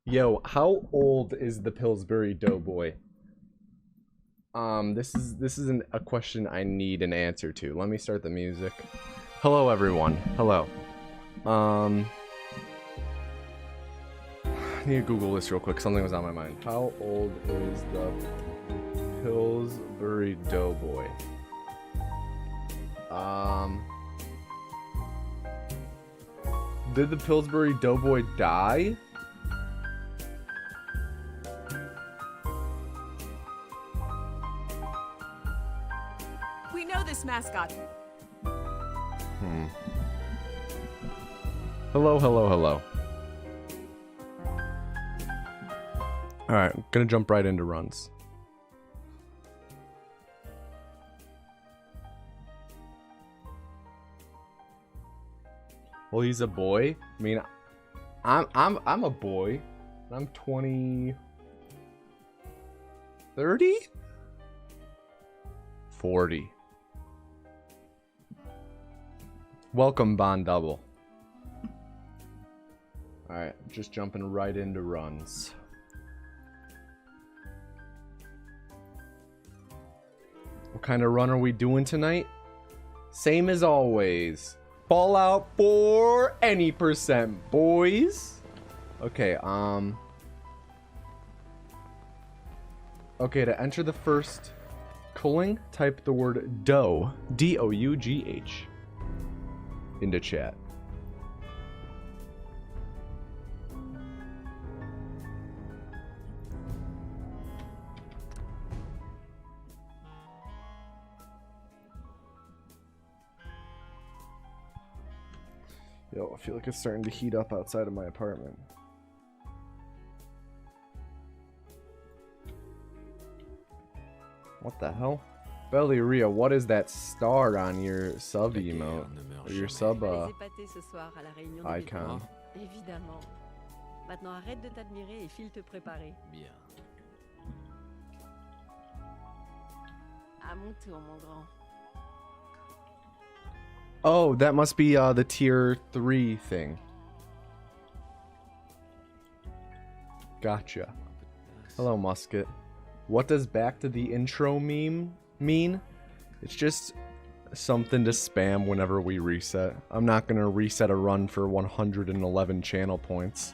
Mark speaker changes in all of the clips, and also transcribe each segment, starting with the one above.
Speaker 1: Yo, how old is the Pillsbury Doughboy? This is a question I need an answer to. Let me start the music. Hello, everyone. Hello. I need to Google this real quick. Something was on my mind. How old is the Pillsbury Doughboy? Did the Pillsbury Doughboy die?
Speaker 2: We know this mascot.
Speaker 1: Hello, hello, hello. Alright, gonna jump right into runs. Well, he's a boy. I mean, I'm a boy. I'm 20, 30, 40. Welcome, Bond Double. Alright, just jumping right into runs. What kind of run are we doing tonight? Same as always. Fallout for any percent, boys. Okay, okay, to enter the first culling, type the word dough, D-O-U-G-H, into chat. Yo, I feel like it's starting to heat up outside of my apartment. What the hell? Bellyria, what is that star on your sub emote? Or your sub icon?
Speaker 3: Évidemment. Maintenant arrête de t'admirer et file te préparer.
Speaker 4: Bien.
Speaker 3: À mon tour, mon grand.
Speaker 1: Oh, that must be the tier 3 thing. Gotcha. Hello, Musket. What does back to the intro meme mean? It's just something to spam whenever we reset. I'm not gonna reset a run for 111 channel points.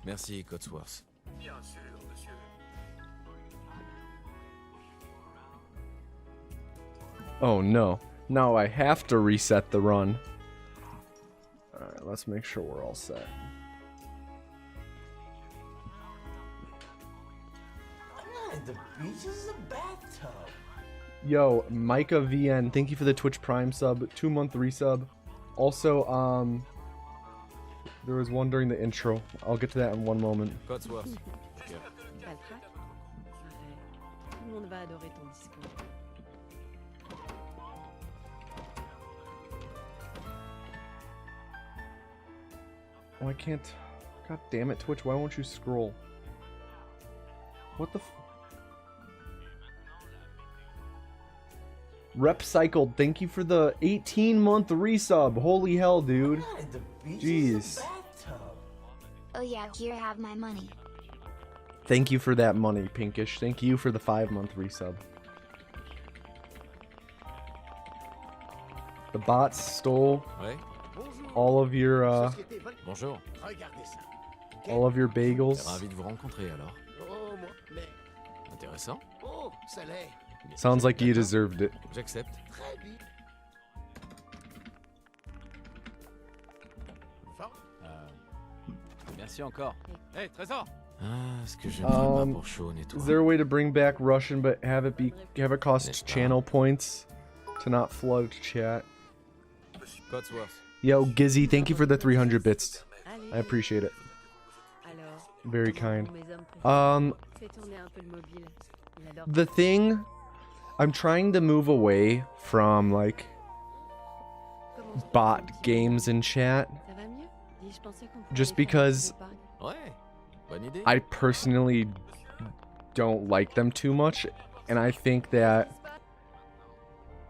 Speaker 4: Merci, Cotsworth.
Speaker 5: Bien sûr, monsieur.
Speaker 1: Oh no. Now I have to reset the run. Alright, let's make sure we're all set.
Speaker 5: The beach is a bathtub.
Speaker 1: Yo, Micah VN, thank you for the Twitch Prime sub, 2-month resub. Also, there was one during the intro. I'll get to that in one moment.
Speaker 4: Cotsworth.
Speaker 3: Pas le trac? Arrête. Tout le monde va adorer ton discours.
Speaker 1: Oh, I can't. God damn it, Twitch, why won't you scroll? What the f... Rep Cycled, thank you for the 18-month resub. Holy hell, dude.
Speaker 5: The beach
Speaker 1: Jeez.
Speaker 5: is a bathtub.
Speaker 6: Oh yeah, here have my money.
Speaker 1: Thank you for that money, Pinkish. Thank you for the 5-month resub. The bots stole
Speaker 4: Ouais.
Speaker 1: all of your
Speaker 4: Bonjour.
Speaker 5: Regardez ça.
Speaker 1: all of your bagels.
Speaker 4: Ravi de vous rencontrer alors.
Speaker 5: Oh, moi, mais...
Speaker 4: Intéressant.
Speaker 5: Oh, ça l'est.
Speaker 1: Sounds like you deserved it.
Speaker 4: J'accepte.
Speaker 5: Très bien. Fort.
Speaker 4: Merci encore. Hey, Trésor. Ah, ce que je ne
Speaker 1: Um,
Speaker 4: pas pour Sean et toi.
Speaker 1: Is there a way to bring back Russian but have it
Speaker 4: N'est-ce
Speaker 1: cost
Speaker 4: pas?
Speaker 1: channel points to not flood chat?
Speaker 4: Cotsworth.
Speaker 1: Yo, Gizzy, thank you for the 300 bits.
Speaker 3: Allez.
Speaker 1: I appreciate it.
Speaker 3: Alors,
Speaker 1: Very kind.
Speaker 3: mes hommes préférés. Fais tourner un peu le mobile. Il adore.
Speaker 1: The thing, I'm trying to move away from like
Speaker 3: Comment se
Speaker 1: bot
Speaker 3: porte-t-il?
Speaker 1: games in chat
Speaker 3: Ça va mieux? Dis, je pensais qu'on pouvait
Speaker 1: just
Speaker 3: faire un
Speaker 1: because
Speaker 3: peu d'épargne.
Speaker 4: Ouais. Bonne idée.
Speaker 1: I personally don't like them too much, and I think that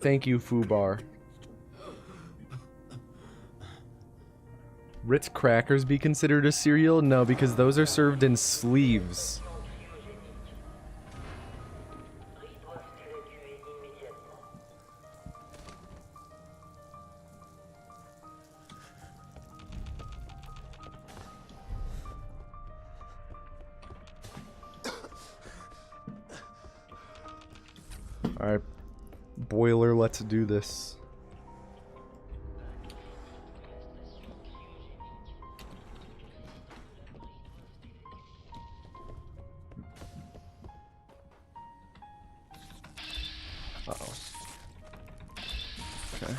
Speaker 1: Thank you, Fubar. Ritz crackers be considered a cereal? No, because those are served in sleeves. Alright, boiler, let's do this. Uh-oh. Okay.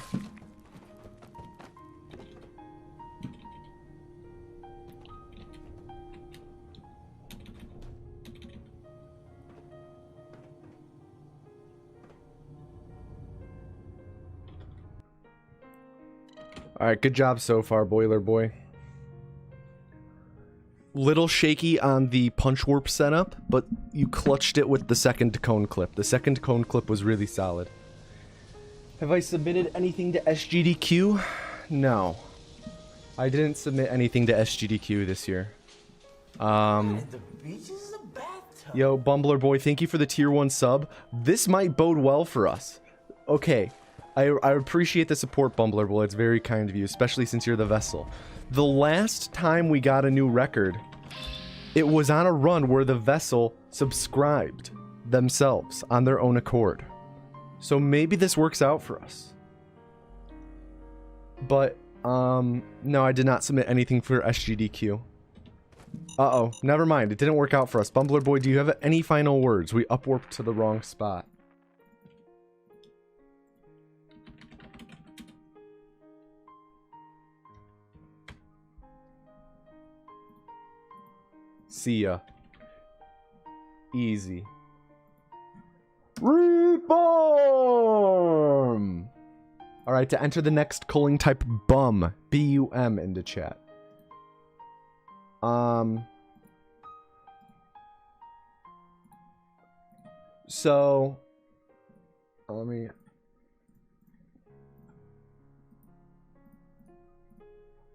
Speaker 1: Alright, good job so far, Boiler Boy. Little shaky on the punch warp setup, but you clutched it with the second cone clip. The second cone clip was really solid. Have I submitted anything to SGDQ? No. I didn't submit anything to SGDQ this year.
Speaker 5: The beach is a bathtub.
Speaker 1: Yo, Bumbler Boy, thank you for the tier 1 sub. This might bode well for us. Okay. I appreciate the support, Bumbler Boy. It's very kind of you, especially since you're the vessel. The last time we got a new record, it was on a run where the vessel subscribed themselves on their own accord. So maybe this works out for us. But, no, I did not submit anything for SGDQ. Uh-oh, never mind. It didn't work out for us. Bumbler Boy, do you have any final words? We upwarped to the wrong spot. See ya. Easy. Reform! Alright, to enter the next culling type BUM, B-U-M, into chat. So, let me...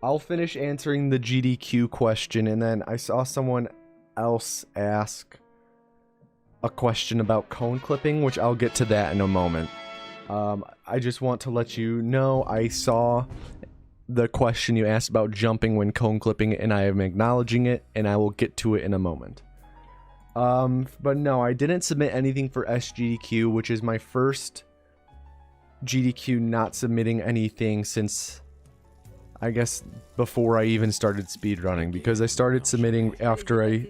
Speaker 1: I'll finish answering the GDQ question, and then I saw someone else ask a question about cone clipping, which I'll get to that in a moment. I just want to let you know I saw the question you asked about jumping when cone clipping, and I am acknowledging it, and I will get to it in a moment. But no, I didn't submit anything for SGDQ, which is my first GDQ not submitting anything since... I guess before I even started speedrunning, because I started submitting after I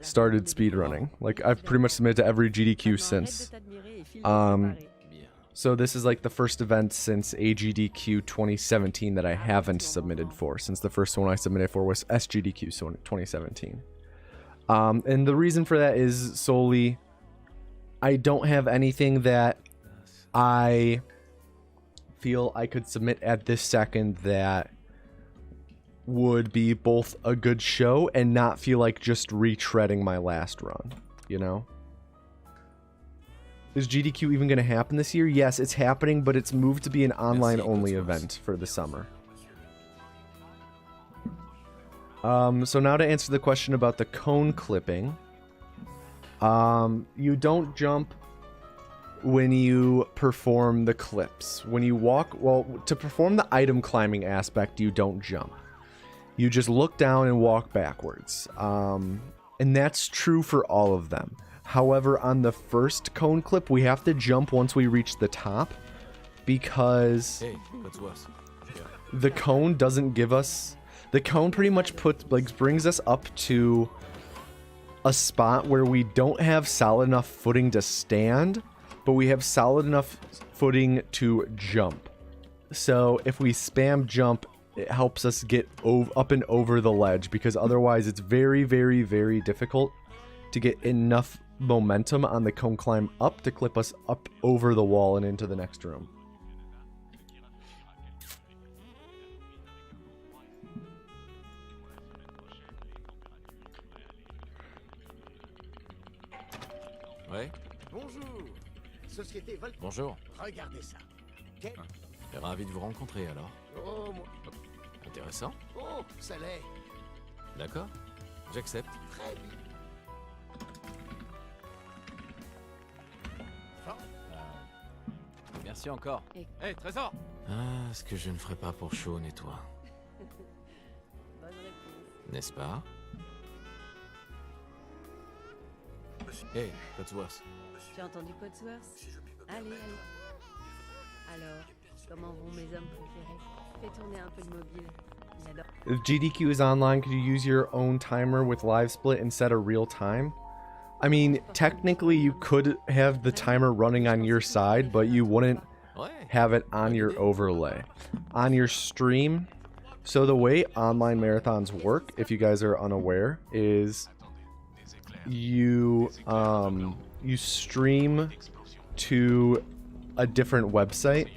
Speaker 1: started speedrunning. Like, I've pretty much submitted to every GDQ since. So this is like the first event since AGDQ 2017 that I haven't submitted for, since the first one I submitted for was SGDQ 2017. And the reason for that is solely I don't have anything that I feel I could submit at this second that would be both a good show and not feel like just retreading my last run, you know? Is GDQ even going to happen this year? Yes, it's happening, but it's moved to be an online-only event for the summer. So now to answer the question about the cone clipping. You don't jump when you perform the clips. When you walk, well, to perform the item climbing aspect, you don't jump. You just look down and walk backwards. And that's true for all of them. However, on the first cone clip, we have to jump once we reach the top, because the cone doesn't give us... The cone pretty much brings us up to a spot where we don't have solid enough footing to stand, but we have solid enough footing to jump. So if we spam jump, it helps us get up and over the ledge, because otherwise it's very, very, very difficult to get enough momentum on the cone climb up to clip us up over the wall and into the next room.
Speaker 4: Ouais.
Speaker 7: Bonjour.
Speaker 5: société Vol...
Speaker 4: Bonjour.
Speaker 5: Regardez ça. Quel...
Speaker 4: Ravi de vous rencontrer alors.
Speaker 5: Oh, moi...
Speaker 4: Intéressant.
Speaker 5: Oh, ça l'est.
Speaker 4: D'accord. J'accepte.
Speaker 5: Très bien.
Speaker 4: Merci encore.
Speaker 3: Et-
Speaker 4: Trésor. Ah, ce que je ne ferai pas pour Sean et toi.
Speaker 3: Bonne réponse.
Speaker 4: N'est-ce pas? Hey, Cotsworth.
Speaker 3: Tu as entendu Codsworth? Allez, allez. Alors, comment vont mes hommes préférés? Fais tourner un peu le mobile. Il adore.
Speaker 1: If GDQ is online, could you use your own timer with live split instead of real time? I mean, technically you could have the timer running on your side, but you wouldn't
Speaker 4: Ouais.
Speaker 1: have it on your overlay. On your stream, so the way online marathons work, if you guys are unaware, is you you stream to a different website.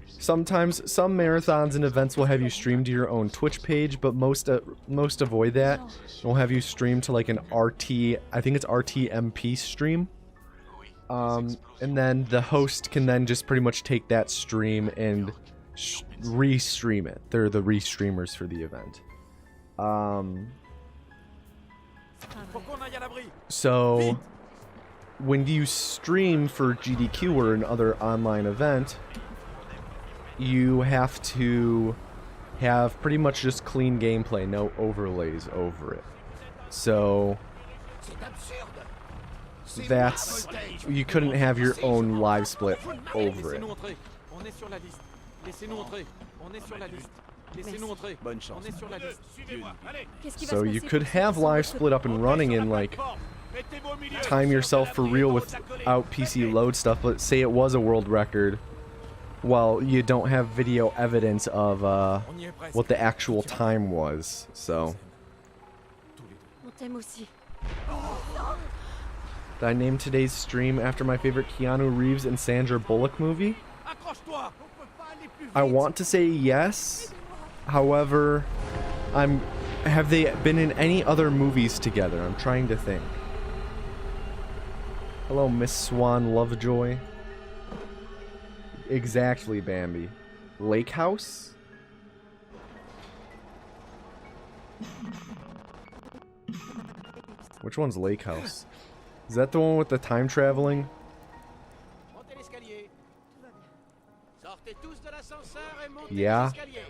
Speaker 1: Sometimes some marathons and events will have you stream to your own Twitch page, but most avoid that. They'll have you stream to like an RT, I think it's RTMP stream. And then the host can then just pretty much take that stream and re-stream it. They're the re-streamers for the event.
Speaker 4: Faut qu'on aille à l'abri.
Speaker 1: So when you stream for GDQ or another online event, you have to have pretty much just clean gameplay, no overlays over it. So
Speaker 5: C'est absurde. C'est
Speaker 1: that's,
Speaker 5: moi, Voltage.
Speaker 1: you couldn't have your own live split over it.
Speaker 4: Laissez-nous entrer. On est sur la liste. Laissez-nous entrer. On est sur la liste. Laissez-nous entrer.
Speaker 8: Bonne chance.
Speaker 4: On est sur la liste.
Speaker 8: Suivez-moi, allez.
Speaker 3: Qu'est-ce qui va
Speaker 1: So
Speaker 3: se
Speaker 1: you
Speaker 3: passer
Speaker 1: could
Speaker 3: pour ceux
Speaker 1: have
Speaker 3: qui sont
Speaker 1: live
Speaker 3: de ce
Speaker 1: split up and running and like
Speaker 8: Mettez-vous au milieu.
Speaker 1: time yourself for real without PC load stuff, but say it was a world record, well, you don't have video evidence of
Speaker 4: On y est presque.
Speaker 1: what the actual time was. So
Speaker 3: On t'aime aussi.
Speaker 1: did I name today's stream after my favorite Keanu Reeves and Sandra Bullock movie?
Speaker 8: Accroche-toi.
Speaker 1: I want to say yes. However, have they been in any other movies together? I'm trying to think. Hello, Miss Swan Lovejoy. Exactly, Bambi. Lake House? Which one's Lake House? Is that the one with the time traveling?
Speaker 8: Montez l'escalier. Sortez tous de l'ascenseur et montez
Speaker 1: Yeah.
Speaker 8: l'escalier.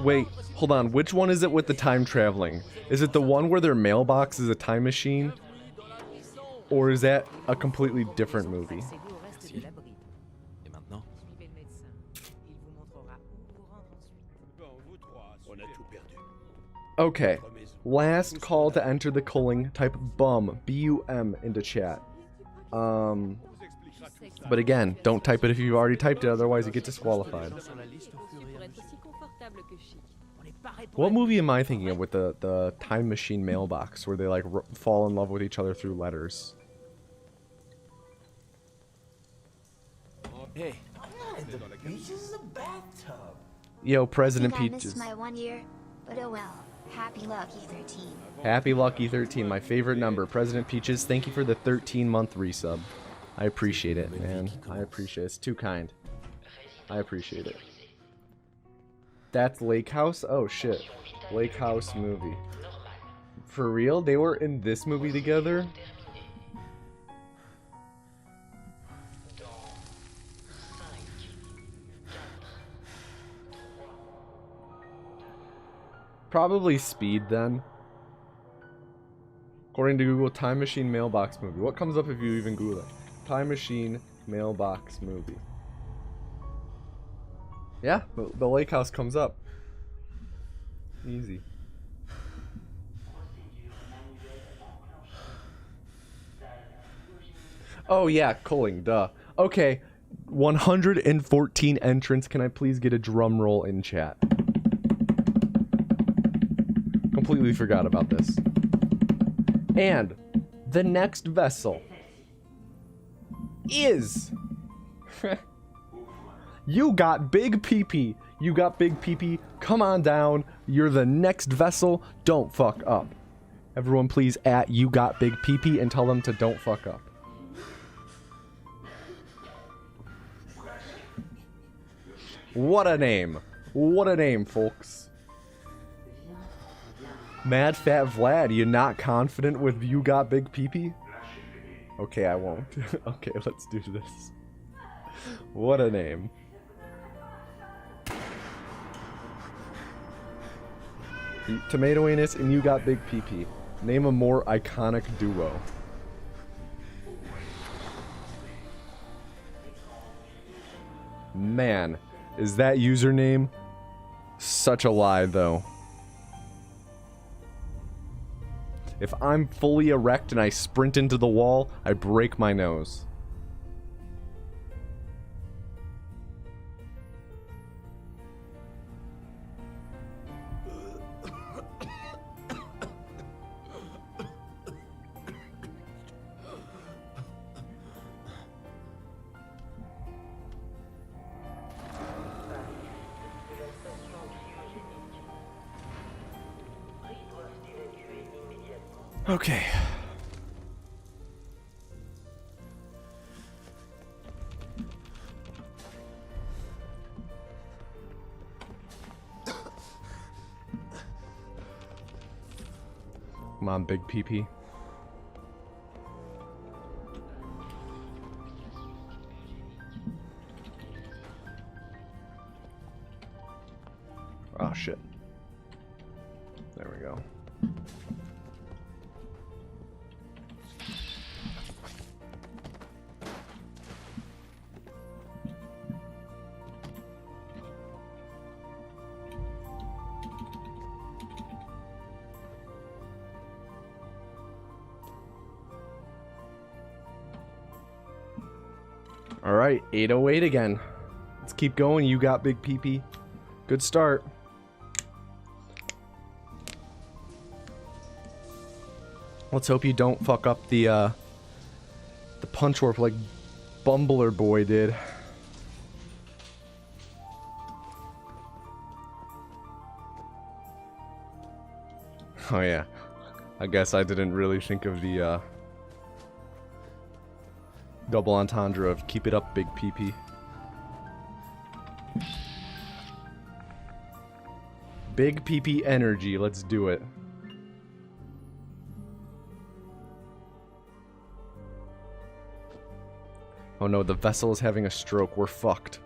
Speaker 1: Wait, hold on. Which one is it with the time traveling? Is it the one where their mailbox is a time machine? Or is that a completely different movie?
Speaker 3: Pensez-vous au reste de l'abri?
Speaker 4: Et maintenant?
Speaker 3: Suivez le médecin. Il vous montrera où vous rendre ensuite.
Speaker 8: Bon, vous trois. On a tout perdu.
Speaker 1: Okay. Last call to enter the culling. Type bum, B-U-M, into chat. But again, don't type it if you've already typed it, otherwise you get disqualified.
Speaker 3: Conçu pour être aussi confortable que chic. On est paré pour
Speaker 1: What movie am I thinking of with the time machine mailbox where they like fall in love with each other through letters?
Speaker 4: Hey.
Speaker 5: The beach is a bathtub.
Speaker 1: Yo, President
Speaker 6: Think I
Speaker 1: Peaches.
Speaker 6: missed my 1 year, but oh well. Happy lucky 13.
Speaker 1: Happy Lucky 13, my favorite number. President Peaches, thank you for the 13-month resub. I appreciate it, man. I appreciate it. It's too kind. I appreciate it. That's Lake House? Oh, shit. Lake House movie. For real? They were in this movie together? Probably Speed, then. According to Google, Time Machine Mailbox Movie. What comes up if you even Google it? Time Machine Mailbox Movie. Yeah, the lake house comes up. Easy. Oh yeah, culling, duh. Okay, 114 entrants. Can I please get a drum roll in chat? Completely forgot about this. And the next vessel is You Got Big Pee-Pee. You got big pee-pee. Come on down. You're the next vessel. Don't fuck up. Everyone please at You Got Big Pee-Pee and tell them to don't fuck up. What a name. What a name, folks. Mad Fat Vlad, you not confident with You Got Big Pee-Pee? Okay, I won't. Okay, let's do this. What a name. Tomato Anus and You Got Big Pee-Pee. Name a more iconic duo. Man, is that username such a lie, though. If I'm fully erect and I sprint into the wall, I break my nose. Okay. Come on, big pee-pee. Oh, shit. There we go. Alright, 808 again. Let's keep going. You got big pee-pee. Good start. Let's hope you don't fuck up the punch warp like Bumbler Boy did. Oh yeah. I guess I didn't really think of the double entendre of keep it up, big pee-pee. Big pee-pee energy, let's do it. Oh no, the vessel is having a stroke, we're fucked.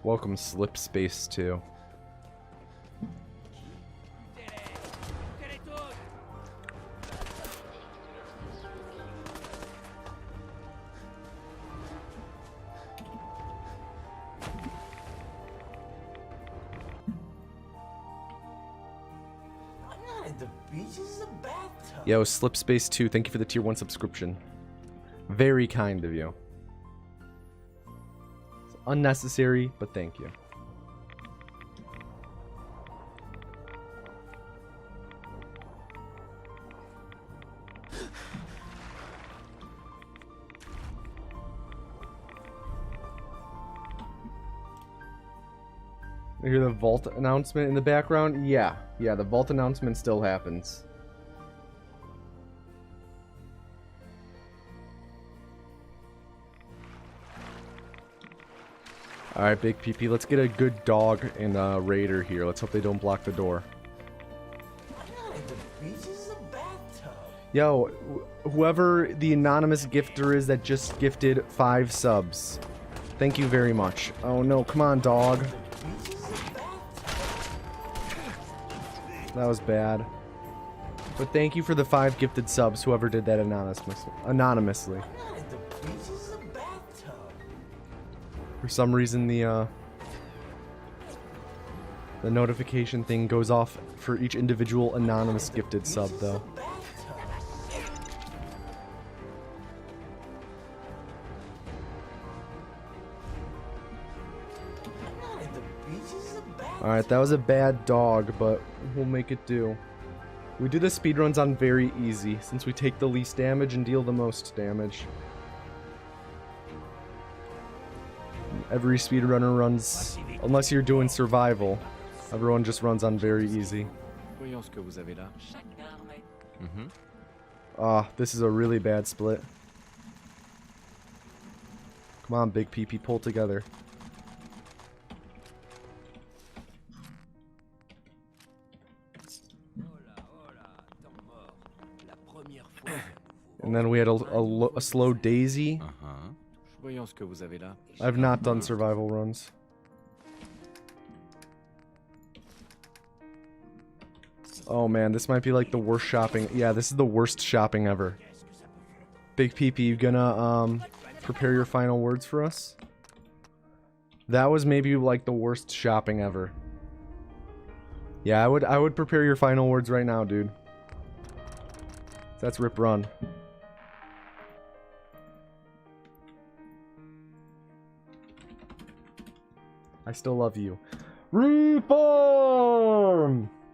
Speaker 1: Welcome, Slip Space 2.
Speaker 5: The beach is a bathtub.
Speaker 1: Yo, Slip Space 2, thank you for the tier 1 subscription. Very kind of you. It's unnecessary, but thank you. You hear the vault announcement in the background? Yeah, the vault announcement still happens. Alright, Big PP, let's get a good dog and a raider here. Let's hope they don't block the door.
Speaker 5: The beach is a bathtub.
Speaker 1: Yo, whoever the anonymous gifter is that just gifted 5 subs. Thank you very much. Oh no, come on, dog. That was bad. But thank you for the 5 gifted subs, whoever did that anonymously. For some reason, the notification thing goes off for each individual anonymous gifted sub, though. Alright, that was a bad dog, but we'll make it do. We do the speedruns on very easy, since we take the least damage and deal the most damage. Every speedrunner runs, unless you're doing survival, everyone just runs on very easy.
Speaker 4: Voyons ce que vous avez là.
Speaker 1: Ah, this is a really bad split. Come on, Big PP, pull together. And then we had a slow Daisy.
Speaker 4: Voyons ce que vous avez là.
Speaker 1: I've not done survival runs. Oh man, this might be like the worst shopping. Yeah, this is the worst shopping ever. Big PP, you gonna prepare your final words for us? That was maybe like the worst shopping ever. Yeah, I would prepare your final words right now, dude. That's Rip Run. I still love you. Reform!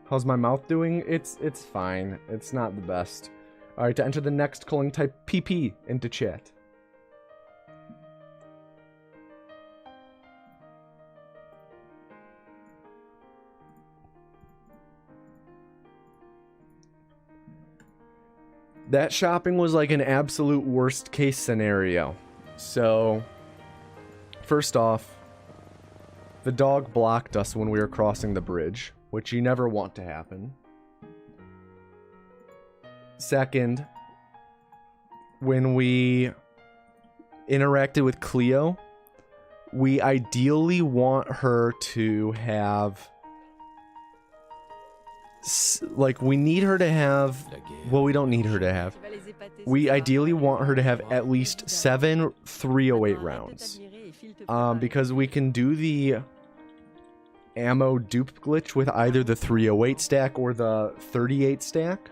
Speaker 1: How's my mouth doing? It's fine. It's not the best. Alright, to enter the next calling, type PP into chat. That shopping was like an absolute worst case scenario. So, first off, the dog blocked us when we were crossing the bridge, which you never want to happen. Second, when we interacted with Cleo, we ideally want her to have... Like, we need her to have... Well, we don't need her to have. We ideally want her to have at least 7 308 rounds. Because we can do the ammo dupe glitch with either the 308 stack or the 38 stack.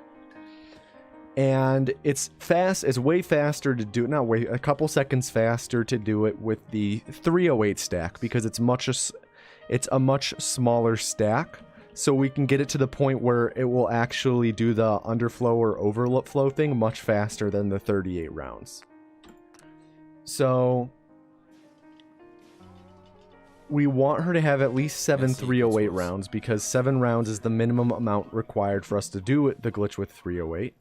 Speaker 1: And it's fast, it's way faster to do it, not way, a couple seconds faster to do it with the 308 stack because it's a much smaller stack. So we can get it to the point where it will actually do the underflow or overflow thing much faster than the 38 rounds. So we want her to have at least 7 308 rounds because 7 rounds is the minimum amount required for us to do the glitch with 308.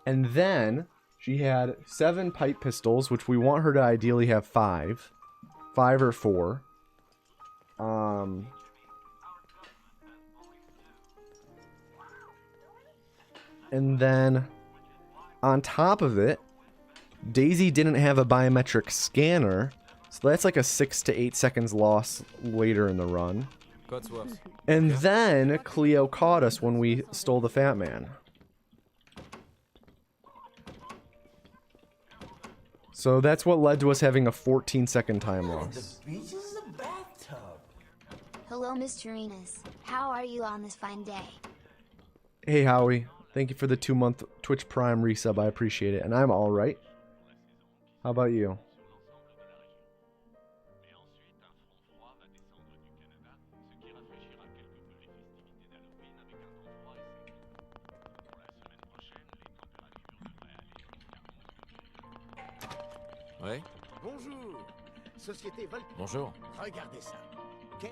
Speaker 1: And then she had 7 pipe pistols, which we want her to ideally have 5 or 4. And then, on top of it, Daisy didn't have a biometric scanner, so that's like a 6 to 8 seconds loss later in the run. And then, Cleo caught us when we stole the Fat Man. So that's what led to us having a 14-second time loss.
Speaker 5: The beach is a bathtub.
Speaker 6: Hello, Mr. Enos. How are you on this fine day?
Speaker 1: Hey, Howie. Thank you for the 2-month Twitch Prime resub. I appreciate it. And I'm alright. How about you?
Speaker 4: Ouais.
Speaker 8: Bonjour. Société Vol...
Speaker 4: Bonjour.
Speaker 8: Regardez ça. Quel...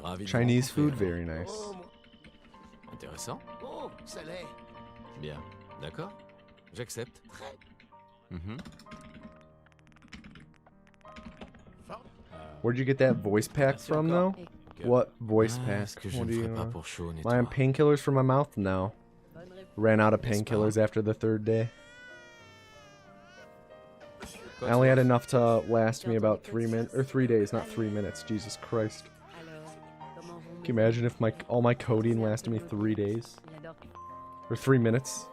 Speaker 4: Ravi de
Speaker 1: Chinese
Speaker 4: vous
Speaker 1: food,
Speaker 4: rencontrer.
Speaker 1: very nice.
Speaker 8: Oh,
Speaker 4: Intéressant.
Speaker 8: oh, ça l'est.
Speaker 4: Bien. D'accord. J'accepte. Mhm.
Speaker 8: Fort.
Speaker 1: Where'd you get that voice pack
Speaker 4: Merci
Speaker 1: from,
Speaker 4: encore.
Speaker 1: though? What voice
Speaker 4: Ah,
Speaker 1: pack?
Speaker 4: est-ce que je
Speaker 1: What
Speaker 4: ne
Speaker 1: do
Speaker 4: ferai
Speaker 1: you
Speaker 4: pas
Speaker 1: know?
Speaker 4: pour chaud,
Speaker 1: Am I on painkillers for my mouth? No. Ran out of
Speaker 4: N'est-ce pas?
Speaker 1: painkillers after the 3rd day. I only had enough to last me about 3 minutes, or 3 days, not 3 minutes. Jesus Christ. Can you imagine if all my codeine lasted me 3 days? Or 3 minutes?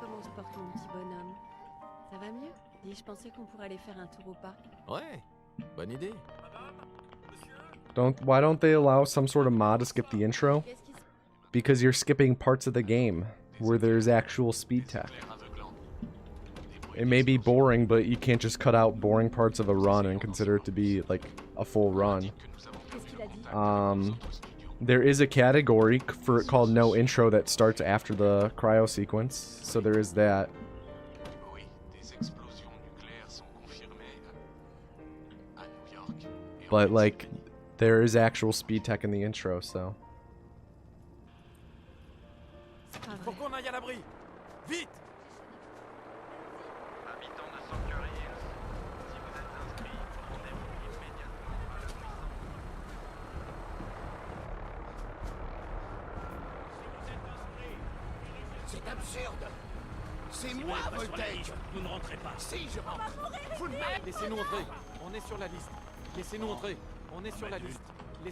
Speaker 3: Comment se porte mon petit bonhomme? Ça va mieux? Dis, je pensais qu'on pourrait aller faire un tour au parc.
Speaker 4: Ouais. Bonne idée.
Speaker 1: Why don't they allow some sort of mod to skip the intro?
Speaker 3: Qu'est-ce qui se...
Speaker 1: Because you're skipping parts of the game where there's actual speed tech. It may be boring, but you can't just cut out boring parts of a run and consider it to be like a full run.
Speaker 3: Qu'est-ce qu'il a dit?
Speaker 1: There is a category called no intro that starts after the cryo sequence, so there is that. But like, there is actual speed tech in the intro, so.
Speaker 4: Faut qu'on aille à l'abri. Vite.
Speaker 7: Habitants de Sanctuary Hills, si vous êtes inscrits, rendez-vous immédiatement à l'abri central.
Speaker 8: C'est absurde. C'est moi, Voltec. Vous ne rentrez pas. Si, je rentre. Vous ne m'êtes.
Speaker 4: Laissez-nous entrer. On est sur la liste. Laissez-nous entrer. On est sur la liste.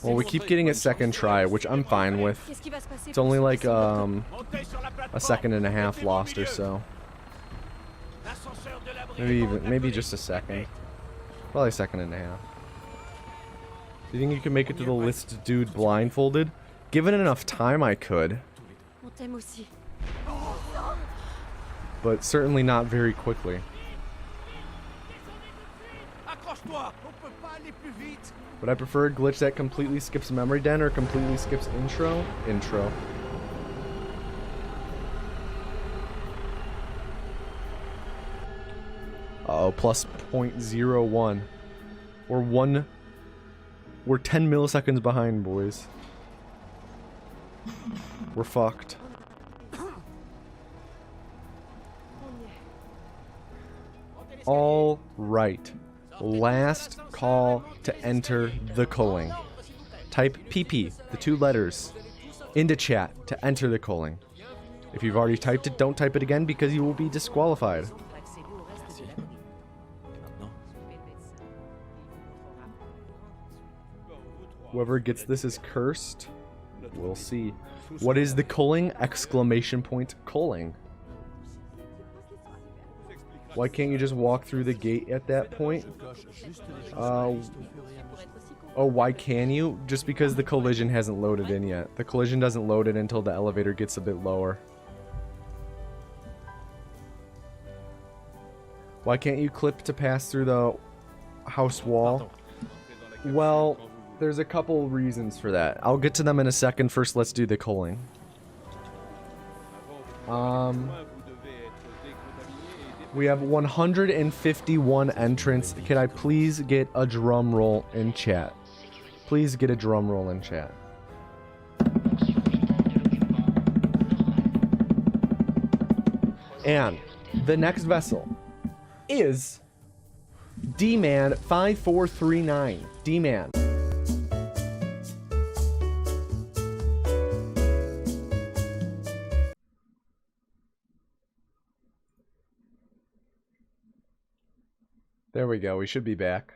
Speaker 1: Well, we keep getting a second try, which I'm fine with.
Speaker 3: Qu'est-ce qui va se passer?
Speaker 1: It's only like
Speaker 8: Montez sur la
Speaker 1: a
Speaker 8: plateforme.
Speaker 1: second and a half
Speaker 8: Mettez-vous au
Speaker 1: lost or
Speaker 8: milieu.
Speaker 1: so.
Speaker 8: L'ascenseur de l'abri
Speaker 1: Maybe
Speaker 8: est
Speaker 1: even
Speaker 8: appelé.
Speaker 1: maybe just a second. Probably a second and a half. Do you think you can make it to the list dude blindfolded? Given enough time, I could,
Speaker 3: On t'aime aussi.
Speaker 1: but certainly not very quickly.
Speaker 8: Accroche-toi. On peut pas aller plus vite.
Speaker 1: Would I prefer a glitch that completely skips memory den or completely skips intro? Intro. Uh-oh, plus 0.01. We're 10 milliseconds behind, boys. We're fucked. All right. Last call to enter the culling. Type PP, the 2 letters, into chat to enter the culling. If you've already typed it, don't type it again because you will be disqualified. Whoever gets this is cursed. We'll see. What is the culling? Exclamation point culling. Why can't you just walk through the gate at that point? Oh, why can you? Just because the collision hasn't loaded in yet. The collision doesn't load in until the elevator gets a bit lower. Why can't you clip to pass through the house wall? Well, there's a couple reasons for that. I'll get to them in a second. First, let's do the culling. We have 151 entrants. Can I please get a drum roll in chat? Please get a drum roll in chat. And the next vessel is D-Man 5439. D-Man. There we go. We should be back.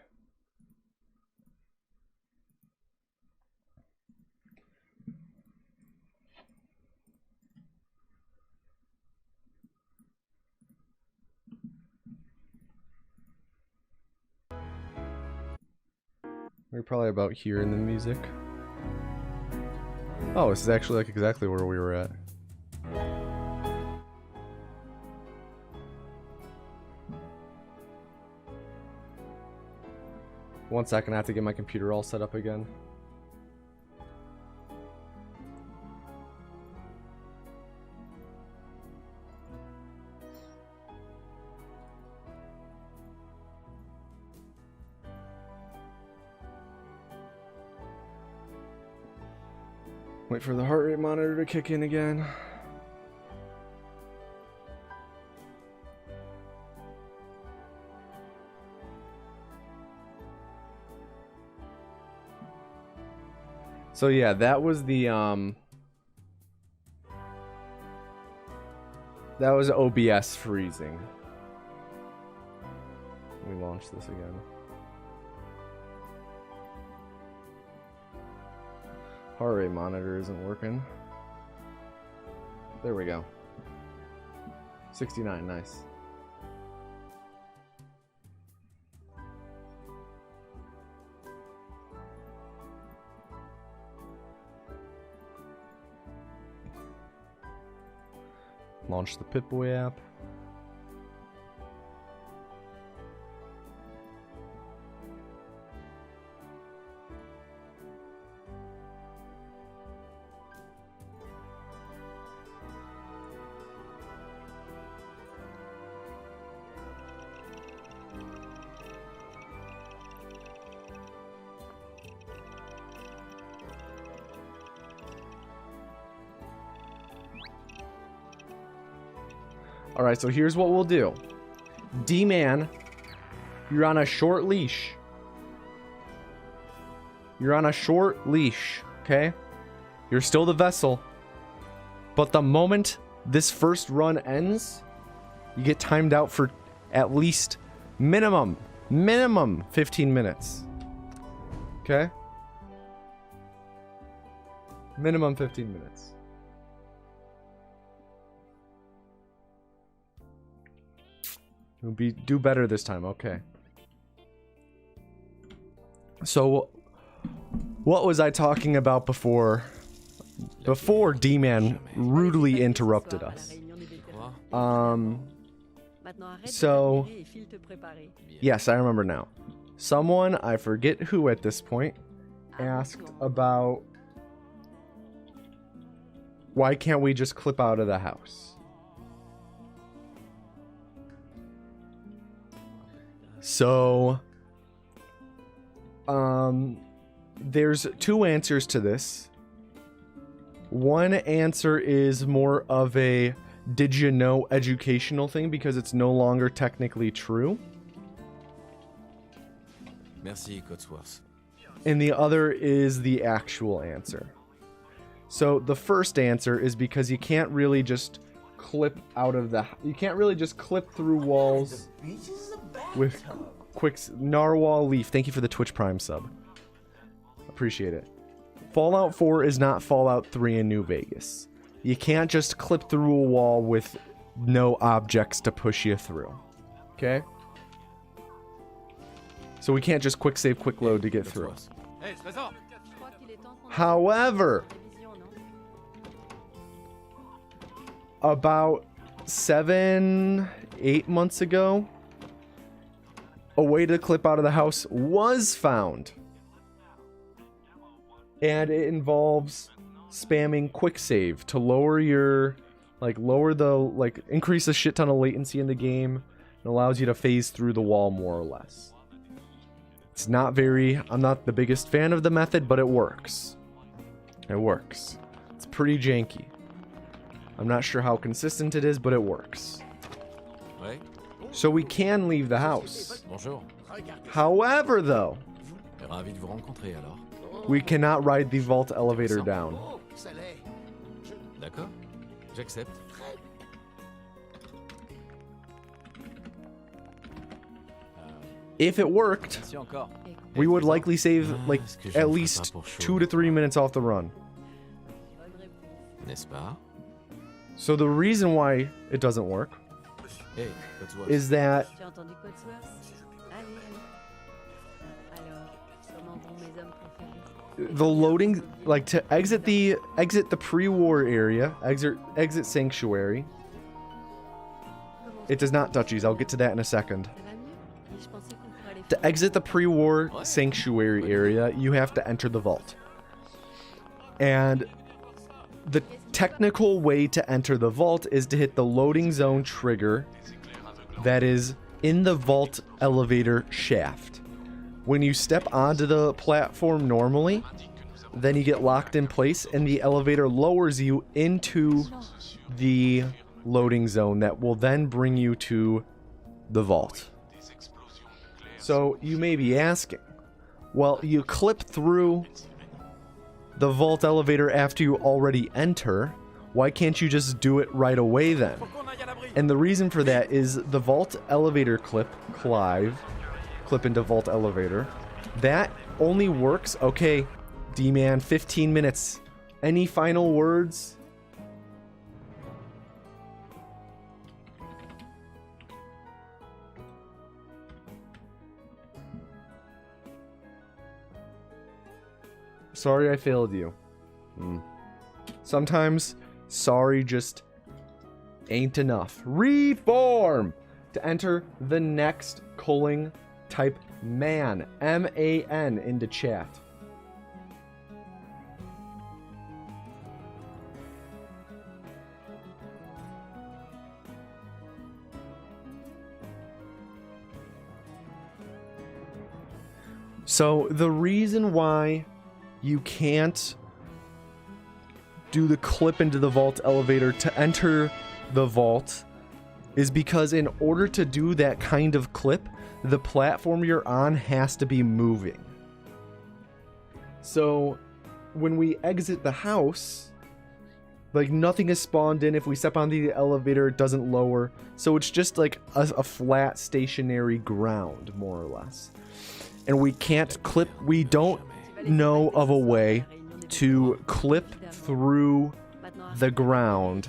Speaker 1: We're probably about here in the music. Oh, this is actually like exactly where we were at. One second, I have to get my computer all set up again. Wait for the heart rate monitor to kick in again. So yeah, that was the that was OBS freezing. Let me launch this again. Heart rate monitor isn't working. There we go. 69, nice. Launch the Pip-Boy app. Alright, so here's what we'll do. D-Man, you're on a short leash. You're on a short leash, okay? You're still the vessel. But the moment this first run ends, you get timed out for at least minimum 15 minutes. Okay? Minimum 15 minutes. Do better this time, okay. So, what was I talking about before D-Man rudely interrupted us? So, yes, I remember now. Someone, I forget who at this point, asked about why can't we just clip out of the house? So, there's two answers to this. One answer is more of a did you know educational thing because it's no longer technically true.
Speaker 4: Merci, Cotsworth.
Speaker 1: And the other is the actual answer. So the first answer is because you can't really just clip out of the... You can't really just clip through walls
Speaker 5: The beach is a bathtub.
Speaker 1: with quick... Narwhal Leaf, thank you for the Twitch Prime sub. Appreciate it. Fallout 4 is not Fallout 3 in New Vegas. You can't just clip through a wall with no objects to push you through. Okay? So we can't just quick save, quick load to get through.
Speaker 4: Hey, Trésor!
Speaker 1: However, about 7-8 months ago, a way to clip out of the house was found. And it involves spamming quick save to lower your, increase a shit ton of latency in the game. It allows you to phase through the wall more or less. It's not very, I'm not the biggest fan of the method, but it works. It works. It's pretty janky. I'm not sure how consistent it is, but it works.
Speaker 4: Ouais.
Speaker 1: So we can leave the house.
Speaker 4: Bonjour.
Speaker 1: However, though,
Speaker 4: Ravi de vous rencontrer alors.
Speaker 1: we cannot ride the vault elevator down.
Speaker 8: Oh, ça l'est.
Speaker 4: D'accord. J'accepte.
Speaker 1: If it worked,
Speaker 4: Merci encore.
Speaker 1: we would likely save like
Speaker 4: est-ce que je
Speaker 1: at
Speaker 4: me ferai
Speaker 1: least
Speaker 4: pas pour chaud.
Speaker 1: 2 to 3 minutes off the run.
Speaker 4: N'est-ce pas?
Speaker 1: So the reason why it doesn't work
Speaker 4: Hey, Cotsworth.
Speaker 1: is that
Speaker 3: Tu as entendu Cotsworth? Allez, allez. Alors, comment vont mes hommes préférés?
Speaker 1: the loading, like to exit the pre-war area, exit sanctuary. It does not, Dutchies. I'll get to that in a second.
Speaker 3: Ça va mieux? Et je pensais qu'on pourrait aller
Speaker 1: To
Speaker 3: faire-
Speaker 1: exit the pre-war sanctuary area, you have to enter the vault. And the technical way to enter the vault is to hit the loading zone trigger that is in the vault elevator shaft. When you step onto the platform normally, then you get locked in place and the elevator lowers you into the loading zone that will then bring you to the vault. So you may be asking, well, you clip through the vault elevator after you already enter. Why can't you just do it right away then? And the reason for that is the vault elevator clip into vault elevator, that only works, okay, D-Man, 15 minutes. Any final words? Sorry I failed you. Sometimes sorry just ain't enough. Reform! To enter the next culling, type man, M-A-N, into chat. So the reason why you can't do the clip into the vault elevator to enter the vault is because in order to do that kind of clip, the platform you're on has to be moving. So when we exit the house, like nothing is spawned in. If we step on the elevator, it doesn't lower. So it's just like a flat stationary ground, more or less. And we can't clip, we don't know of a way to clip through the ground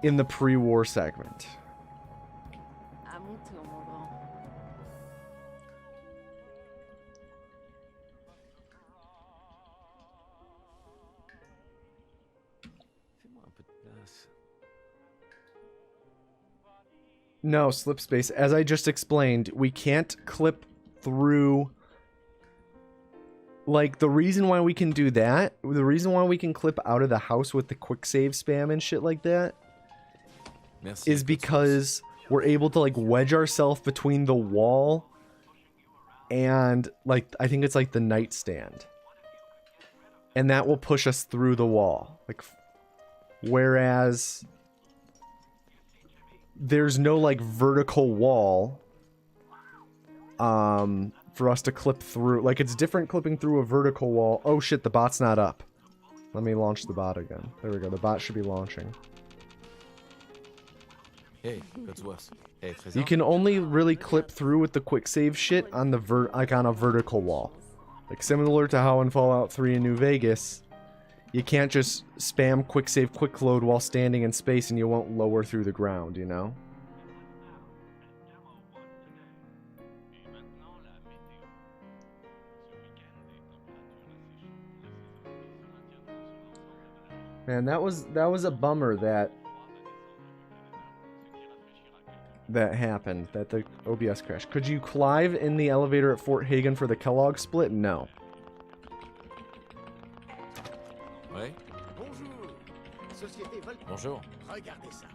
Speaker 1: in the pre-war segment.
Speaker 3: À mon tour, mon grand.
Speaker 4: Fais-moi un peu de place.
Speaker 1: No, slip space. As I just explained, we can't clip through. Like, the reason why we can do that, the reason why we can clip out of the house with the quick save spam and shit like that,
Speaker 4: Merci.
Speaker 1: is because we're able to, like, wedge ourselves between the wall and, like, I think it's like the nightstand. And that will push us through the wall. Like, whereas there's no, like, vertical wall for us to clip through. Like, it's different clipping through a vertical wall. Oh shit, the bot's not up. Let me launch the bot again. There we go, the bot should be launching.
Speaker 4: Hey, Codsworth. Hey, Trésor.
Speaker 1: You can only really clip through with the quick save shit on the like on a vertical wall. Like, similar to how in Fallout 3 in New Vegas, you can't just spam quick save quick load while standing in space and you won't lower through the ground, you know? Man, that was a bummer that happened, that the OBS crashed. Could you clive in the elevator at Fort Hagen for the Kellogg split? No.
Speaker 4: Ouais.
Speaker 8: Bonjour. Société Vol.
Speaker 4: Bonjour.
Speaker 8: Regardez ça.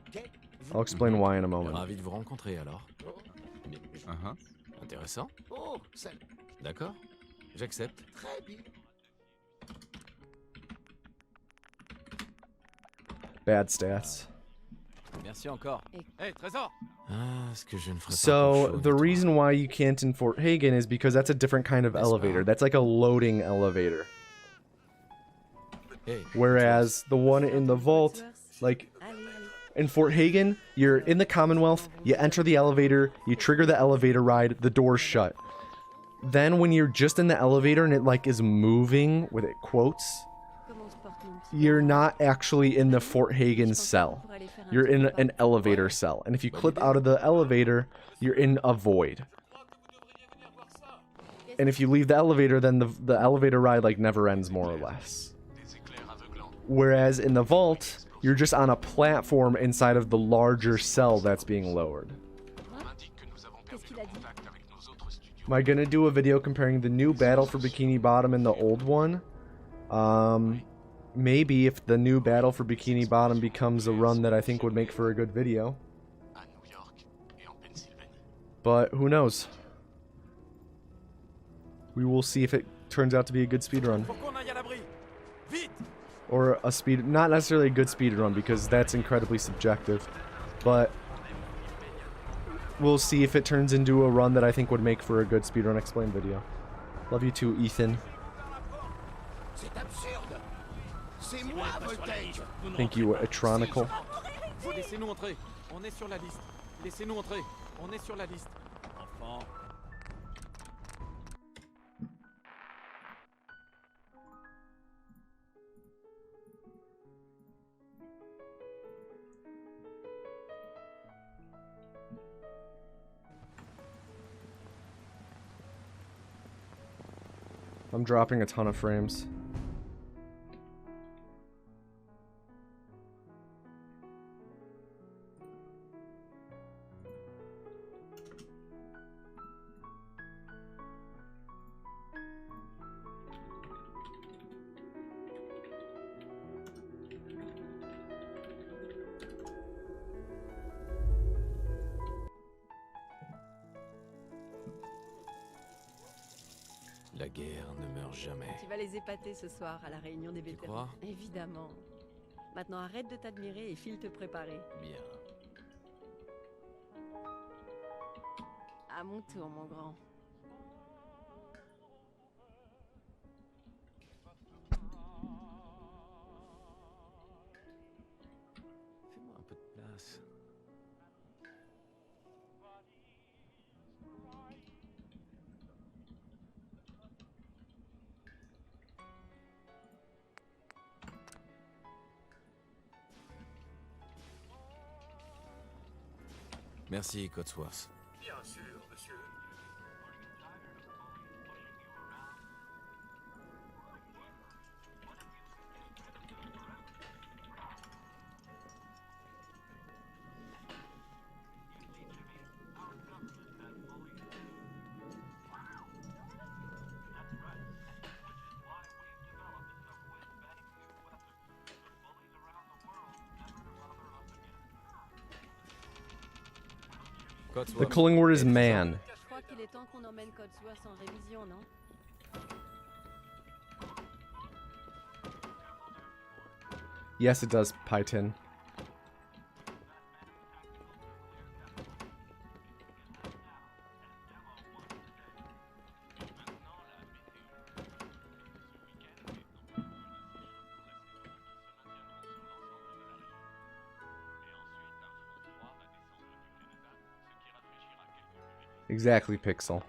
Speaker 8: Ok.
Speaker 1: I'll explain why in a moment.
Speaker 4: Ravi de vous rencontrer alors. Mais- Intéressant.
Speaker 8: Oh, ça.
Speaker 4: D'accord. J'accepte.
Speaker 8: Très bien.
Speaker 1: Bad stats.
Speaker 4: Merci encore. Hey, Trésor. Ah, est-ce que je ne ferai pas
Speaker 1: So,
Speaker 4: plus chaud,
Speaker 1: the
Speaker 4: toi?
Speaker 1: reason why you can't in Fort Hagen is because that's a different kind of elevator. That's like a loading elevator.
Speaker 4: Hey,
Speaker 1: Whereas the one in the vault, like,
Speaker 3: Allez, allez.
Speaker 1: in Fort Hagen, you're in the Commonwealth, you enter the elevator, you trigger the elevator ride, the door's shut. Then when you're just in the elevator and it, like, is moving, with it quotes,
Speaker 3: Comment on se porte, mon petit?
Speaker 1: you're not actually in the Fort Hagen cell. You're in an elevator cell. And if you clip out of the elevator, you're in a void. And if you leave the elevator, then the elevator ride, like, never ends, more or less. Whereas in the vault, you're just on a platform inside of the larger cell that's being lowered.
Speaker 3: Qu'est-ce qu'il a dit?
Speaker 1: Am I gonna do a video comparing the new Battle for Bikini Bottom and the old one? Maybe if the new Battle for Bikini Bottom becomes a run that I think would make for a good video. But who knows? We will see if it turns out to be a good speedrun.
Speaker 4: Faut qu'on aille à l'abri. Vite.
Speaker 1: Or a speed, not necessarily a good speedrun because that's incredibly subjective. But we'll see if it turns into a run that I think would make for a good speedrun explain video. Love you too, Ethan.
Speaker 8: C'est absurde. C'est moi, Voltage.
Speaker 1: Thank you, Etronical.
Speaker 4: Laissez-nous entrer. On est sur la liste. Laissez-nous entrer. On est sur la liste. Enfant.
Speaker 1: I'm dropping a ton of frames.
Speaker 4: La guerre ne meurt jamais.
Speaker 3: Tu vas les épater ce soir à la réunion des vétérans.
Speaker 4: crois?
Speaker 3: Évidemment. Maintenant, arrête de t'admirer et file te préparer.
Speaker 8: Bien.
Speaker 3: À mon tour, mon grand.
Speaker 8: Fais-moi un peu de place. Merci, Cotsworth.
Speaker 7: Bien sûr, monsieur.
Speaker 1: The calling word is man.
Speaker 3: Je crois qu'il est temps qu'on emmène Codsworth en révision, non?
Speaker 1: Yes, it does, Python. Exactly, Pixel.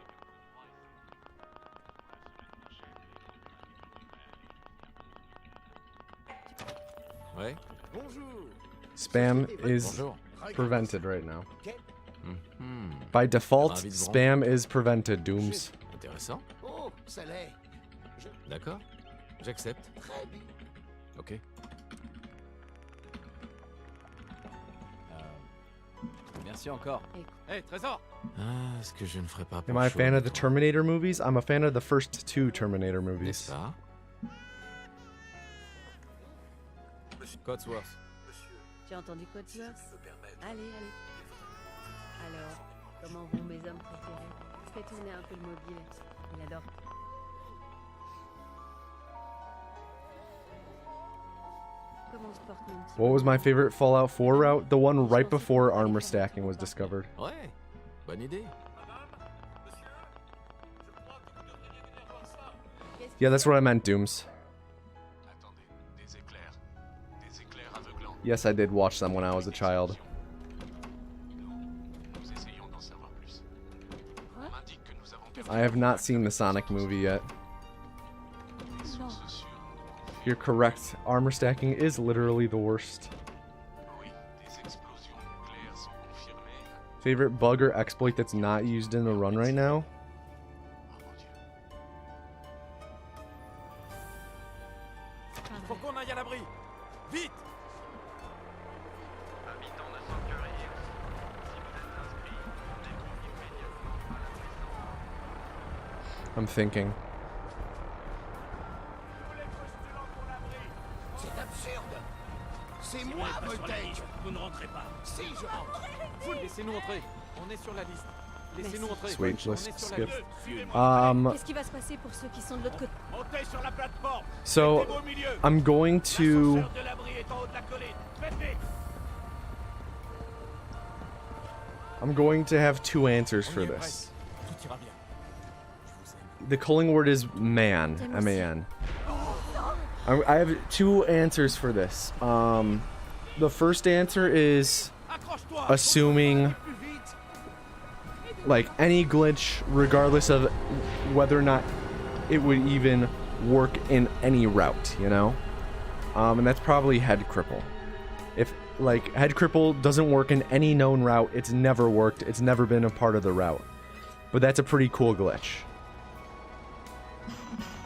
Speaker 8: Ouais.
Speaker 1: Spam is
Speaker 8: Bonjour.
Speaker 1: prevented right now.
Speaker 8: Mhm.
Speaker 1: By default,
Speaker 8: Ravi de vous
Speaker 1: spam is prevented, Dooms.
Speaker 8: Intéressant.
Speaker 5: Oh, ça l'est.
Speaker 8: D'accord. J'accepte.
Speaker 5: Très bien.
Speaker 8: Ok.
Speaker 4: Merci encore. Hey, Trésor!
Speaker 8: Ah, est-ce que je ne ferai pas
Speaker 1: Am
Speaker 8: pour
Speaker 1: I a
Speaker 8: chaud
Speaker 1: fan of
Speaker 8: avec
Speaker 1: the
Speaker 8: toi,
Speaker 1: Terminator movies? I'm a fan of the first 2 Terminator
Speaker 8: n'est-ce
Speaker 1: movies.
Speaker 8: pas? Cotsworth.
Speaker 3: Tu as entendu Codsworth? Allez, allez. Alors, comment vont mes hommes préférés? Fais tourner un peu le mobile. Il adore. Comment se porte mon petit
Speaker 1: What was my
Speaker 3: bonhomme?
Speaker 1: favorite Fallout 4 route? The one right before armor stacking was discovered.
Speaker 8: Ouais. Bonne idée.
Speaker 1: Yeah, that's what I meant, Dooms.
Speaker 7: Attendez, des éclairs. Des éclairs aveuglants.
Speaker 1: Yes, I did watch them when I was a child.
Speaker 7: Nous essayons d'en savoir plus. On m'indique que nous avons
Speaker 1: I have not seen the Sonic movie yet.
Speaker 7: des sources sûres.
Speaker 1: You're correct. Armor stacking is literally the worst.
Speaker 7: Oui, des explosions nucléaires sont confirmées.
Speaker 1: Favorite bug or exploit that's not used in the run right now?
Speaker 7: Oh mon Dieu.
Speaker 4: Faut qu'on aille à l'abri! Vite!
Speaker 7: Habitant de Sanctuary Hills, si vous êtes inscrit, rendez-vous immédiatement à la maison.
Speaker 1: I'm thinking.
Speaker 5: C'est absurde. C'est moi, Voltage.
Speaker 8: Vous ne rentrez pas.
Speaker 5: Si, je rentre.
Speaker 4: Laissez-nous entrer. On est sur la liste. Laissez-nous entrer.
Speaker 1: Sweet,
Speaker 4: On
Speaker 1: let's
Speaker 4: est sur la
Speaker 1: skip.
Speaker 4: liste.
Speaker 3: Qu'est-ce qui va se passer pour ceux qui sont de l'autre côté?
Speaker 8: Montez sur la plateforme.
Speaker 1: So,
Speaker 8: Mettez-vous au milieu.
Speaker 1: I'm going to...
Speaker 8: L'ascenseur de l'abri est en haut de la colline. Faites vite.
Speaker 1: I'm going to have 2 answers for
Speaker 4: On y est
Speaker 1: this.
Speaker 4: presque. Tout ira bien. Je vous aime.
Speaker 1: The calling word is man, M-A-N. I have 2 answers for this. The first answer is
Speaker 8: Accroche-toi.
Speaker 1: assuming
Speaker 8: Plus vite.
Speaker 1: like any glitch, regardless of whether or not it would even work in any route, you know? And that's probably head cripple. If like head cripple doesn't work in any known route, it's never worked, it's never been a part of the route. But that's a pretty cool glitch.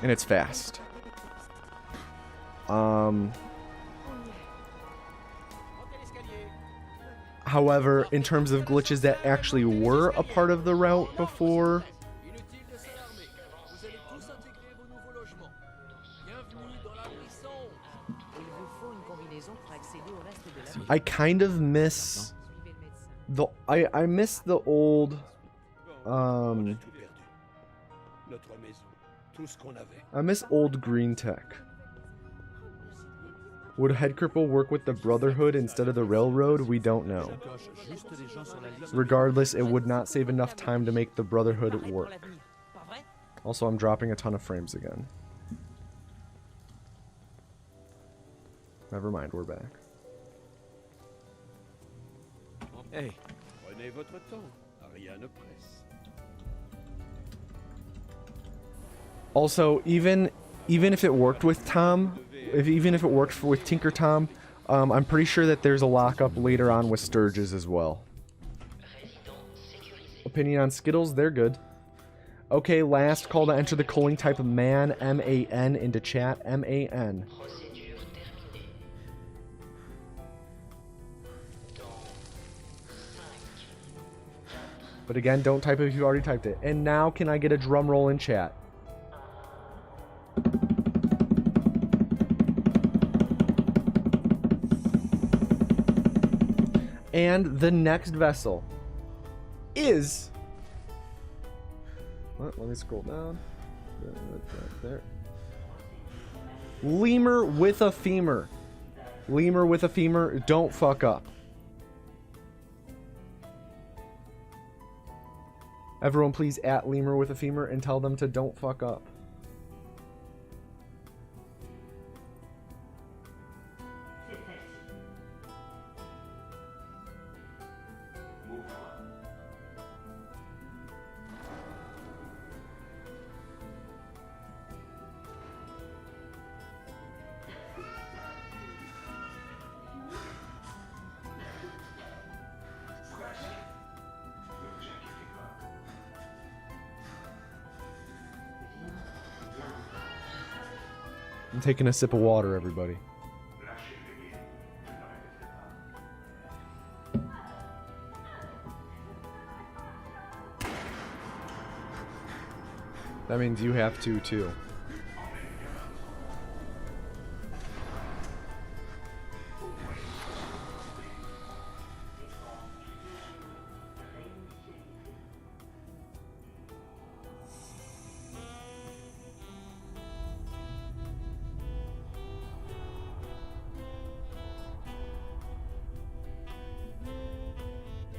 Speaker 1: And it's fast.
Speaker 8: Montez l'escalier.
Speaker 1: However, in terms of glitches that actually were a part of the route before,
Speaker 8: Inutile de s'alarmer. Vous allez tous intégrer vos nouveaux logements. Bienvenue dans l'abri sombre.
Speaker 3: Il vous faut une combinaison pour accéder au reste de la
Speaker 1: I kind of miss
Speaker 3: Suivez le médecin.
Speaker 1: I miss the old
Speaker 5: Tout perdu. Notre maison. Tout ce qu'on avait.
Speaker 1: I miss old green tech. Would head cripple work with the Brotherhood instead of the Railroad? We don't know. Regardless, it would not save enough time to make the Brotherhood work. Also, I'm dropping a ton of frames again. Never mind, we're back.
Speaker 4: Hey,
Speaker 8: Prenez votre temps. Rien ne presse.
Speaker 1: Also, even if it worked with Tom, even if it worked with Tinker Tom, I'm pretty sure that there's a lockup later on with Sturges as well. Opinion on Skittles? They're good. Okay, last call to enter the culling type of man, M-A-N, into chat, M-A-N. But again, don't type it if you already typed it. And now, can I get a drum roll in chat? And the next vessel is... What? Let me scroll down. There. Lemur with a femur. Lemur with a femur. Don't fuck up. Everyone please at Lemur with a femur and tell them to don't fuck up. I'm taking a sip of water, everybody. That means you have to, too.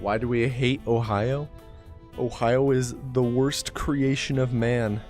Speaker 1: Why do we hate Ohio? Ohio is the worst creation of man.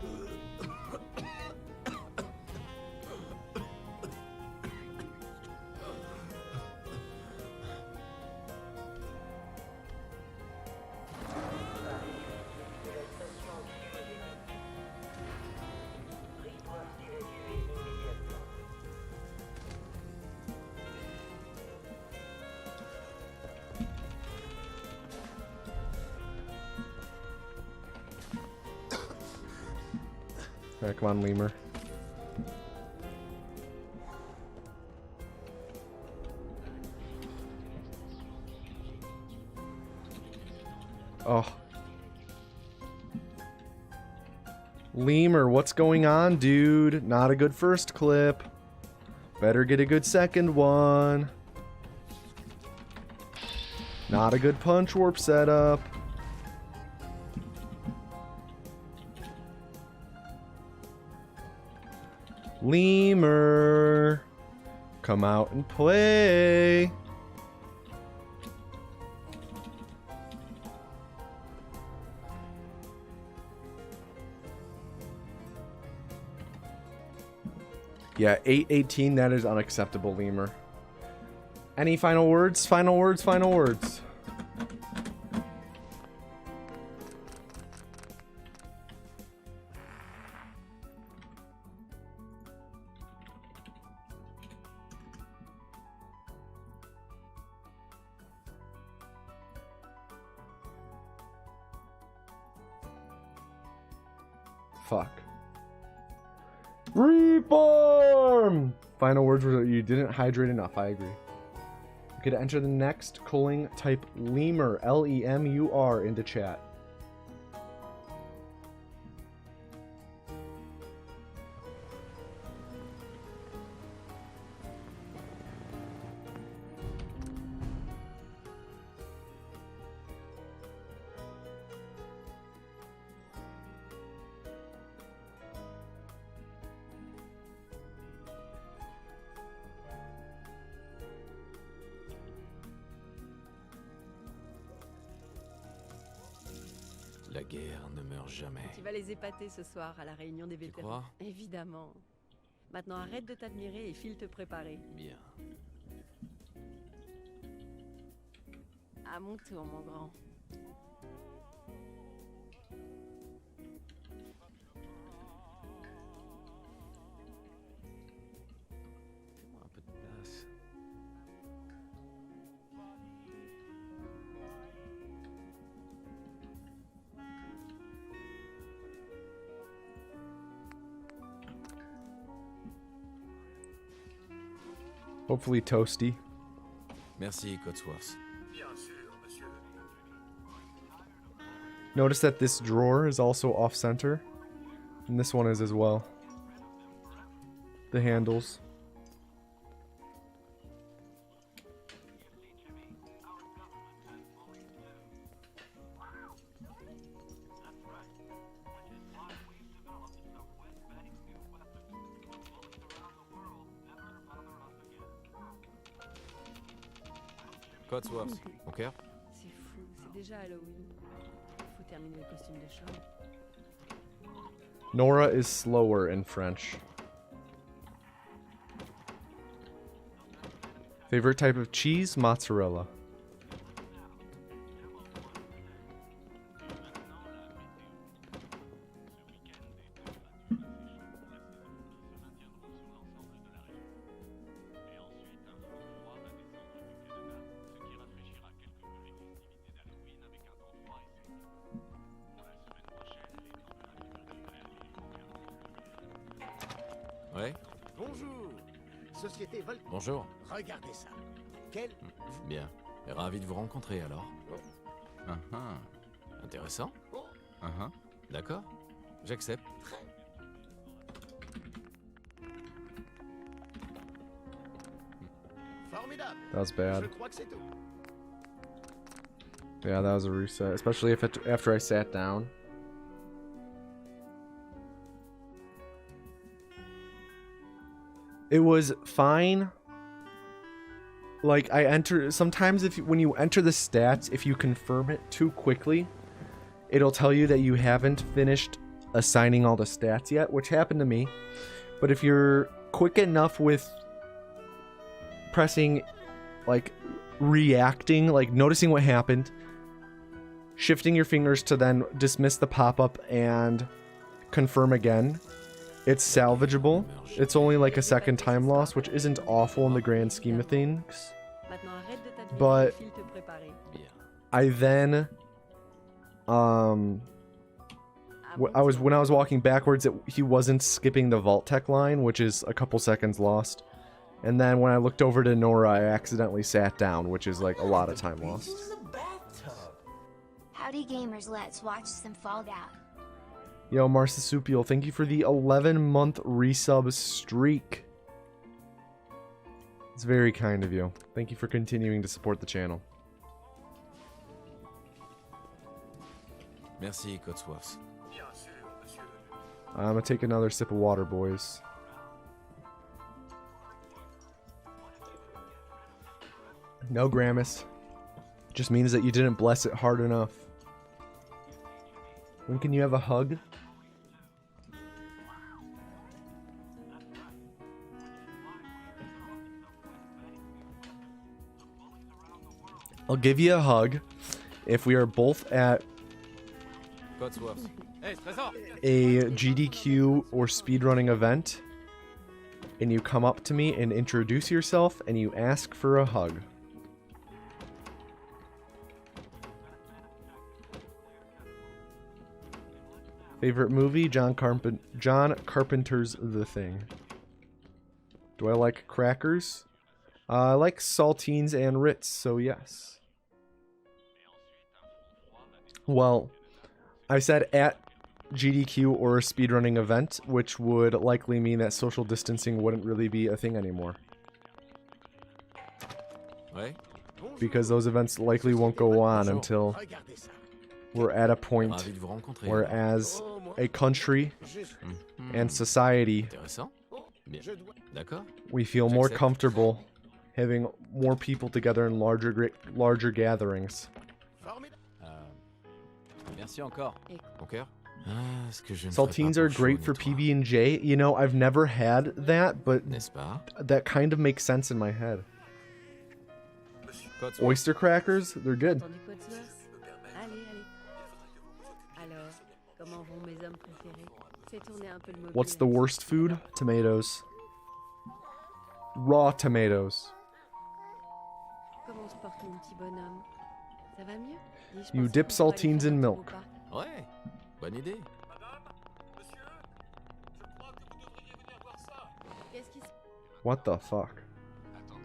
Speaker 1: Alright, come on, Lemur. Oh. Lemur, what's going on, dude? Not a good first clip. Better get a good second one. Not a good punch warp setup. Lemur, come out and play. Yeah, 8:18, that is unacceptable, Lemur. Any final words? Final words, final words. Fuck. Reform! Final words were you didn't hydrate enough, I agree. You could enter the next culling type Lemur, L-E-M-U-R, into chat.
Speaker 4: La guerre ne meurt jamais.
Speaker 3: Tu vas les épater ce soir à la réunion des vétérans.
Speaker 4: crois?
Speaker 3: Évidemment. Maintenant arrête de t'admirer et file te préparer.
Speaker 4: Bien.
Speaker 3: À mon tour, mon grand.
Speaker 4: Fais-moi un peu de place.
Speaker 1: Hopefully toasty.
Speaker 4: Merci, Cotsworth.
Speaker 1: Notice that this drawer is also off-center. And this one is as well. The handles.
Speaker 4: Cotsworth, mon cœur?
Speaker 3: C'est fou, c'est déjà Halloween. Faut terminer le costume de chambre.
Speaker 1: Nora is slower in French. Favorite type of cheese? Mozzarella.
Speaker 4: Ouais?
Speaker 8: Bonjour. Société Vol...
Speaker 4: Bonjour.
Speaker 8: Regardez ça. Quel...
Speaker 4: Bien. Ravi de vous rencontrer alors. Intéressant.
Speaker 8: Oh.
Speaker 4: D'accord. J'accepte.
Speaker 8: Formidable.
Speaker 1: That was
Speaker 8: Je
Speaker 1: bad.
Speaker 8: crois que c'est tout.
Speaker 1: Yeah, that was a reset. Especially if after I sat down. It was fine. Like I enter sometimes when you enter the stats, if you confirm it too quickly, it'll tell you that you haven't finished assigning all the stats yet, which happened to me. But if you're quick enough with pressing, like reacting, like noticing what happened, shifting your fingers to then dismiss the pop-up and confirm again, it's salvageable. It's only like a second time loss, which isn't awful in the grand scheme of things.
Speaker 3: Maintenant arrête de t'admirer
Speaker 1: But
Speaker 3: et file te préparer.
Speaker 4: Bien.
Speaker 1: I then, when I was walking backwards, he wasn't skipping the Vault Tech line, which is a couple seconds lost. And then when I looked over to Nora, I accidentally sat down, which is like a lot of time lost.
Speaker 5: This is a bathtub.
Speaker 6: Howdy gamers, let's watch some Fall Out.
Speaker 1: Yo, Marsupial, thank you for the 11-month resub streak. It's very kind of you. Thank you for continuing to support the channel.
Speaker 4: Merci, Cotsworth.
Speaker 1: I'm gonna take another sip of water, boys. No, Gramus. Just means that you didn't bless it hard enough. When can you have a hug? I'll give you a hug if we are both at
Speaker 4: Cotsworth.
Speaker 8: Hey, Trésor.
Speaker 1: a GDQ or speedrunning event and you come up to me and introduce yourself and you ask for a hug. Favorite movie? John Carpenter's The Thing. Do I like crackers? I like saltines and Ritz, so yes. Well, I said at GDQ or a speedrunning event, which would likely mean that social distancing wouldn't really be a thing anymore.
Speaker 4: Ouais?
Speaker 1: Because those events likely won't go on until
Speaker 8: Regardez ça.
Speaker 1: we're at a point
Speaker 4: Ravi de vous rencontrer.
Speaker 1: where
Speaker 4: alors.
Speaker 1: as a country
Speaker 8: Juste.
Speaker 1: and society,
Speaker 4: Intéressant. Bien.
Speaker 8: Je dois...
Speaker 4: D'accord.
Speaker 1: we feel more
Speaker 4: J'accepte.
Speaker 1: comfortable having more people together in larger gatherings.
Speaker 8: Formidable.
Speaker 4: Merci encore.
Speaker 3: Et-
Speaker 4: Mon cœur. Ah, ce que je ne
Speaker 1: Saltines
Speaker 4: ferais
Speaker 1: are
Speaker 4: pas pour
Speaker 1: great
Speaker 4: chaud,
Speaker 1: for
Speaker 4: ni toi.
Speaker 1: PB&J. You know, I've never had that, but
Speaker 4: N'est-ce pas?
Speaker 1: that kind of makes sense in my head.
Speaker 4: Codsworth.
Speaker 1: Oyster crackers, they're good.
Speaker 3: Entendu Codsworth? Allez, allez. Alors, comment vont mes hommes préférés? Fais tourner un peu le mobile.
Speaker 1: What's the worst food? Tomatoes. Raw tomatoes.
Speaker 3: Comment se porte mon petit bonhomme? Ça va mieux? Dis, je
Speaker 1: You
Speaker 3: pensais
Speaker 1: dip
Speaker 3: qu'on pourrait aller
Speaker 1: saltines
Speaker 3: faire
Speaker 1: in
Speaker 3: un tour au
Speaker 1: milk.
Speaker 3: parc.
Speaker 4: Ouais, bonne idée.
Speaker 3: Qu'est-ce qui se
Speaker 1: What the fuck?
Speaker 7: Attendez,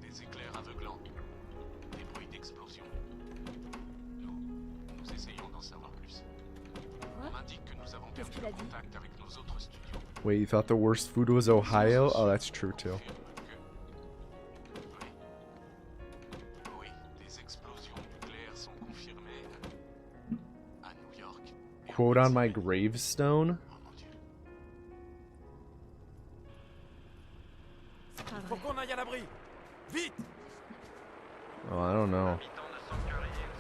Speaker 7: des éclairs aveuglants, des bruits d'explosion. Nous essayons d'en savoir plus.
Speaker 3: Quoi?
Speaker 7: On m'indique que nous avons
Speaker 3: Qu'est-ce
Speaker 7: perdu
Speaker 3: qu'il
Speaker 7: le
Speaker 3: a dit?
Speaker 7: contact avec nos autres studios.
Speaker 1: Wait, you thought the worst food was Ohio? Oh, that's true too.
Speaker 7: Oui, des explosions nucléaires sont confirmées à New York. et en
Speaker 1: Quote on my
Speaker 7: Pennsylvanie.
Speaker 1: gravestone?
Speaker 7: Oh mon Dieu.
Speaker 3: C'est pas
Speaker 4: Faut
Speaker 3: vrai.
Speaker 4: qu'on aille à l'abri. Vite!
Speaker 1: Oh, I don't know.
Speaker 7: Habitants de Sanctuary Hills,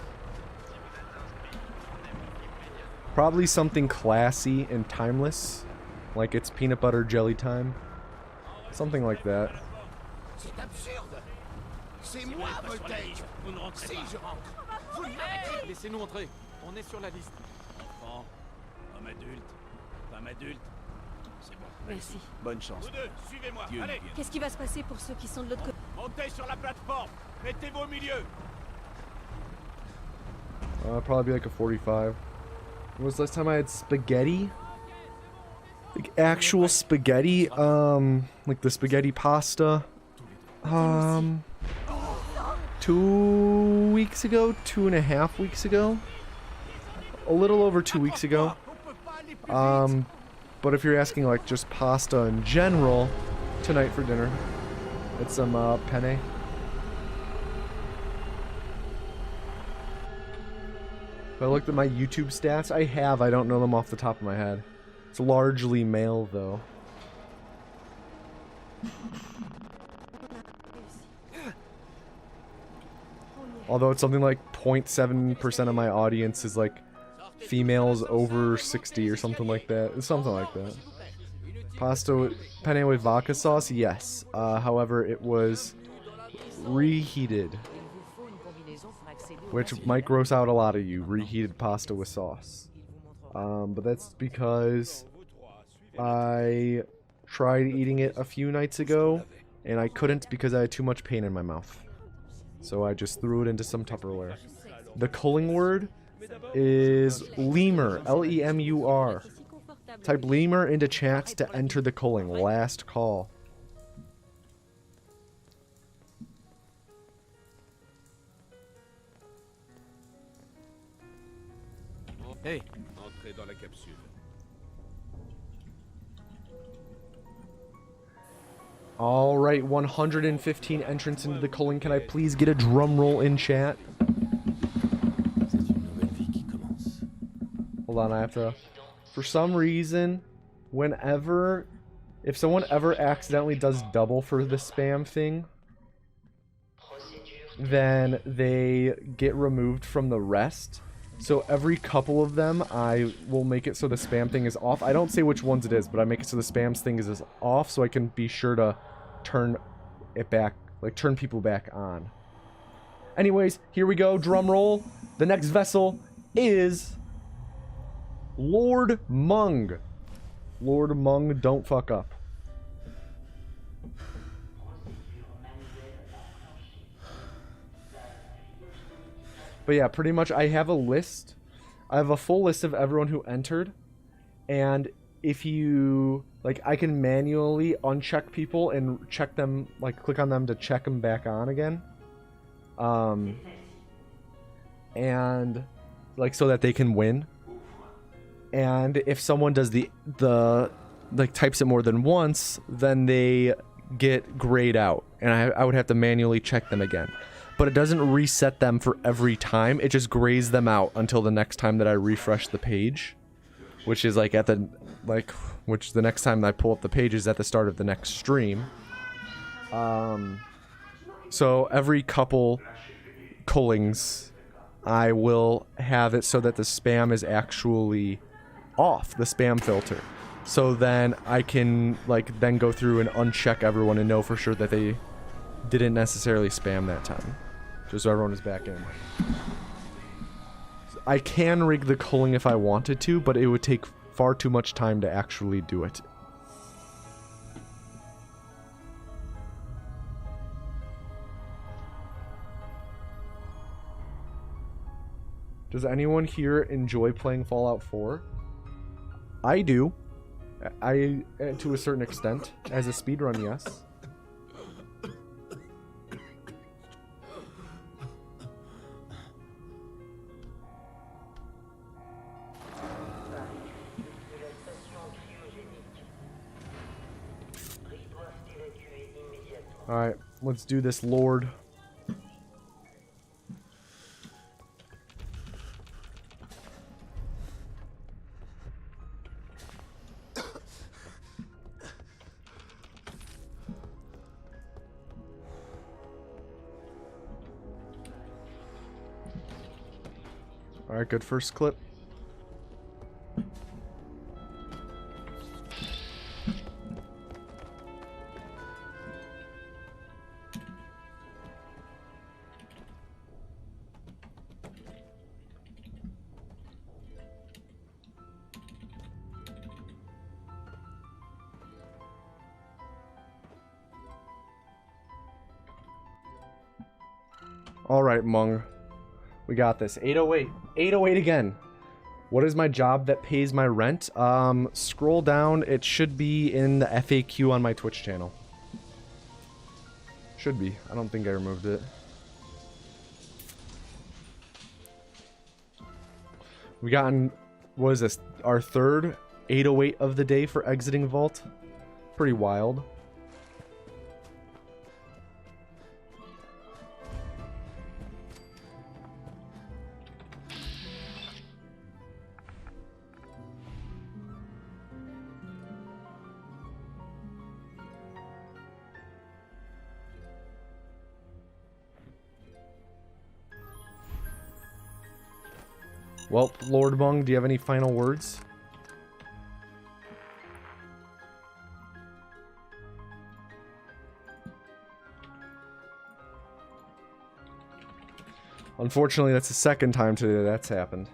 Speaker 7: si vous êtes inscrits, rendez-vous immédiatement.
Speaker 1: Probably something classy and timeless. Like it's peanut butter jelly time. Something like that.
Speaker 8: C'est absurde. C'est moi, Voltage.
Speaker 4: Vous ne rentrez
Speaker 8: Si,
Speaker 4: pas.
Speaker 8: je rentre. Vous ne m'arrêtez.
Speaker 4: Laissez-nous entrer. On est sur la liste.
Speaker 9: Enfant, homme adulte, femme adulte. C'est bon.
Speaker 3: Merci.
Speaker 9: Bonne chance.
Speaker 8: Vous deux, suivez-moi.
Speaker 9: Dieu
Speaker 8: Allez,
Speaker 9: nous guide.
Speaker 3: Qu'est-ce qui va se passer pour ceux qui sont de l'autre côté?
Speaker 8: montez sur la plateforme. Mettez-vous au milieu.
Speaker 1: Probably be like a 45. When was the last time I had spaghetti? Like actual spaghetti? Like the spaghetti pasta? 2 weeks ago? 2.5 weeks ago? A little over 2 weeks ago.
Speaker 8: On peut pas aller plus vite.
Speaker 1: But if you're asking like just pasta in general, tonight for dinner, it's some penne. If I looked at my YouTube stats, I don't know them off the top of my head. It's largely male though. Although it's something like 0.7% of my audience is like females over 60 or something like that. It's something like that. Pasta with penne with vodka sauce, yes. However, it was reheated, which might gross out a lot of you. Reheated pasta with sauce. But that's because I tried eating it a few nights ago and I couldn't because I had too much pain in my mouth. So I just threw it into some Tupperware. The culling word is lemur, L-E-M-U-R. Type lemur into chat to enter the culling. Last call.
Speaker 4: Hey,
Speaker 9: Entrez dans la capsule.
Speaker 1: All right, 115 entrants into the culling. Can I please get a drum roll in chat?
Speaker 4: c'est une nouvelle vie qui commence.
Speaker 1: Hold on, I have to... For some reason, if someone ever accidentally does double for the spam thing, then they get removed from the rest. So every couple of them, I will make it so the spam thing is off. I don't say which ones it is, but I make it so the spam thing is off so I can be sure to turn it back, like turn people back on. Anyways, here we go, drum roll. The next vessel is Lord Mung. Lord Mung, don't fuck up. But yeah, pretty much I have a list. I have a full list of everyone who entered. And if you, like, I can manually uncheck people and check them, like, click on them to check them back on again. And, like, so that they can win. And if someone does the like, types it more than once, then they get grayed out. And I would have to manually check them again. But it doesn't reset them for every time. It just grays them out until the next time that I refresh the page, which is like which the next time I pull up the page is at the start of the next stream. So every couple cullings, I will have it so that the spam is actually off, the spam filter. So then I can, like, then go through and uncheck everyone and know for sure that they didn't necessarily spam that time. Just so everyone is back in. I can rig the culling if I wanted to, but it would take far too much time to actually do it. Does anyone here enjoy playing Fallout 4? I do. I, to a certain extent. As a speedrun, yes. Alright, let's do this, Lord. Alright, good first clip. Alright, Mung. We got this. 808. 808 again. What is my job that pays my rent? Scroll down. It should be in the FAQ on my Twitch channel. Should be. I don't think I removed it. We gotten, what is this? Our third 808 of the day for exiting Vault. Pretty wild. Well, Lord Mung, do you have any final words? Unfortunately, that's the second time today that's happened.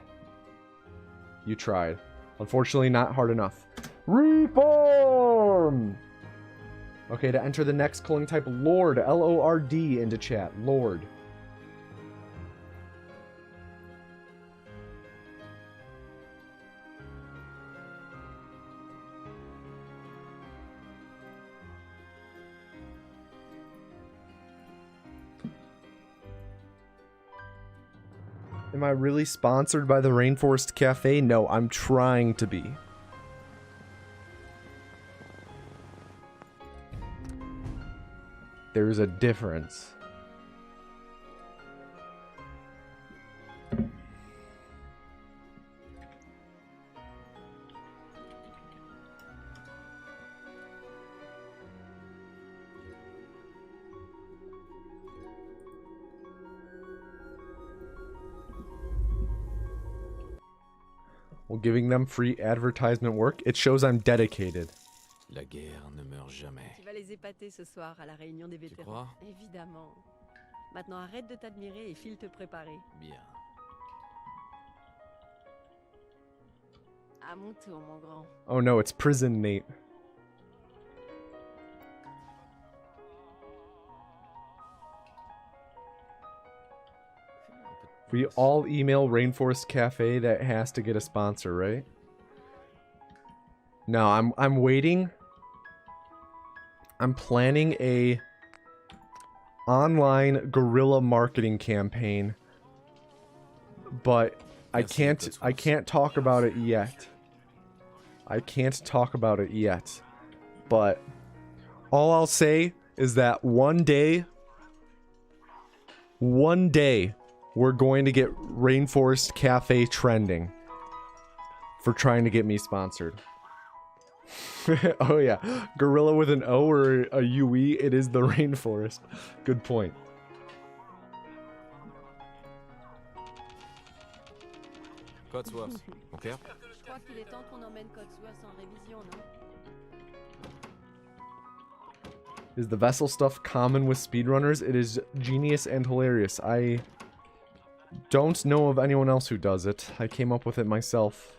Speaker 1: You tried. Unfortunately, not hard enough. Reform! Okay, to enter the next culling type Lord, L-O-R-D, into chat. Lord. Am I really sponsored by the Rainforest Cafe? No, I'm trying to be. There's a difference. Well, giving them free advertisement work, it shows I'm dedicated.
Speaker 4: La guerre ne meurt jamais.
Speaker 3: Tu vas les épater ce soir à la réunion des vétérans.
Speaker 4: crois?
Speaker 3: Évidemment. Maintenant arrête de t'admirer et file te préparer.
Speaker 4: Bien.
Speaker 3: À mon tour, mon grand.
Speaker 1: Oh no, it's prison, Nate. We all email Rainforest Cafe that has to get a sponsor, right? No, I'm waiting. I'm planning a online guerrilla marketing campaign, but I can't talk about it yet. I can't talk about it yet. But all I'll say is that one day we're going to get Rainforest Cafe trending for trying to get me sponsored. Oh yeah, gorilla with an O or a UE, it is the Rainforest. Good point.
Speaker 4: Codsworth, ok?
Speaker 3: Je crois qu'il est temps qu'on emmène Codsworth en révision, non?
Speaker 1: Is the vessel stuff common with speedrunners? It is genius and hilarious. I don't know of anyone else who does it. I came up with it myself.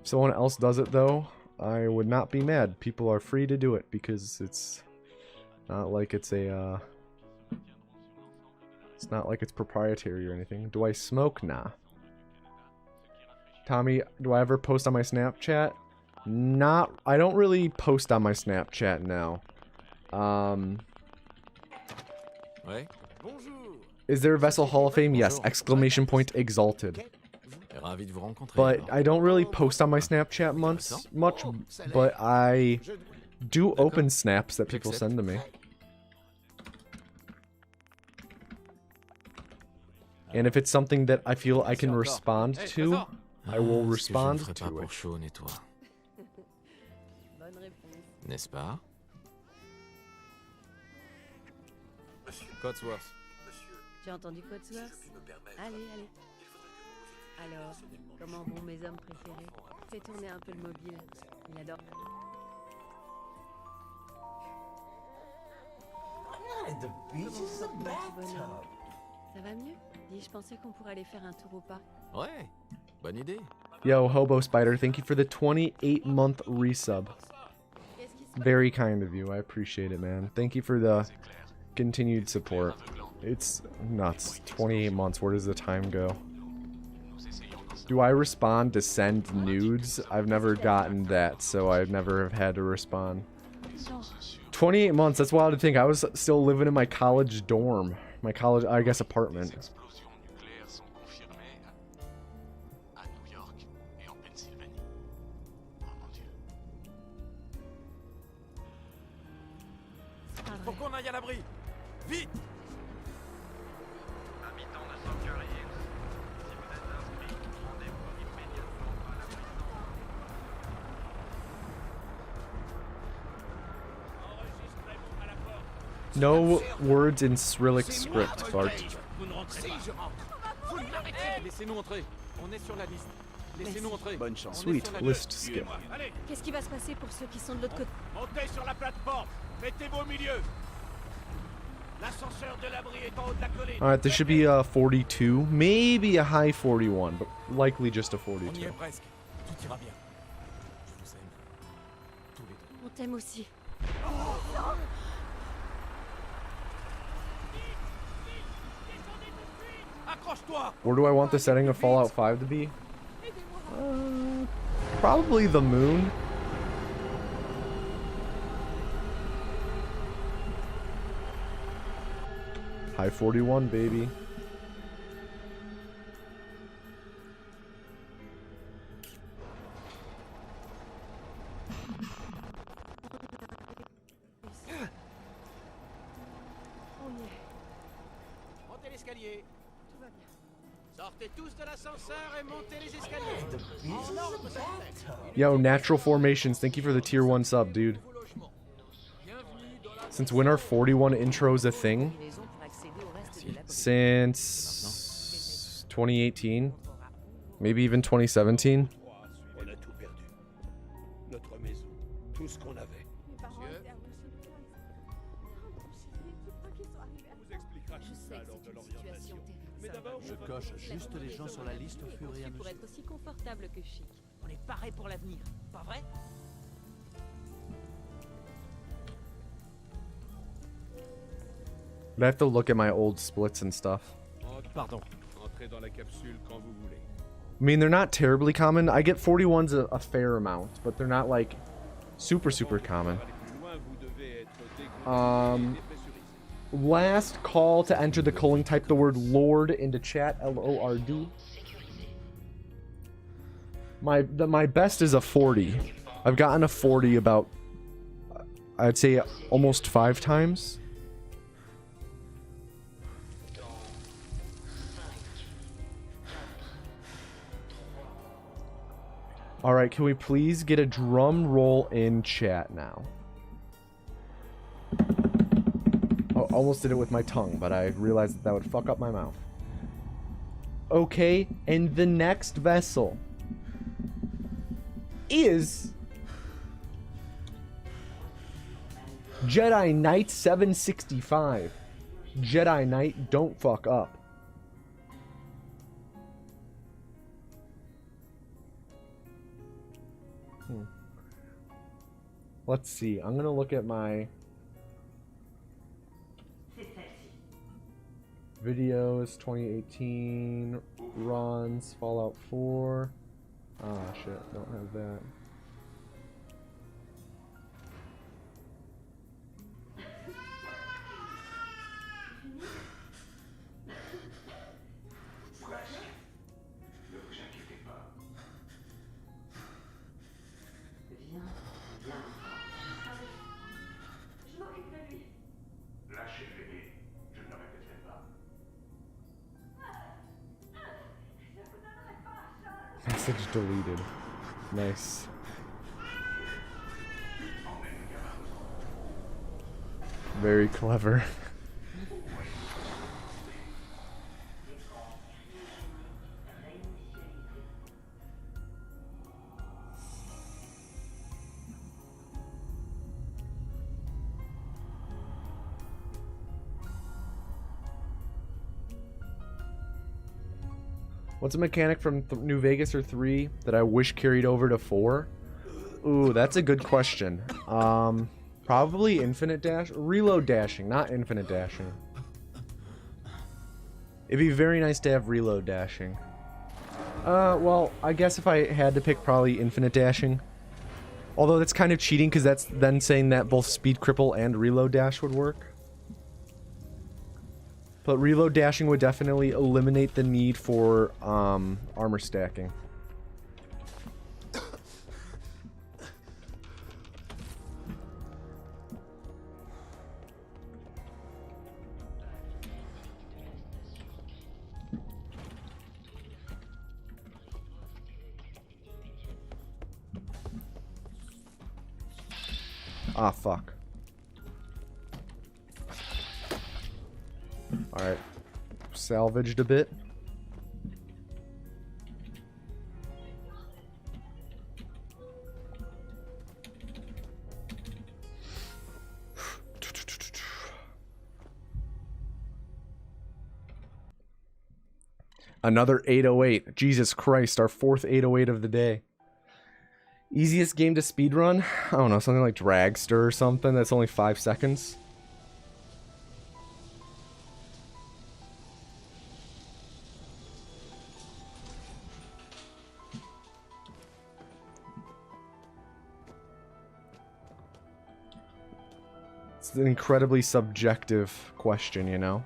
Speaker 1: If someone else does it though, I would not be mad. People are free to do it because it's not like it's a it's not like it's proprietary or anything. Do I smoke? Nah. Tommy, do I ever post on my Snapchat? I don't really post on my Snapchat now.
Speaker 4: Ouais. Bonjour.
Speaker 1: Is there a Vessel Hall of Fame? Yes! Exclamation point exalted.
Speaker 4: Ravi de vous rencontrer.
Speaker 1: But I don't really post on my Snapchat much, but I do open snaps that people send to me. And if it's something that I feel I can respond to, I will respond to it.
Speaker 3: Bonne réponse.
Speaker 4: N'est-ce pas? Codsworth.
Speaker 3: J'ai entendu Codsworth? Allez, allez. Alors, comment vont mes hommes préférés? Fais tourner un peu le mobile. Il adore.
Speaker 5: I'm not at the beach, it's a bathtub.
Speaker 3: Ça va mieux? Dis, je pensais qu'on pourrait aller faire un tour au parc.
Speaker 4: Ouais, bonne idée.
Speaker 1: Yo, Hobo Spider, thank you for the 28-month resub. Very kind of you. I appreciate it, man. Thank you for the continued support. It's nuts. 28 months. Where does the time go? Do I respond to send nudes? I've never gotten that, so I've never had to respond. 28 months. That's wild to think. I was still living in my college dorm. My college, I guess, apartment.
Speaker 4: Faut qu'on aille à l'abri. Vite.
Speaker 7: Habitants de Sanctuary Hills, si vous êtes inscrits, rendez-vous immédiatement à la prison.
Speaker 9: Enregistrez-vous à la porte.
Speaker 1: No words in Cyrillic script, Bart.
Speaker 9: Vous ne rentrez pas.
Speaker 4: Laissez-nous entrer. On est sur la liste. Laissez-nous entrer.
Speaker 9: Bonne chance.
Speaker 1: Sweet list skip.
Speaker 9: Allez,
Speaker 3: Qu'est-ce qui va se passer pour ceux qui sont de l'autre côté?
Speaker 9: montez sur la plateforme. Mettez-vous au milieu. L'ascenseur de l'abri est en haut de la colline.
Speaker 1: Alright, this should be a 42, maybe a high 41, but likely just a
Speaker 4: On y
Speaker 1: 42.
Speaker 4: est presque. Tout ira bien. Je vous aime. Tous les deux.
Speaker 3: On t'aime aussi.
Speaker 4: Accroche-toi.
Speaker 1: Where do I want the setting of Fallout 5 to be? Probably the moon. High 41, baby.
Speaker 8: Montez l'escalier. Tout va bien. Sortez tous de l'ascenseur et montez les escaliers.
Speaker 5: The beach is a bathtub.
Speaker 1: Yo, Natural Formations, thank you for the tier 1 sub, dude. Since when are 41 intros a thing?
Speaker 3: Raison pour accéder au reste de la
Speaker 1: Since 2018? Maybe even 2017?
Speaker 9: On a tout perdu. Notre maison, tout ce qu'on avait. Vous expliquera
Speaker 3: Je
Speaker 9: tout
Speaker 3: sais
Speaker 9: ça
Speaker 3: que
Speaker 9: lors
Speaker 3: c'est
Speaker 9: de
Speaker 3: une situation
Speaker 9: l'orientation.
Speaker 3: terrible.
Speaker 9: Mais d'abord, je coche juste les gens sur la liste au fur et à
Speaker 3: Pour
Speaker 9: mesure.
Speaker 3: être aussi confortable que chic.
Speaker 8: On est paré pour l'avenir, pas vrai?
Speaker 1: I have to look at my old splits and stuff.
Speaker 9: Pardon. Entrez dans la capsule quand vous voulez.
Speaker 1: I mean, they're not terribly common. I get 41s a fair amount, but they're not like super common.
Speaker 9: Pour aller plus loin, vous devez être décontracté et dépressurisé.
Speaker 1: Last call to enter the calling. Type the word Lord into chat. Lord. My best is a 40. I've gotten a 40 about, I'd say, almost 5 times. Alright, can we please get a drum roll in chat now? Oh, almost did it with my tongue, but I realized that would fuck up my mouth. Okay, and the next vessel is Jedi Knight 765. Jedi Knight, don't fuck up. Let's see. I'm gonna look at my videos 2018 runs Fallout 4. Ah shit, don't have that. Message deleted. Nice. Very clever. What's a mechanic from New Vegas or 3 that I wish carried over to 4? Ooh, that's a good question. Probably infinite dash, reload dashing, not infinite dashing. It'd be very nice to have reload dashing. Well, I guess if I had to pick, probably infinite dashing. Although that's kind of cheating because that's then saying that both speed cripple and reload dash would work. But reload dashing would definitely eliminate the need for armor stacking. Ah, fuck. Alright. Salvaged a bit. Another 808. Jesus Christ, our 4th 808 of the day. Easiest game to speedrun? I don't know, something like Dragster or something that's only 5 seconds. It's an incredibly subjective question, you know?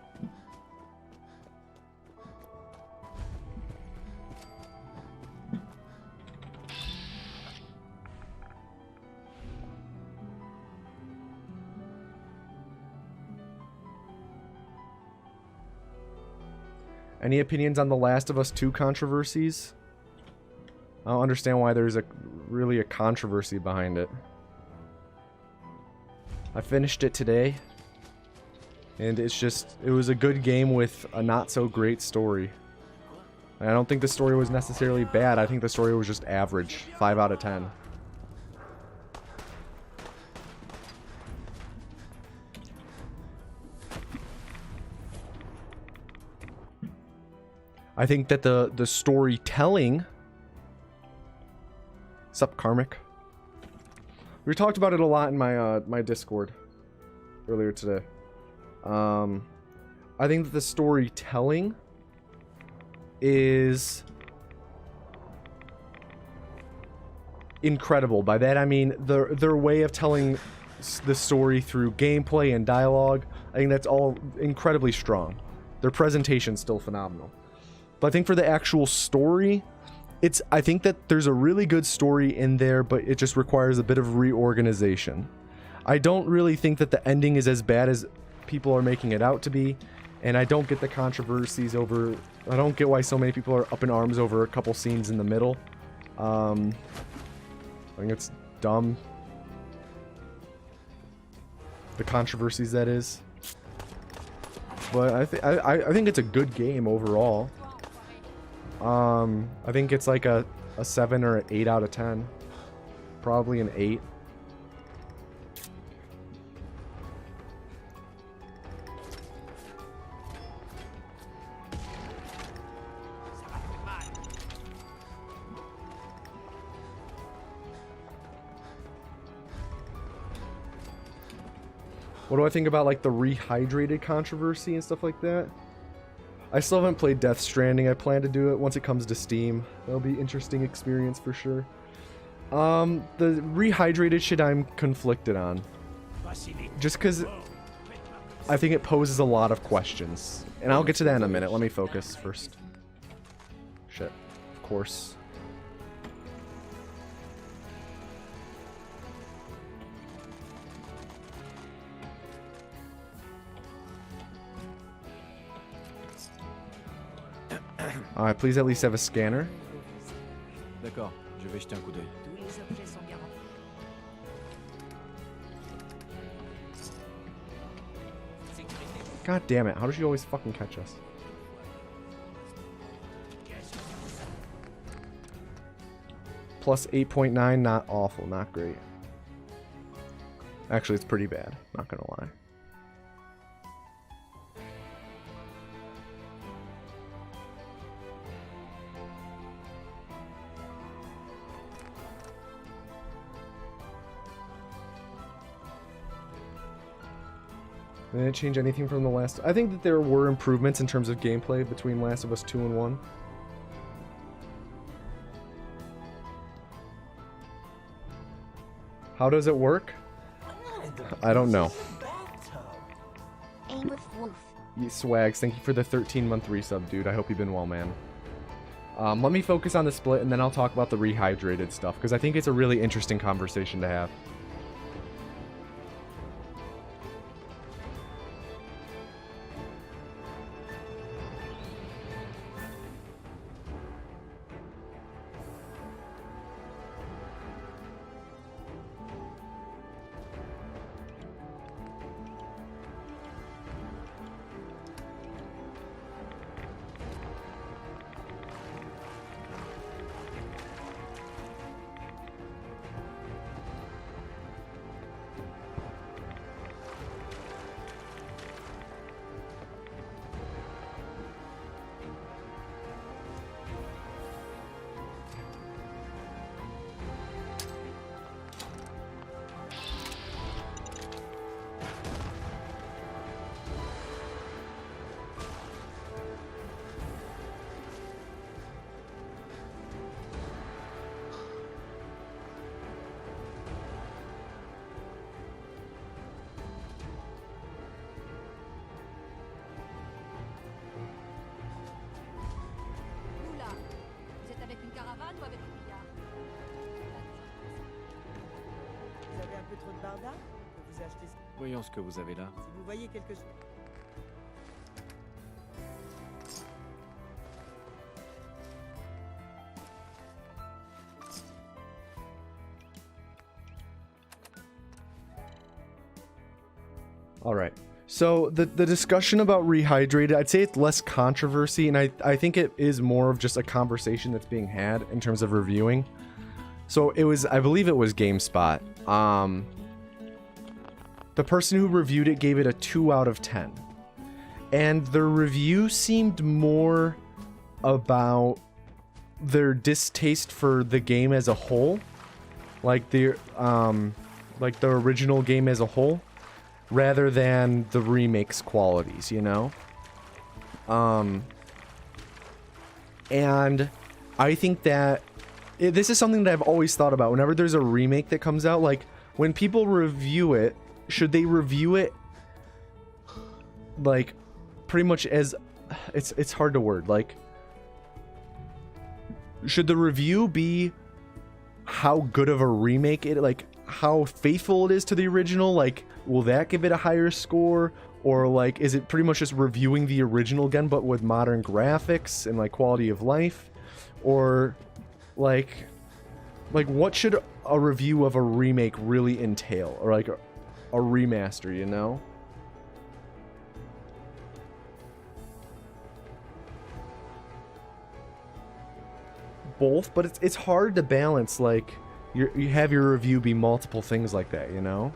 Speaker 1: Any opinions on The Last of Us 2 controversies? I don't understand why there's really a controversy behind it. I finished it today, and it was a good game with a not so great story. I don't think the story was necessarily bad, I think the story was just average, 5 out of 10. I think that the storytelling... Sup, Karmic? We talked about it a lot in my my Discord earlier today. I think that the storytelling is incredible. By that I mean their way of telling the story through gameplay and dialogue. I think that's all incredibly strong. Their presentation's still phenomenal. But I think for the actual story, I think that there's a really good story in there, but it just requires a bit of reorganization. I don't really think that the ending is as bad as people are making it out to be, and I don't get the controversies over... I don't get why so many people are up in arms over a couple scenes in the middle. I think it's dumb. The controversies, that is. But I think it's a good game overall. I think it's like a 7 or an 8 out of 10. Probably an 8. What do I think about like the rehydrated controversy and stuff like that? I still haven't played Death Stranding. I plan to do it once it comes to Steam. That'll be an interesting experience for sure. The rehydrated shit I'm conflicted on. Just because I think it poses a lot of questions. And I'll get to that in a minute. Let me focus first. Shit. Of course. Alright, please at least have a scanner.
Speaker 4: D'accord, je vais jeter un coup d'œil.
Speaker 3: Tous les objets sont bien remplis.
Speaker 1: God damn it, how does she always fucking catch us? Plus 8.9, not awful, not great. Actually, it's pretty bad, not gonna lie. They didn't change anything from the last. I think that there were improvements in terms of gameplay between Last of Us 2 and 1. How does it work? I don't know.
Speaker 6: Aim with wolf.
Speaker 1: Swags, thank you for the 13-month resub, dude. I hope you've been well, man. Let me focus on the split, and then I'll talk about the rehydrated stuff, because I think it's a really interesting conversation to have.
Speaker 4: Voyons ce que vous avez là.
Speaker 10: Si vous voyez quelque chose.
Speaker 1: All right. So the discussion about rehydrated, I'd say it's less controversy, and I think it is more of just a conversation that's being had in terms of reviewing. So it was, I believe it was GameSpot. The person who reviewed it gave it a 2 out of 10. And the review seemed more about their distaste for the game as a whole. Like the original game as a whole. Rather than the remake's qualities, you know? And I think that this is something that I've always thought about. Whenever there's a remake that comes out, like, when people review it, should they review it, like, pretty much as... It's hard to word. Like, should the review be how good of a remake it... Like, how faithful it is to the original? Like, will that give it a higher score? Or, like, is it pretty much just reviewing the original again, but with modern graphics and, like, quality of life? Or, like what should a review of a remake really entail? Or, like, a remaster, you know? both, but it's hard to balance, like, you have your review be multiple things like that, you know?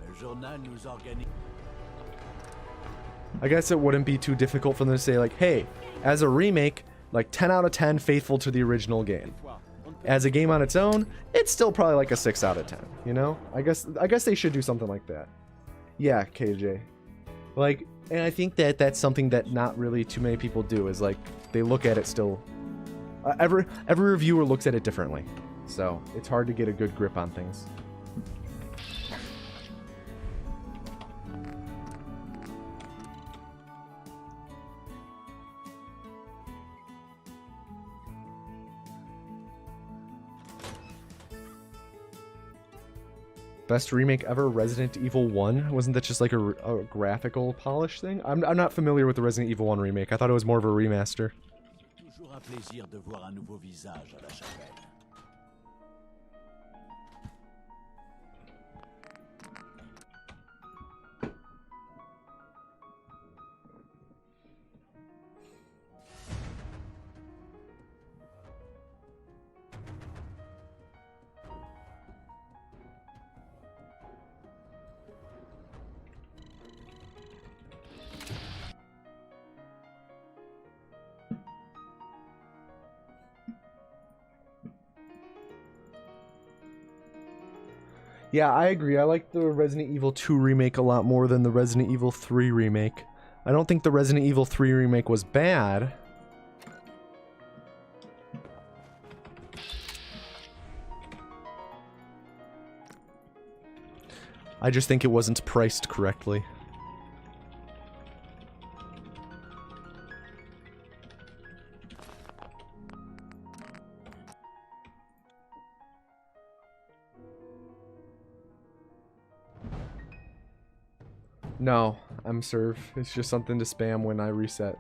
Speaker 9: Le journal nous organise.
Speaker 1: I guess it wouldn't be too difficult for them to say, like, hey, as a remake, like 10 out of 10 faithful to the original game. As a game on its own, it's still probably like a 6 out of 10, you know? I guess they should do something like that. Yeah, KJ. Like, and I think that that's something that not really too many people do, is like, they look at it still... every reviewer looks at it differently. So, it's hard to get a good grip on things. Best remake ever, Resident Evil 1? Wasn't that just like a graphical polish thing? I'm not familiar with the Resident Evil 1 remake. I thought it was more of a remaster.
Speaker 9: Toujours un plaisir de voir un nouveau visage à la chapelle.
Speaker 1: Yeah, I agree. I like the Resident Evil 2 remake a lot more than the Resident Evil 3 remake. I don't think the Resident Evil 3 remake was bad. I just think it wasn't priced correctly. No, I'm serve. It's just something to spam when I reset.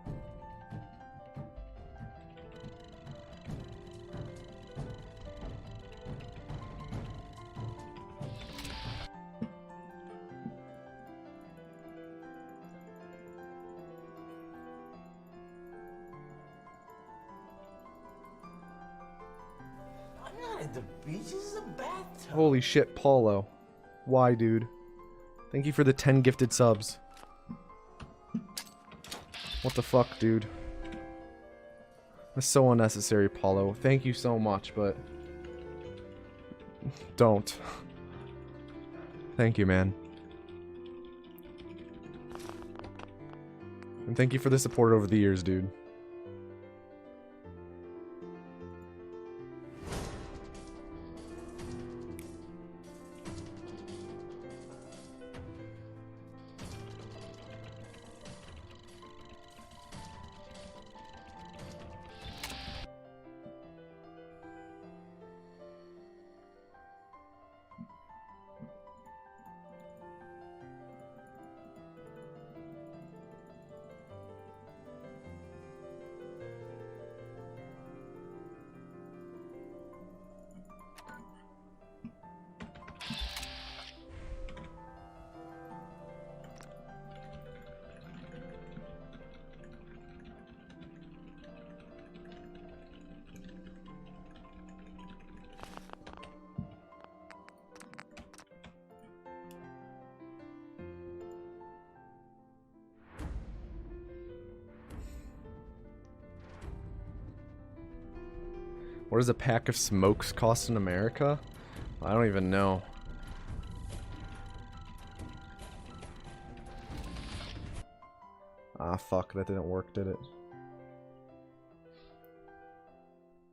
Speaker 5: I'm not at the beach. This is a bathtub.
Speaker 1: Holy shit, Paulo. Why, dude? Thank you for the 10 gifted subs. What the fuck, dude? That's so unnecessary, Paulo. Thank you so much, but... don't. Thank you, man. And thank you for the support over the years, dude. What does a pack of smokes cost in America? I don't even know. Ah, fuck, that didn't work, did it?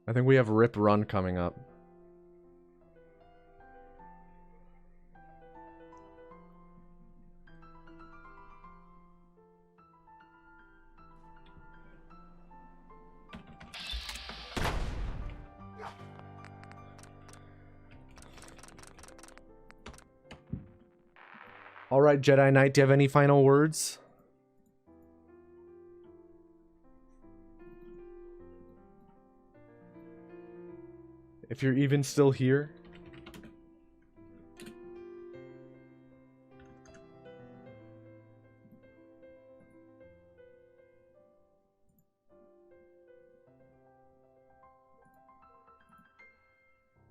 Speaker 1: I think we have Rip Run coming up. Alright, Jedi Knight, do you have any final words? If you're even still here.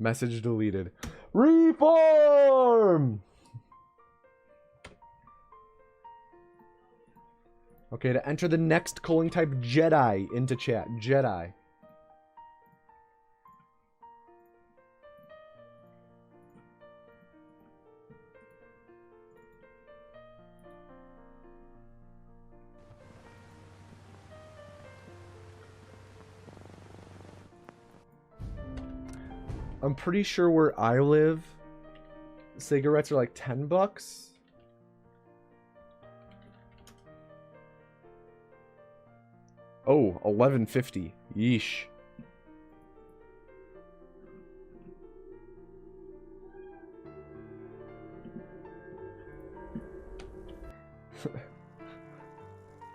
Speaker 1: Message deleted. Reform! Okay, to enter the next calling type Jedi into chat. Jedi. I'm pretty sure where I live, cigarettes are like 10 bucks. Oh, $11.50. Yeesh.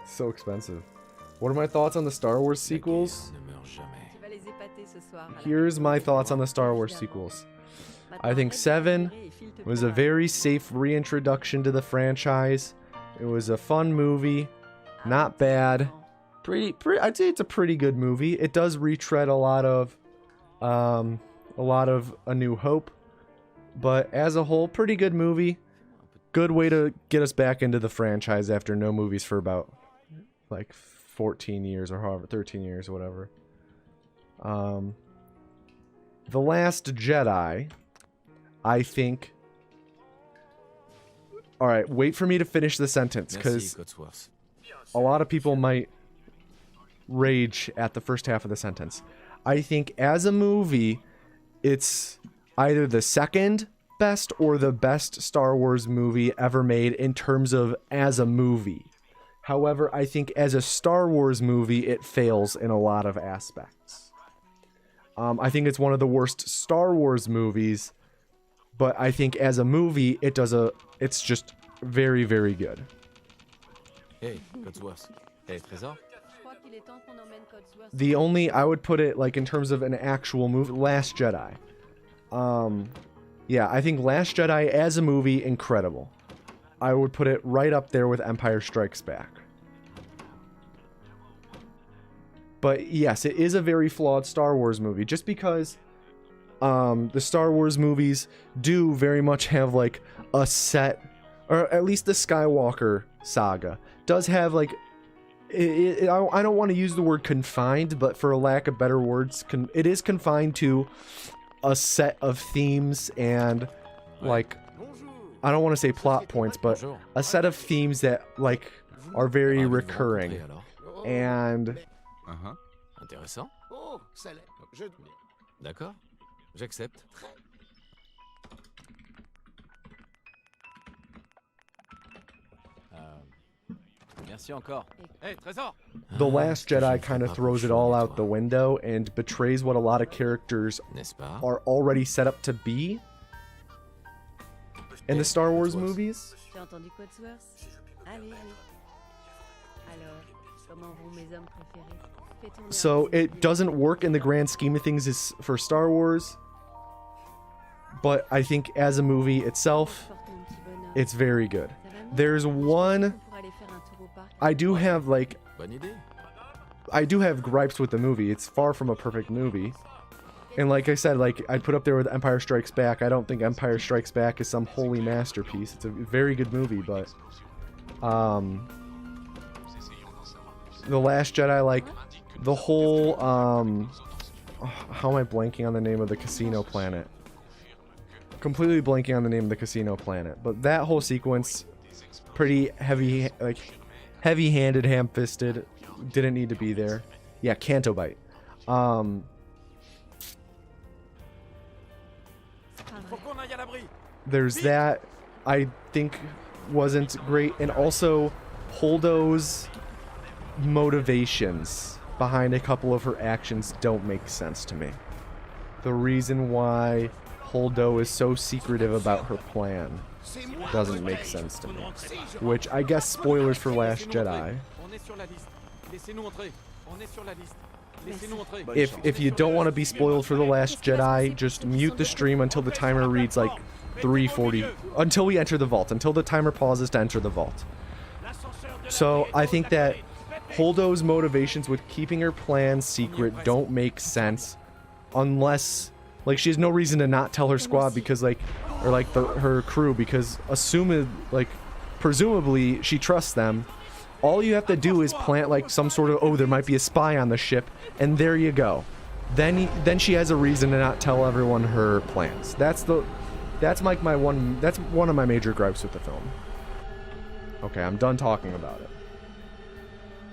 Speaker 1: So expensive. What are my thoughts on the Star Wars sequels? Here's my thoughts on the Star Wars sequels. I think 7 was a very safe reintroduction to the franchise. It was a fun movie, not bad. I'd say it's a pretty good movie. It does retread a lot of A New Hope, but as a whole, pretty good movie. Good way to get us back into the franchise after no movies for about like 14 years or however 13 years or whatever. The Last Jedi, I think. All right, wait for me to finish the sentence because a lot of people might rage at the first half of the sentence. I think as a movie, it's either the second best or the best Star Wars movie ever made in terms of as a movie. However, I think as a Star Wars movie, it fails in a lot of aspects. I think it's one of the worst Star Wars movies, but I think as a movie, it's just very, very good.
Speaker 4: Hey, Codsworth. Hey, Trésor.
Speaker 1: The only, I would put it like in terms of an actual movie, Last Jedi. Yeah, I think Last Jedi as a movie, incredible. I would put it right up there with Empire Strikes Back. But yes, it is a very flawed Star Wars movie, just because the Star Wars movies do very much have like a set, or at least the Skywalker saga does have like, I don't want to use the word confined, but for a lack of better words, it is confined to a set of themes and like, I don't want to say plot points, but a set of themes that like are very recurring. And
Speaker 4: Intéressant. D'accord. J'accepte. Merci encore. Hey, Trésor.
Speaker 1: The Last Jedi kind of throws it all out the window and betrays what a lot of characters are already set up to be in the Star Wars movies.
Speaker 3: J'ai entendu Codsworth. Allez, allez. Alors, comment vont mes hommes préférés? Fais tourner
Speaker 1: So
Speaker 3: un peu
Speaker 1: it doesn't work in the grand scheme of things as for Star Wars, but I think as a movie itself,
Speaker 3: mon petit bonhomme.
Speaker 1: it's very good.
Speaker 3: Ça va mieux?
Speaker 1: There's one
Speaker 3: Pour aller faire un tour au parc.
Speaker 1: I do have like
Speaker 4: Bonne idée.
Speaker 1: I do have gripes with the movie. It's far from a perfect movie. And like I said, like I put up there with Empire Strikes Back. I don't think Empire Strikes Back is some holy masterpiece. It's a very good movie, but The Last Jedi, like the whole how am I blanking on the name of the casino planet? Completely blanking on the name of the casino planet. But that whole sequence, pretty heavy, like heavy-handed, ham-fisted. Didn't need to be there. Yeah, Canto Bite. There's that I think wasn't great, and also Holdo's motivations behind a couple of her actions don't make sense to me. The reason why Holdo is so secretive about her plan doesn't make sense to me. Which I guess spoilers for Last Jedi. If you don't want to be spoiled for The Last Jedi, just mute the stream until the timer reads like 3:40, until we enter the vault, until the timer pauses to enter the vault. So I think that Holdo's motivations with keeping her plan secret don't make sense unless Like, she has no reason to not tell her squad because, like, or like her crew, because presumably she trusts them. All you have to do is plant like some sort of, oh, there might be a spy on the ship, and there you go. Then she has a reason to not tell everyone her plans. That's one of my major gripes with the film. Okay, I'm done talking about it.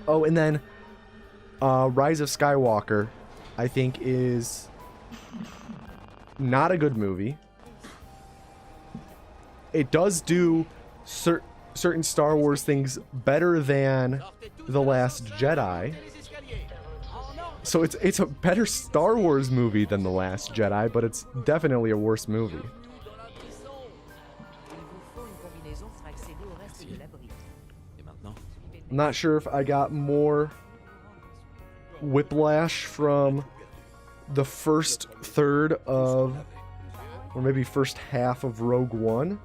Speaker 1: Oh, and then Rise of Skywalker, I think, is not a good movie. It does do certain Star Wars things better than The Last Jedi. So it's a better Star Wars movie than The Last Jedi, but it's definitely a worse movie. I'm not sure if I got more whiplash from the first third of, or maybe first half of Rogue One,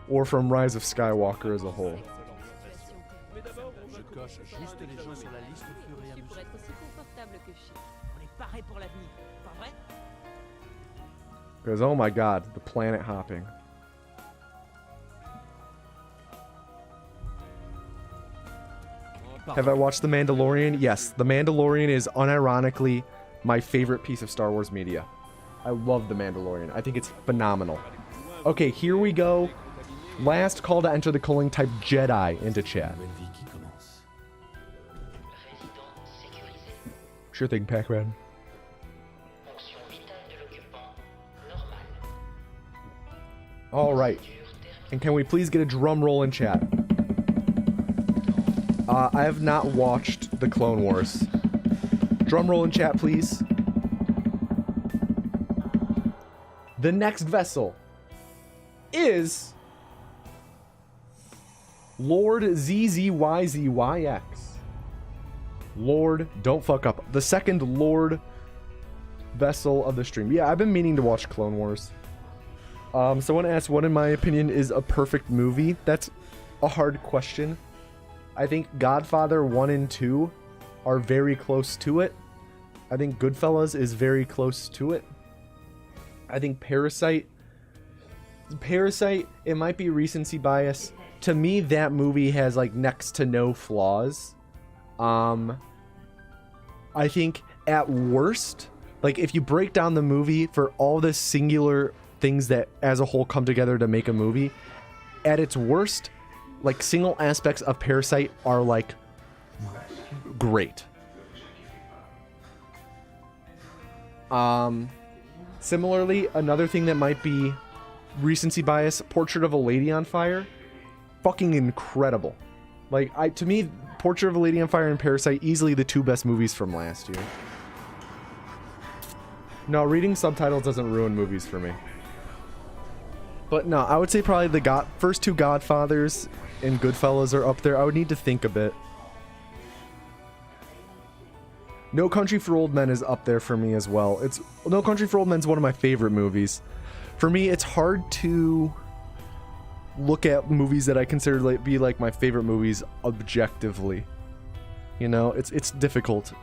Speaker 1: or from Rise of Skywalker as a whole. Because, oh my god, the planet hopping. Have I watched The Mandalorian? Yes, The Mandalorian is unironically my favorite piece of Star Wars media. I love The Mandalorian. I think it's phenomenal. Okay, here we go. Last call to enter the calling, type Jedi into chat. Sure thing, Pac-Man. Alright. And can we please get a drum roll in chat? I have not watched the Clone Wars. Drum roll in chat, please. The next vessel is Lord ZZYZYX. Lord, don't fuck up. The second Lord vessel of the stream. Yeah, I've been meaning to watch Clone Wars. Someone asked what, in my opinion, is a perfect movie. That's a hard question. I think Godfather 1 and 2 are very close to it. I think Goodfellas is very close to it. I think Parasite, it might be recency bias. To me, that movie has like next to no flaws. I think at worst, like if you break down the movie for all the singular things that as a whole come together to make a movie, at its worst, like single aspects of Parasite are like great. Similarly, another thing that might be recency bias, Portrait of a Lady on Fire, fucking incredible. Like, to me, Portrait of a Lady on Fire and Parasite, easily the two best movies from last year. No, reading subtitles doesn't ruin movies for me. But no, I would say probably the first two Godfathers and Goodfellas are up there. I would need to think a bit. No Country for Old Men is up there for me as well. No Country for Old Men is one of my favorite movies. For me, it's hard to look at movies that I consider be like my favorite movies objectively. You know, it's difficult.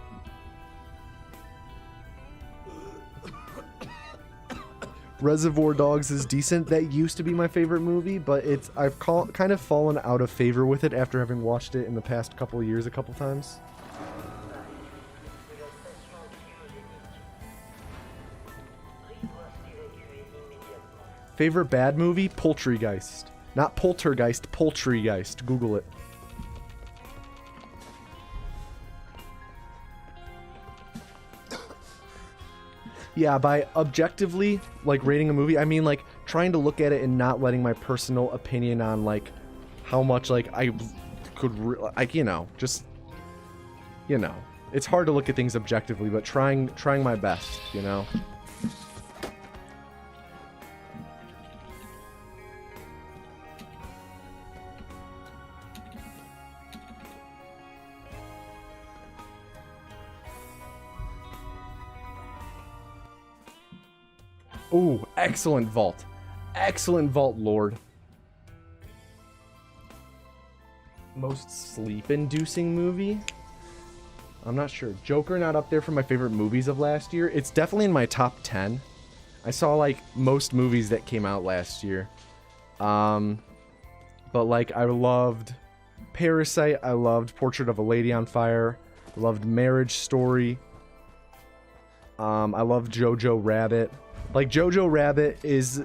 Speaker 1: Reservoir Dogs is decent. That used to be my favorite movie, but I've kind of fallen out of favor with it after having watched it in the past couple of years a couple times. Favorite bad movie? Poultrygeist. Not Poltergeist, Poultrygeist. Google it. Yeah, by objectively, like, rating a movie, I mean, like, trying to look at it and not letting my personal opinion on, like, how much, like, I could, like, you know, just, you know. It's hard to look at things objectively, but trying my best, you know. Ooh, excellent vault. Excellent vault, Lord. Most sleep-inducing movie? I'm not sure. Joker not up there for my favorite movies of last year. It's definitely in my top 10. I saw like most movies that came out last year. But like I loved Parasite, I loved Portrait of a Lady on Fire, I loved Marriage Story. I loved Jojo Rabbit. Like Jojo Rabbit is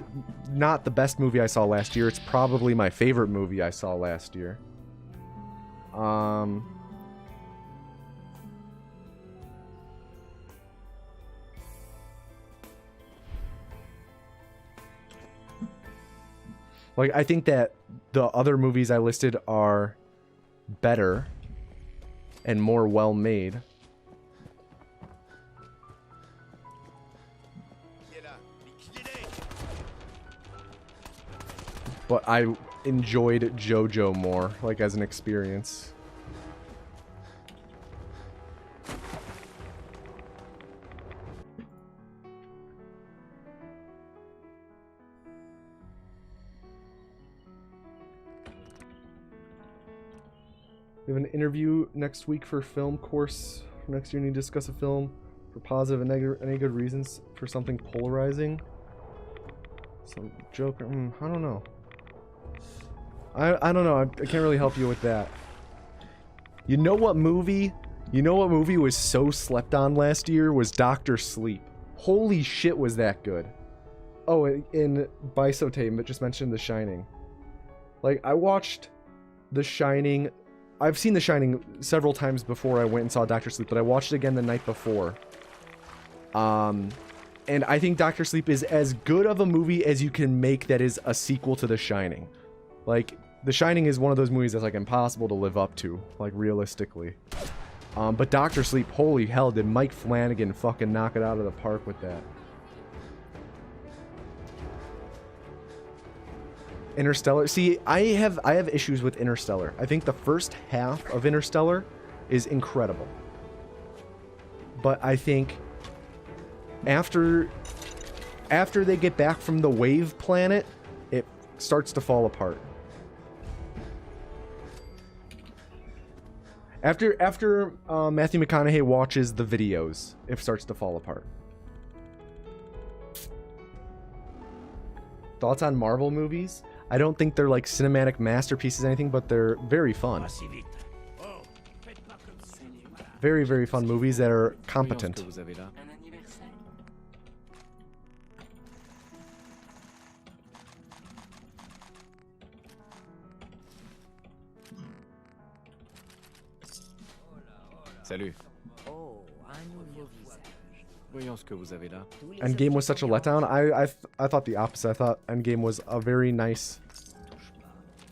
Speaker 1: not the best movie I saw last year. It's probably my favorite movie I saw last year. Like, I think that the other movies I listed are better and more well-made. But I enjoyed JoJo more, like, as an experience. We have an interview next week for film course. Next year, we need to discuss a film for positive and negative, any good reasons for something polarizing. Some Joker, I don't know. I don't know. I can't really help you with that. You know what movie? You know what movie was so slept on last year? Was Doctor Sleep. Holy shit, was that good? Oh, in Bisote, but just mentioned The Shining. Like, I watched The Shining. I've seen The Shining several times before I went and saw Doctor Sleep, but I watched it again the night before. And I think Doctor Sleep is as good of a movie as you can make that is a sequel to The Shining. Like, The Shining is one of those movies that's, like, impossible to live up to, like, realistically. But Doctor Sleep, holy hell, did Mike Flanagan fucking knock it out of the park with that. Interstellar. See, I have issues with Interstellar. I think the first half of Interstellar is incredible. But I think after they get back from the wave planet, it starts to fall apart. After Matthew McConaughey watches the videos, it starts to fall apart. Thoughts on Marvel movies? I don't think they're like cinematic masterpieces or anything, but they're very fun. Very, very fun movies that are competent.
Speaker 4: Salut. Voyons ce que vous avez là.
Speaker 1: Endgame was such a letdown. I thought the opposite. I thought Endgame was a very nice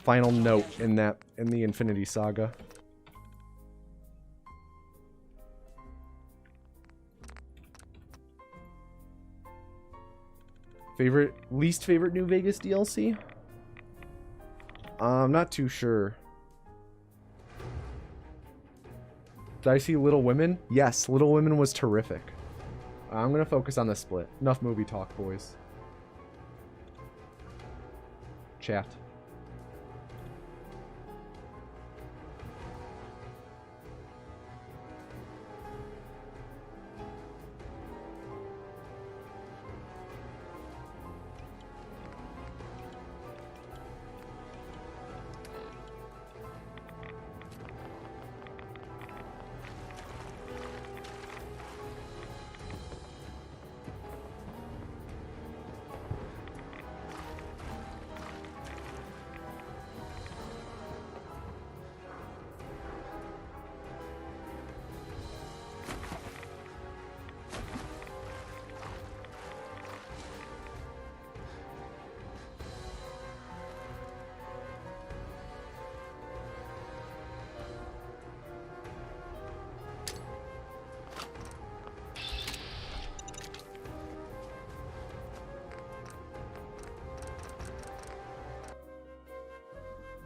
Speaker 1: final note in the Infinity Saga. Least favorite New Vegas DLC? I'm not too sure. Did I see Little Women? Yes, Little Women was terrific. I'm gonna focus on the split. Enough movie talk, boys. Chat.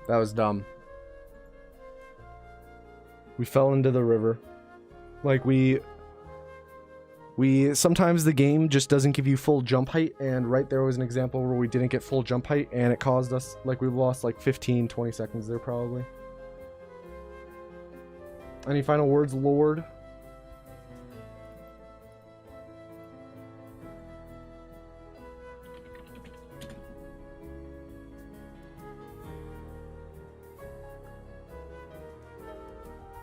Speaker 1: That was dumb. We fell into the river. Like, we sometimes the game just doesn't give you full jump height, and right there was an example where we didn't get full jump height, and it caused us, like, we lost like 15, 20 seconds there probably. Any final words, Lord?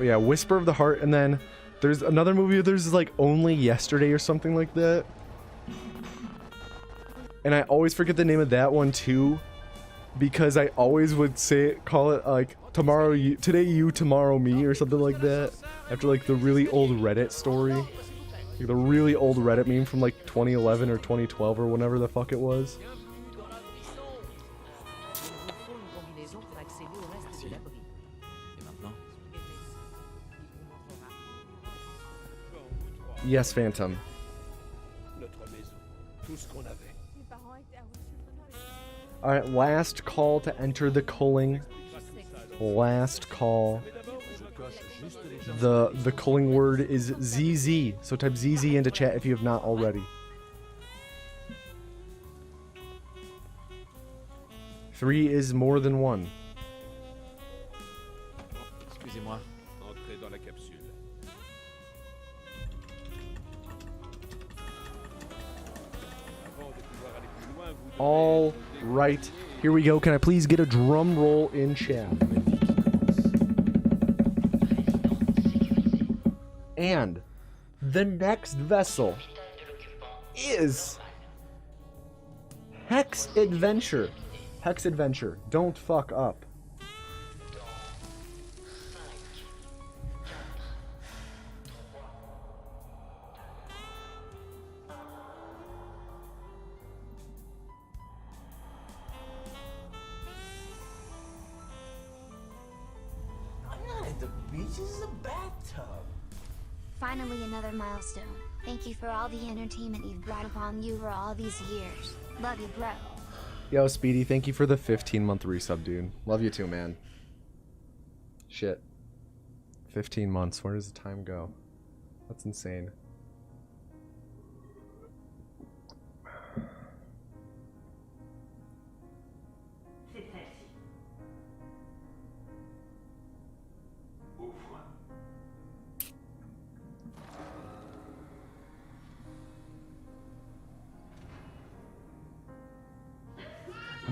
Speaker 1: But yeah, Whisper of the Heart, and then there's another movie, there's like Only Yesterday or something like that. And I always forget the name of that one too, because I always would call it like tomorrow you, today you, tomorrow me, or something like that. After like the really old Reddit story, like the really old Reddit meme from like 2011 or 2012 or whenever the fuck it was. Yes, Phantom. Alright, last call to enter the culling. Last call. The culling word is ZZ. So type ZZ into chat if you have not already. 3 is more than 1.
Speaker 4: Excusez-moi.
Speaker 9: Entrez dans la capsule.
Speaker 1: All right, here we go. Can I please get a drum roll in chat? And the next vessel is Hex Adventure. Hex Adventure. Don't fuck up.
Speaker 5: The beach is a bathtub.
Speaker 6: Finally, another milestone. Thank you for all the entertainment you've brought upon you for all these years. Love you, bro.
Speaker 1: Yo, Speedy, thank you for the 15-month resub, dude. Love you too, man. Shit. 15 months. Where does the time go? That's insane.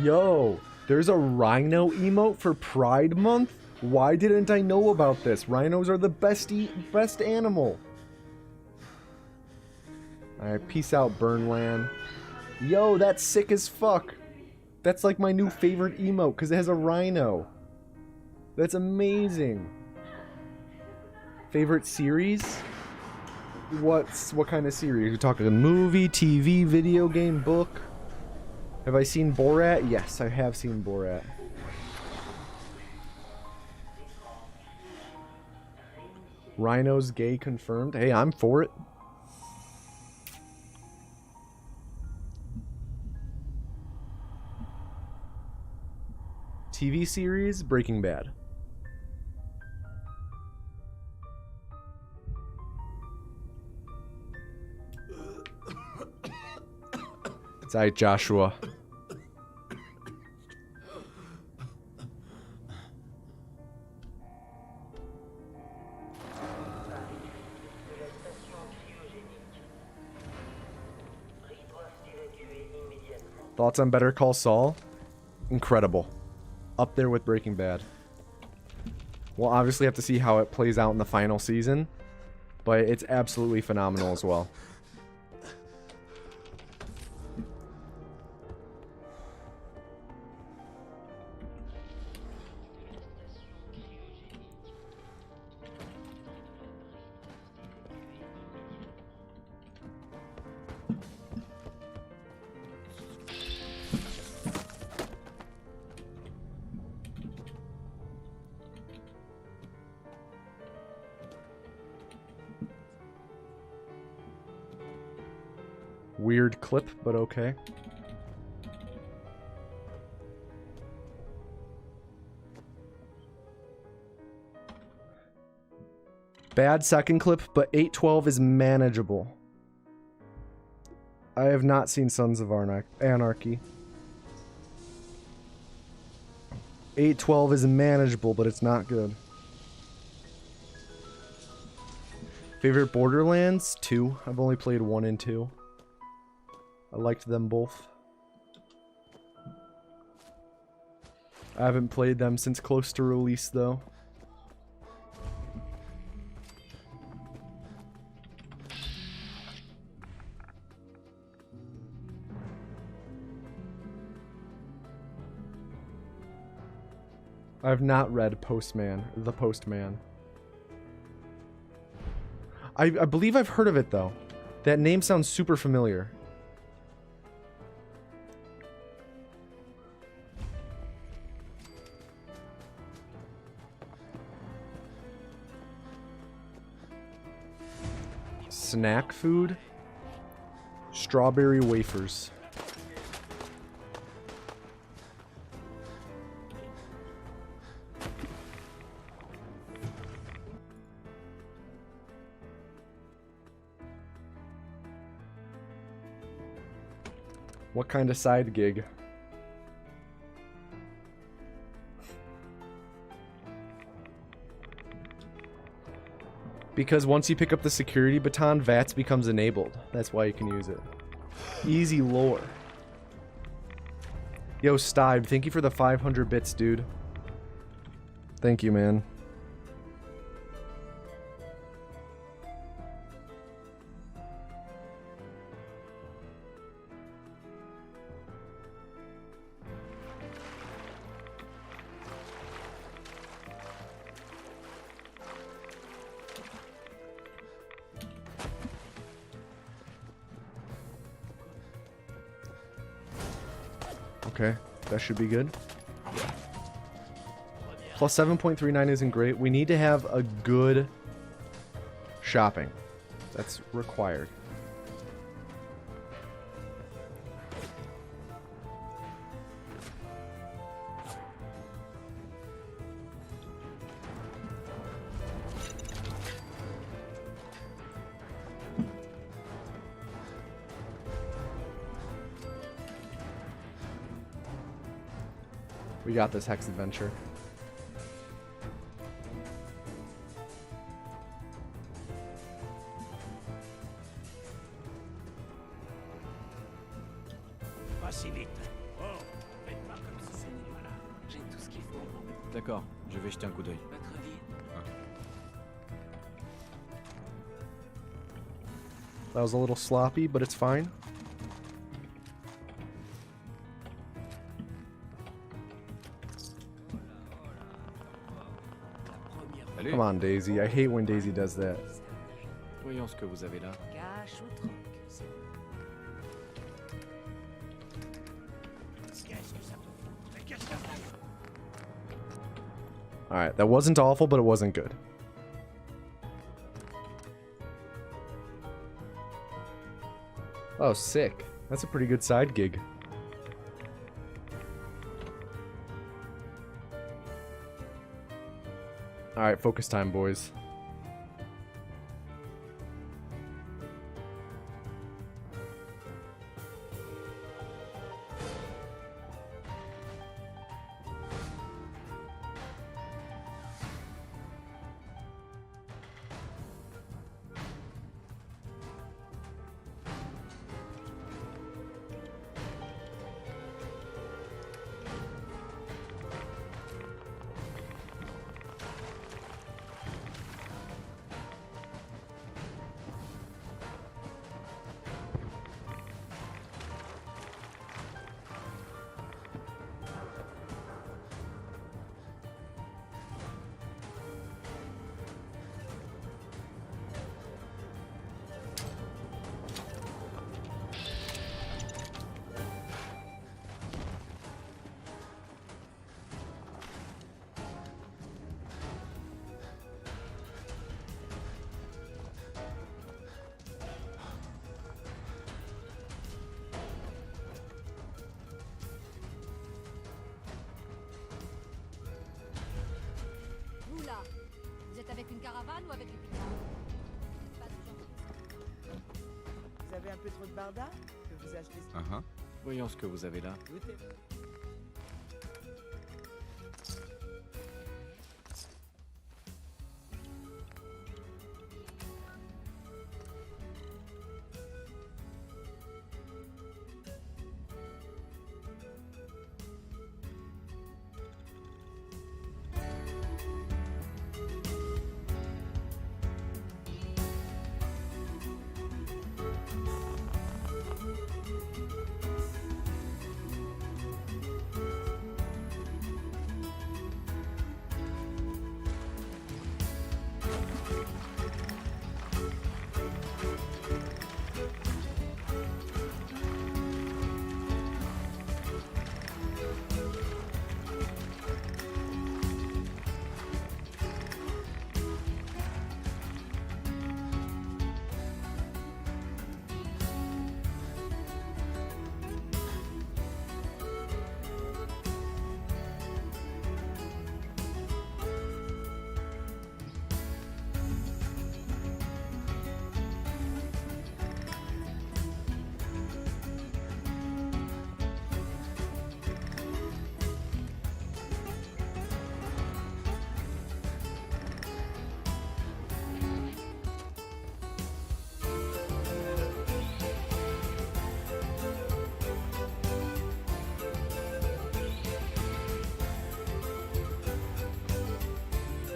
Speaker 1: Yo, there's a rhino emote for Pride Month? Why didn't I know about this? Rhinos are the best animal. Alright, peace out, Burnland. Yo, that's sick as fuck. That's like my new favorite emote, because it has a rhino. That's amazing. Favorite series? What kind of series? You're talking movie, TV, video game, book? Have I seen Borat? Yes, I have seen Borat. Rhino's gay confirmed. Hey, I'm for it. TV series, Breaking Bad. It's alright, Joshua. Thoughts on Better Call Saul? Incredible. Up there with Breaking Bad. We'll obviously have to see how it plays out in the final season, but it's absolutely phenomenal as well. Weird clip, but okay. Bad second clip, but 812 is manageable. I have not seen Sons of Anarchy. 812 is manageable, but it's not good. Favorite Borderlands? 2. I've only played 1 and 2. I liked them both. I haven't played them since close to release, though. I've not read Postman, The Postman. I believe I've heard of it, though. That name sounds super familiar. Snack food? Strawberry wafers. What kind of side gig? Because once you pick up the security baton, VATS becomes enabled. That's why you can use it. Easy lore. Yo, Stibe, thank you for the 500 bits, dude. Thank you, man. Okay, that should be good. Plus 7.39 isn't great. We need to have a good shopping. That's required. We got this, Hex Adventure.
Speaker 9: Pas si vite. Oh, faites pas comme si c'était voilà.
Speaker 4: J'ai tout ce qu'il faut.
Speaker 10: D'accord, je vais jeter un coup d'œil.
Speaker 4: Pas très vite.
Speaker 1: That was a little sloppy, but it's fine.
Speaker 10: Salut.
Speaker 1: Come on, Daisy. I hate when Daisy does that.
Speaker 10: Voyons ce que vous avez là.
Speaker 3: Cache au troc.
Speaker 9: Qu'est-ce que ça te fout? Mais qu'est-ce que ça fait?
Speaker 1: Alright, that wasn't awful, but it wasn't good. Oh, sick. That's a pretty good side gig. Alright, focus time, boys.
Speaker 3: Vous là, vous êtes avec une caravane ou avec les picards? Pas de gens.
Speaker 11: Vous avez un peu trop de barda? Je peux vous acheter ce
Speaker 10: Voyons ce que vous avez là.
Speaker 11: goûter.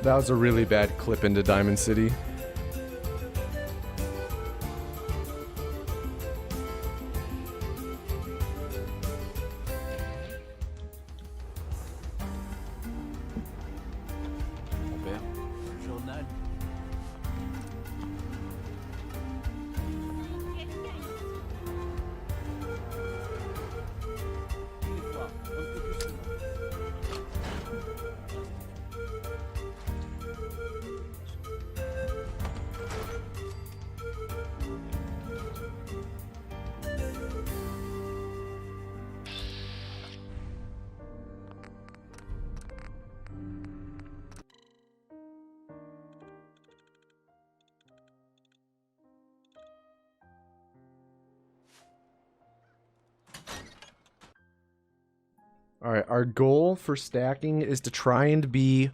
Speaker 1: That was a really bad clip into Diamond City.
Speaker 9: Mon père. Journal.
Speaker 1: Alright, our goal for stacking is to try and be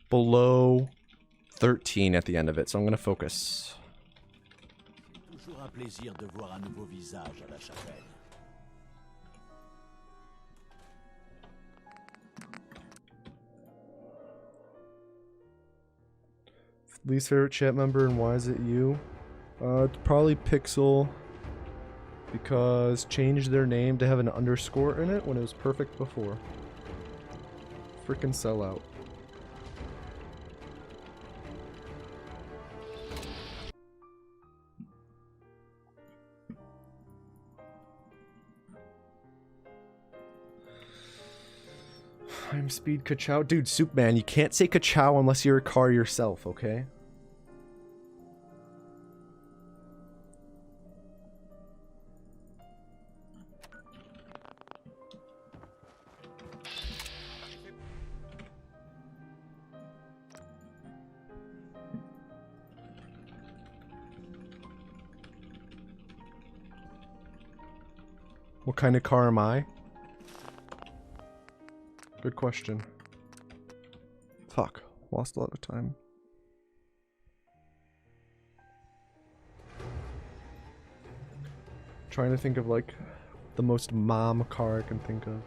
Speaker 1: below 13 at the end of it, so I'm going to focus.
Speaker 9: Toujours un plaisir de voir un nouveau visage à la chapelle.
Speaker 1: Least favorite chat member and why is it you? It's probably Pixel, because changed their name to have an underscore in it when it was perfect before. Frickin' sellout. I'm Speed Kachow. Dude, Soup Man, you can't say Kachow unless you're a car yourself, okay? What kind of car am I? Good question. Fuck. Lost a lot of time. Trying to think of like the most mom car I can think of.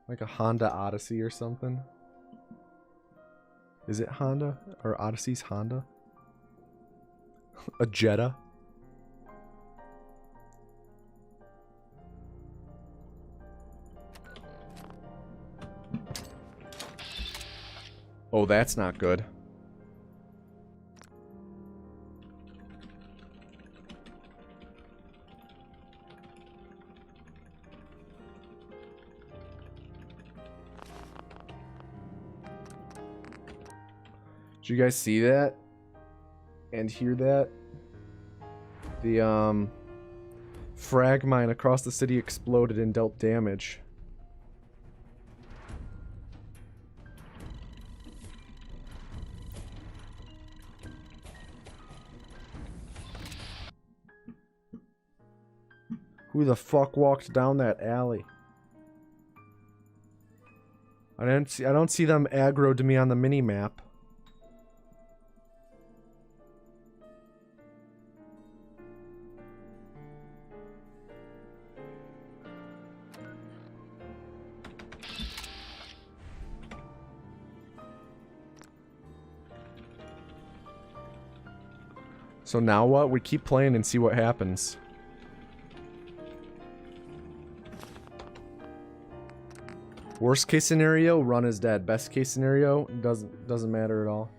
Speaker 1: Like a Honda Odyssey or something. Is it Honda? Or Odyssey's Honda? A Jetta? Oh, that's not good. Did you guys see that? And hear that? The, frag mine across the city exploded and dealt damage. Who the fuck walked down that alley? I don't see them aggro to me on the mini map. So now what? We keep playing and see what happens. Worst case scenario, run is dead. Best case scenario, doesn't matter at all.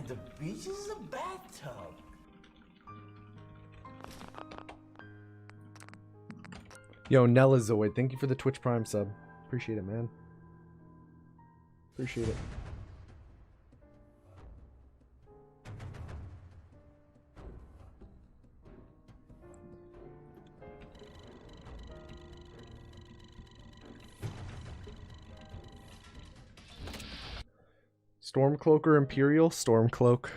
Speaker 5: The beach is a bathtub.
Speaker 1: Yo, Nellazoid, thank you for the Twitch Prime sub. Appreciate it, man. Appreciate it. Stormcloak or Imperial? Stormcloak.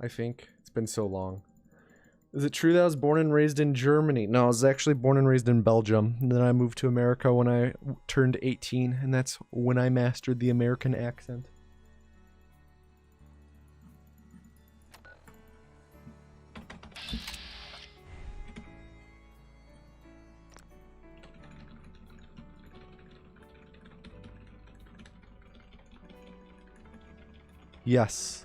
Speaker 1: I think. It's been so long. Is it true that I was born and raised in Germany? No, I was actually born and raised in Belgium. And then I moved to America when I turned 18, and that's when I mastered the American accent. Yes.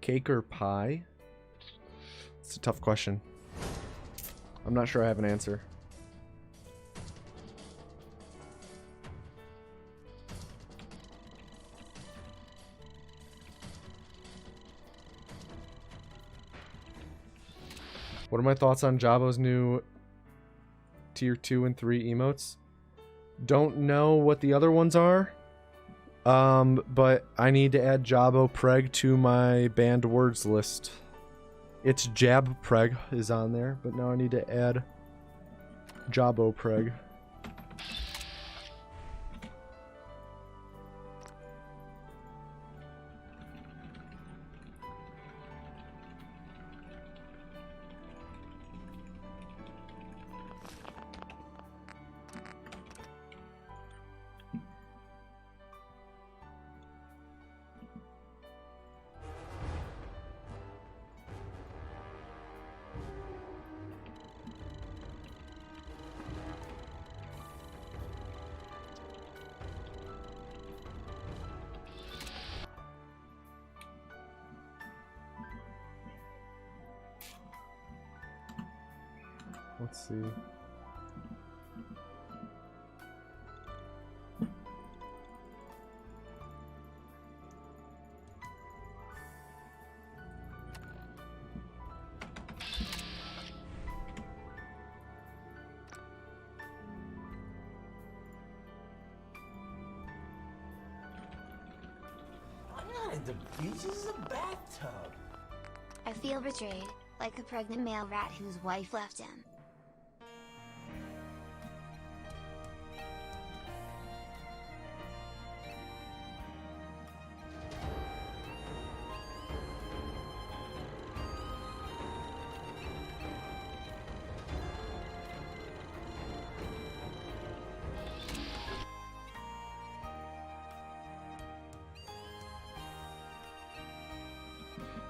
Speaker 1: Cake or pie? It's a tough question. I'm not sure I have an answer. What are my thoughts on Jabo's new tier 2 and 3 emotes? Don't know what the other ones are. But I need to add Jabo Preg to my banned words list. It's Jab Preg is on there, but now I need to add Jabo Preg. Let's see.
Speaker 5: The beach is a bathtub.
Speaker 6: I feel betrayed, like a pregnant male rat whose wife left him.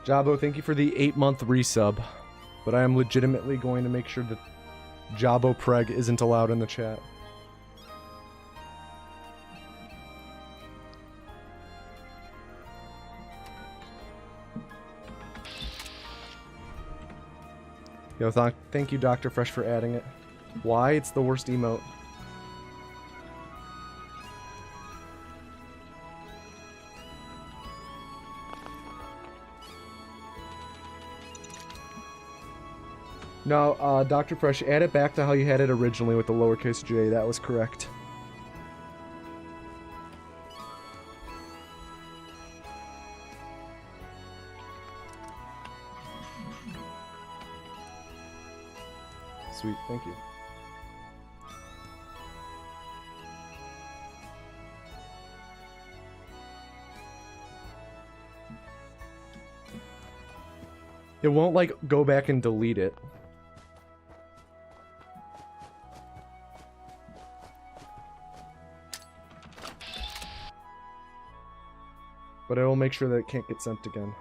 Speaker 1: Jabo, thank you for the 8-month resub, but I am legitimately going to make sure that Jabo Preg isn't allowed in the chat. Yo, thank you, Dr. Fresh, for adding it. Why? It's the worst emote. No, Dr. Fresh, add it back to how you had it originally with the lowercase j. That was correct. Sweet, thank you. It won't, like, go back and delete it. But I will make sure that it can't get sent again.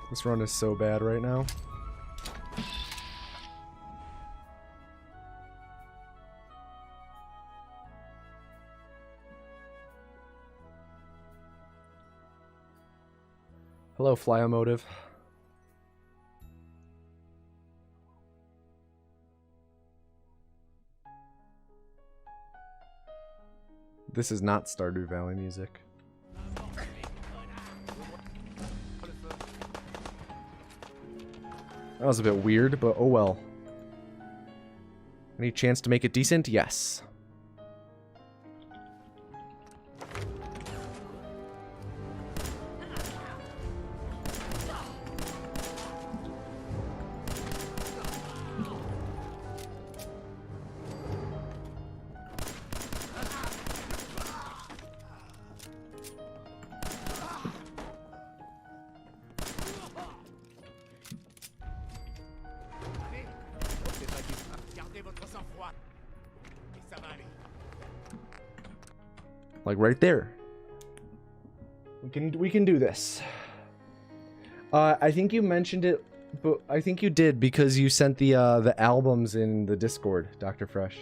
Speaker 1: This run is so bad right now. Hello, Flyomotive. This is not Stardew Valley music. That was a bit weird, but oh well. Any chance to make it decent? Yes. Like right there. We can do this. I think you mentioned it, but I think you did because you sent the albums in the Discord, Dr. Fresh.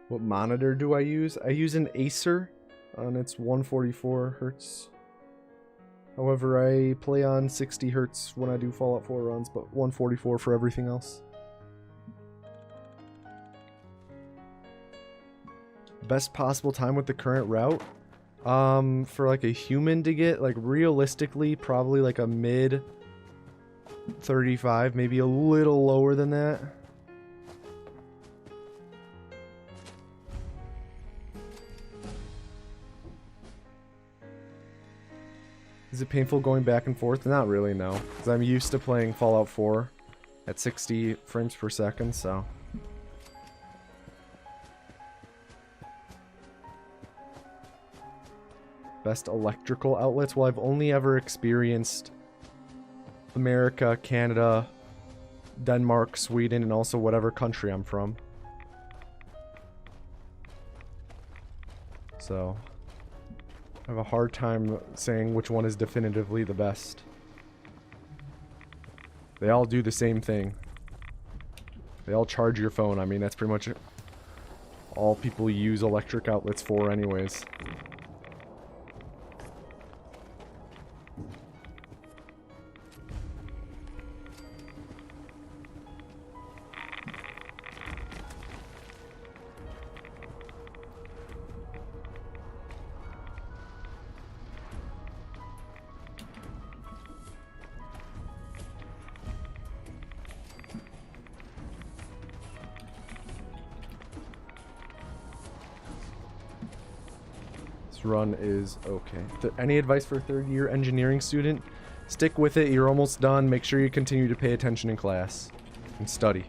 Speaker 1: What monitor do I use? I use an Acer on its 144 hertz. However, I play on 60 hertz when I do Fallout 4 runs, but 144 for everything else. Best possible time with the current route? For like a human to get, like realistically, probably like a mid 35, maybe a little lower than that. Is it painful going back and forth? Not really, no. Because I'm used to playing Fallout 4 at 60 frames per second, so. Best electrical outlets? Well, I've only ever experienced America, Canada, Denmark, Sweden, and also whatever country I'm from. So I have a hard time saying which one is definitively the best. They all do the same thing. They all charge your phone. I mean, that's pretty much all people use electric outlets for anyways. Run is okay. Any advice for a third-year engineering student? Stick with it. You're almost done. Make sure you continue to pay attention in class and study.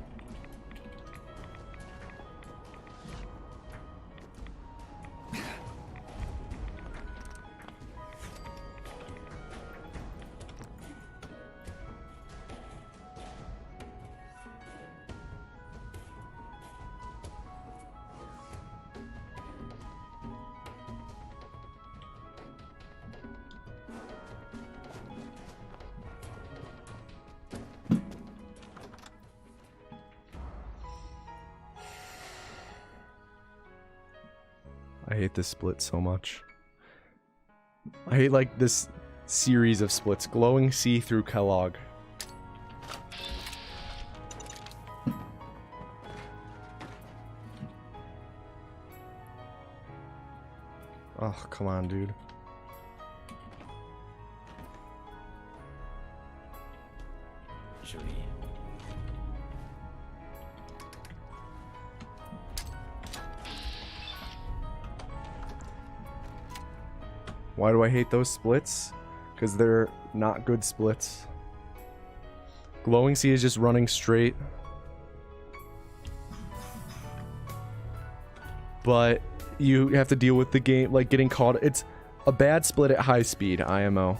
Speaker 1: I hate this split so much. I hate like this series of splits. Glowing sea through Kellogg. Oh, come on, dude.
Speaker 10: Joli.
Speaker 1: Why do I hate those splits? Because they're not good splits. Glowing sea is just running straight. But you have to deal with the game, like getting caught. It's a bad split at high speed, IMO.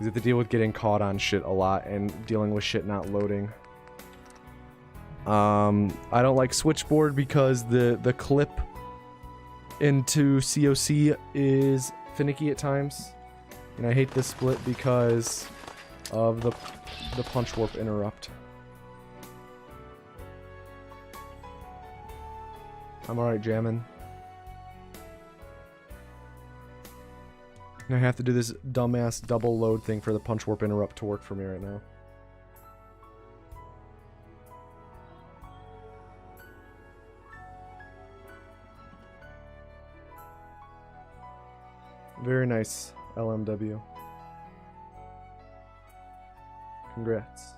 Speaker 1: You have to deal with getting caught on shit a lot and dealing with shit not loading. I don't like switchboard because the clip into COC is finicky at times. And I hate this split because of the punch warp interrupt. I'm alright jamming. I have to do this dumbass double load thing for the punch warp interrupt to work for me right now. Very nice, LMW. Congrats.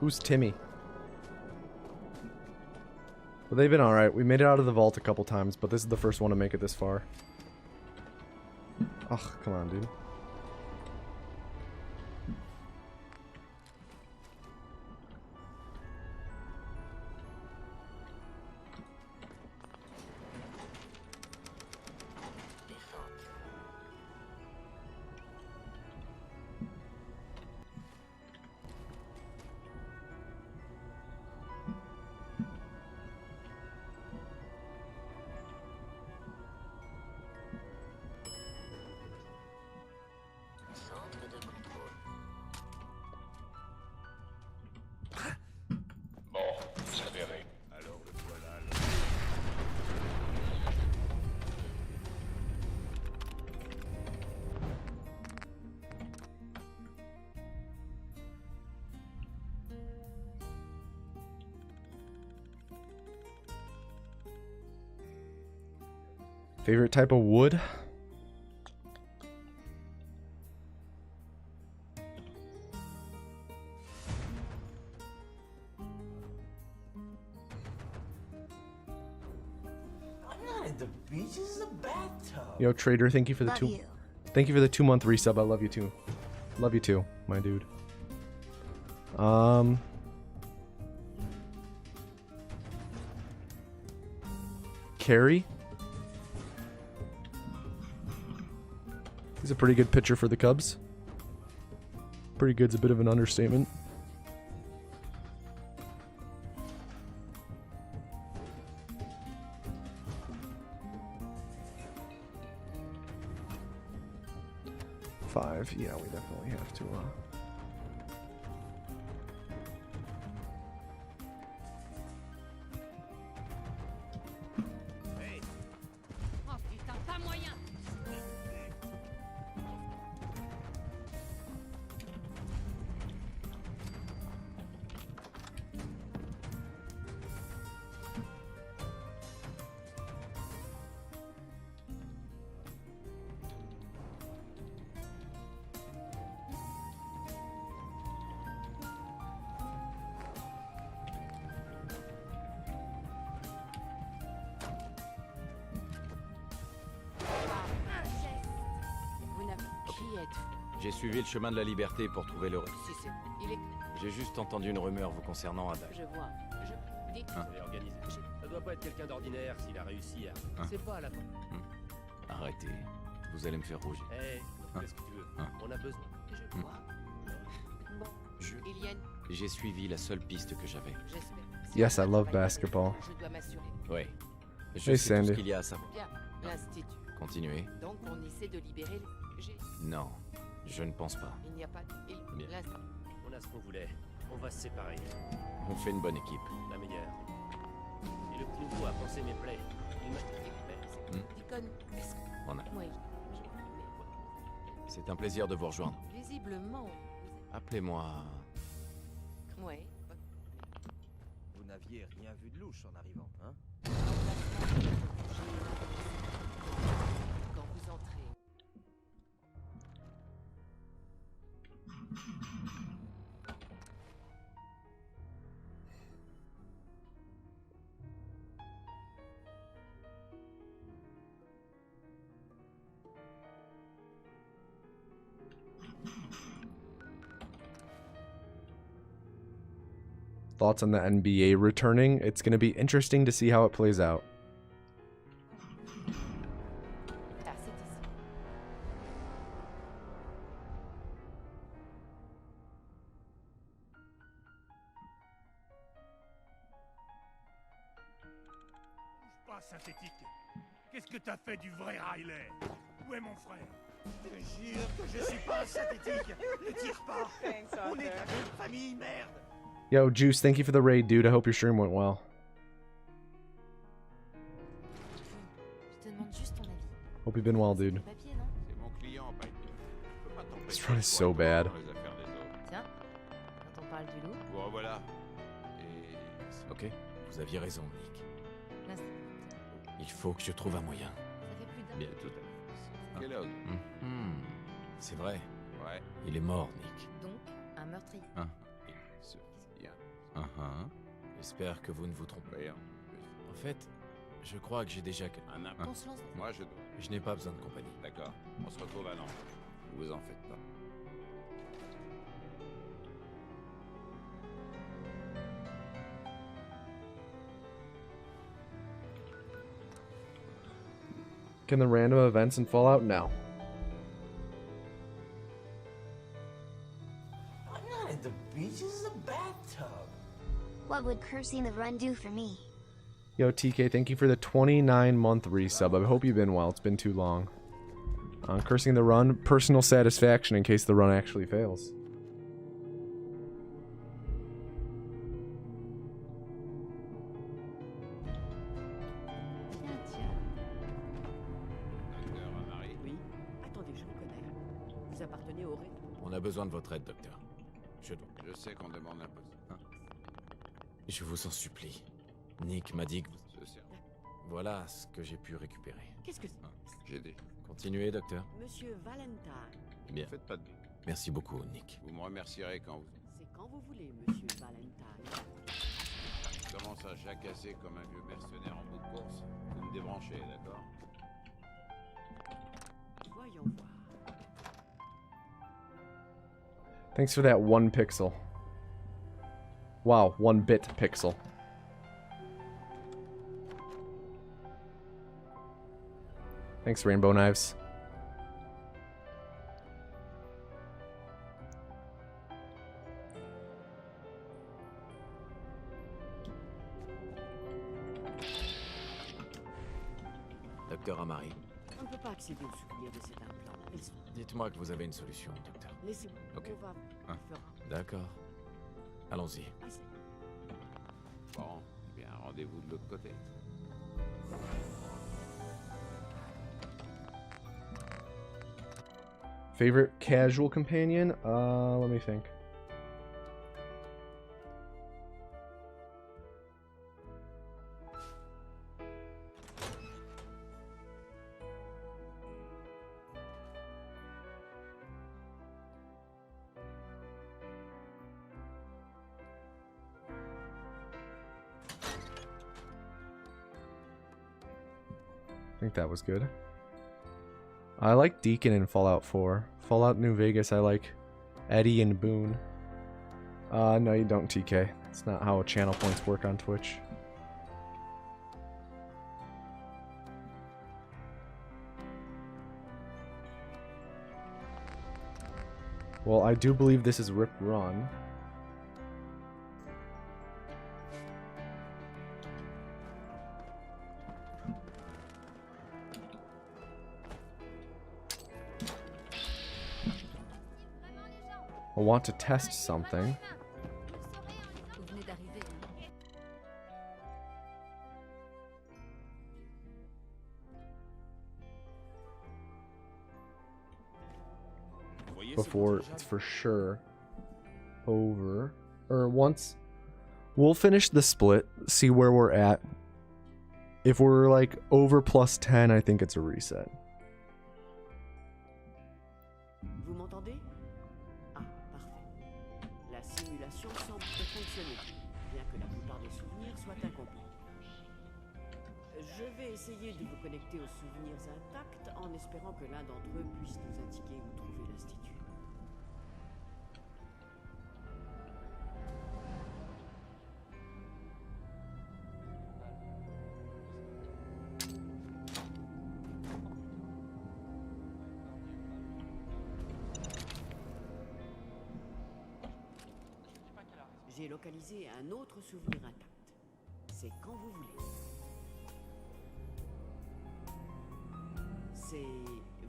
Speaker 1: Who's Timmy? Well, they've been alright. We made it out of the vault a couple times, but this is the first one to make it this far. Ugh, come on, dude. Favorite type of wood?
Speaker 5: I'm not at the beach, this is a bathtub.
Speaker 1: Yo, Trader, thank you for the Thank you for the 2-month resub. I love you too. Love you too, my dude. Carey? He's a pretty good pitcher for the Cubs. Pretty good's a bit of an understatement. Five, yeah, we definitely have to.
Speaker 10: J'ai suivi le chemin de la liberté pour trouver le...
Speaker 3: Si, il est...
Speaker 10: J'ai juste entendu une rumeur vous concernant à Dash.
Speaker 3: Je vois.
Speaker 10: Vous
Speaker 8: organisé. Ça doit pas être quelqu'un d'ordinaire s'il a réussi à... C'est pas à la fin.
Speaker 10: Arrêtez. Vous allez me faire rougir.
Speaker 8: Hé, qu'est-ce que tu veux? On a besoin.
Speaker 3: Je vois. Bon,
Speaker 10: J'ai suivi la seule piste que j'avais.
Speaker 3: j'espère.
Speaker 1: Yes, I love basketball.
Speaker 3: Je dois m'assurer.
Speaker 10: Oui. Je
Speaker 1: Hey,
Speaker 10: sais tout ce
Speaker 1: Sandy.
Speaker 10: qu'il y a à savoir.
Speaker 3: Bien, l'institut.
Speaker 10: Continuez.
Speaker 3: Donc on essaie de libérer les...
Speaker 10: Non, je ne pense pas.
Speaker 3: Il n'y a pas...
Speaker 10: Bien.
Speaker 3: L'instant.
Speaker 8: On a ce qu'on voulait. On va se séparer.
Speaker 10: On fait une bonne équipe.
Speaker 8: La meilleure. Et le petit nouveau a pensé mes plaies. Il m'a...
Speaker 3: Ticone, est-ce que...
Speaker 10: On a.
Speaker 3: Oui.
Speaker 10: C'est un plaisir de vous rejoindre.
Speaker 3: Visiblement.
Speaker 10: Appelez-moi...
Speaker 3: Oui.
Speaker 8: Vous n'aviez rien vu de louche en arrivant, hein?
Speaker 3: Quand vous entrez...
Speaker 1: thoughts on the NBA returning. It's going to be interesting to see how it plays out.
Speaker 3: Ah, c'est ici.
Speaker 9: Pas synthétique. Qu'est-ce que t'as fait du vrai Riley? Où est mon frère?
Speaker 8: Je te jure que je suis pas synthétique. Ne tire pas.
Speaker 11: Thanks,
Speaker 8: On est de la
Speaker 11: Arthur.
Speaker 8: même famille, merde.
Speaker 1: Yo, Juice, thank you for the raid, dude. I hope your stream went well.
Speaker 3: Je te demande juste ton avis.
Speaker 1: Hope you've been well, dude.
Speaker 3: Papier, non?
Speaker 10: C'est mon client, Pike. Je peux pas t'empêcher
Speaker 1: This run is
Speaker 10: de
Speaker 1: so
Speaker 10: voir
Speaker 1: bad.
Speaker 10: dans les affaires des autres.
Speaker 3: Tiens, quand on parle du loup,
Speaker 10: Bon, voilà. Et... Ok, vous aviez raison, Nick.
Speaker 3: là,
Speaker 10: Il faut que je trouve un moyen.
Speaker 3: ça fait plus d'un.
Speaker 10: Bien, tout à fait. Kellogg. C'est vrai. Ouais. Il est mort, Nick.
Speaker 3: Donc, un meurtrier.
Speaker 10: Il se vient. J'espère que vous ne vous trompez. En fait, je crois que j'ai déjà un appât.
Speaker 3: On se lance.
Speaker 10: Moi, je n'ai pas besoin de compagnie. D'accord. On se retrouve à Nantes. Vous en faites pas.
Speaker 1: Can the random events in Fallout? No.
Speaker 5: I'm not at the beach, this is a bathtub.
Speaker 6: What would cursing the run do for me?
Speaker 1: Yo, TK, thank you for the 29-month resub. I hope you've been well. It's been too long. Cursing the run, personal satisfaction in case the run actually fails.
Speaker 3: Tiens, tiens.
Speaker 10: Docteur Amari,
Speaker 11: Oui. Attendez, je vous connais. Vous appartenez au
Speaker 10: on a besoin de votre aide, docteur. Je sais qu'on demande un peu. Je vous en supplie. Nick m'a dit que vous... Voilà ce que j'ai pu récupérer.
Speaker 11: Qu'est-ce que c'est?
Speaker 10: J'ai dit. Continuez, docteur.
Speaker 11: Monsieur Valentine.
Speaker 10: Bien. Faites pas de... Merci beaucoup, Nick. Vous me remercierez quand vous...
Speaker 11: C'est quand vous voulez, monsieur Valentine.
Speaker 10: Je commence à jacasser comme un vieux mercenaire en bout de course. Vous me débranchez, d'accord?
Speaker 11: Voyons voir.
Speaker 1: Thanks for that 1 pixel. Wow, 1 bit pixel. Thanks, Rainbow Knives.
Speaker 10: Docteur Amari,
Speaker 11: On ne peut pas accéder au souvenir de cet implant. Ils sont...
Speaker 10: dites-moi que vous avez une solution, docteur.
Speaker 11: Laissez-moi.
Speaker 10: Ok.
Speaker 11: On va...
Speaker 10: Hein.
Speaker 11: faire
Speaker 10: D'accord. Allons-y.
Speaker 11: un... Assez.
Speaker 10: Bon, bien, rendez-vous de l'autre côté.
Speaker 1: Favorite casual companion? Let me think. I think that was good. I like Deacon in Fallout 4. Fallout New Vegas, I like Eddie and Boone. No, you don't, TK. It's not how channel points work on Twitch. Well, I do believe this is Rip Run. I want to test something.
Speaker 3: Vous venez d'arriver.
Speaker 1: Before it's for sure over. Or once we'll finish the split, see where we're at. If we're like over plus 10, I think it's a reset.
Speaker 11: Vous m'entendez? Ah, parfait. La simulation semble fonctionner, bien que la plupart des souvenirs soient incomplets. Je vais essayer de vous connecter aux souvenirs intacts en espérant que l'un d'entre eux puisse nous indiquer où trouver l'institut. J'ai localisé un autre souvenir intact. C'est quand vous voulez. C'est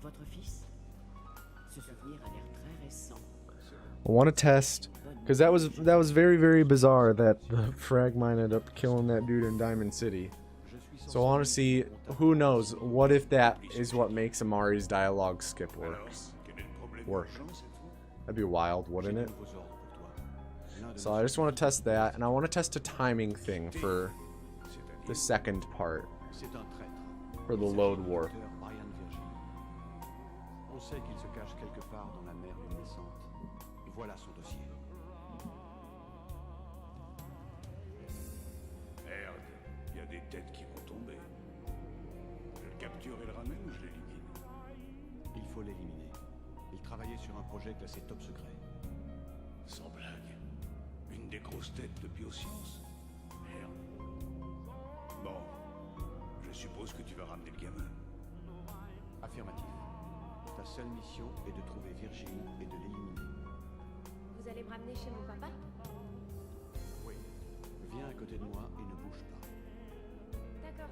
Speaker 11: votre fils? Ce souvenir a l'air très récent.
Speaker 1: I want to test, because that was very, very bizarre that the frag mine ended up killing that dude in Diamond City. So I want to see, who knows, what if that is what makes Amari's dialogue skip work. That'd be wild, wouldn't it? So I just want to test that, and I want to test a timing thing for the second part, for the load warp.
Speaker 12: On sait qu'il se cache quelque part dans la mer luminescente. Voilà son dossier.
Speaker 9: Merde, il y a des têtes qui vont tomber. Je le capture et le ramène ou je l'élimine?
Speaker 12: Il faut l'éliminer. Il travaillait sur un projet classé top secret.
Speaker 9: Sans blague. Une des grosses têtes de biosciences. Merde. Bon. Je suppose que tu vas ramener le gamin.
Speaker 12: Affirmatif. Ta seule mission est de trouver Virginie et de l'éliminer.
Speaker 3: Vous allez me ramener chez mon papa?
Speaker 12: Oui. Viens à côté de moi et ne bouge pas.
Speaker 3: D'accord.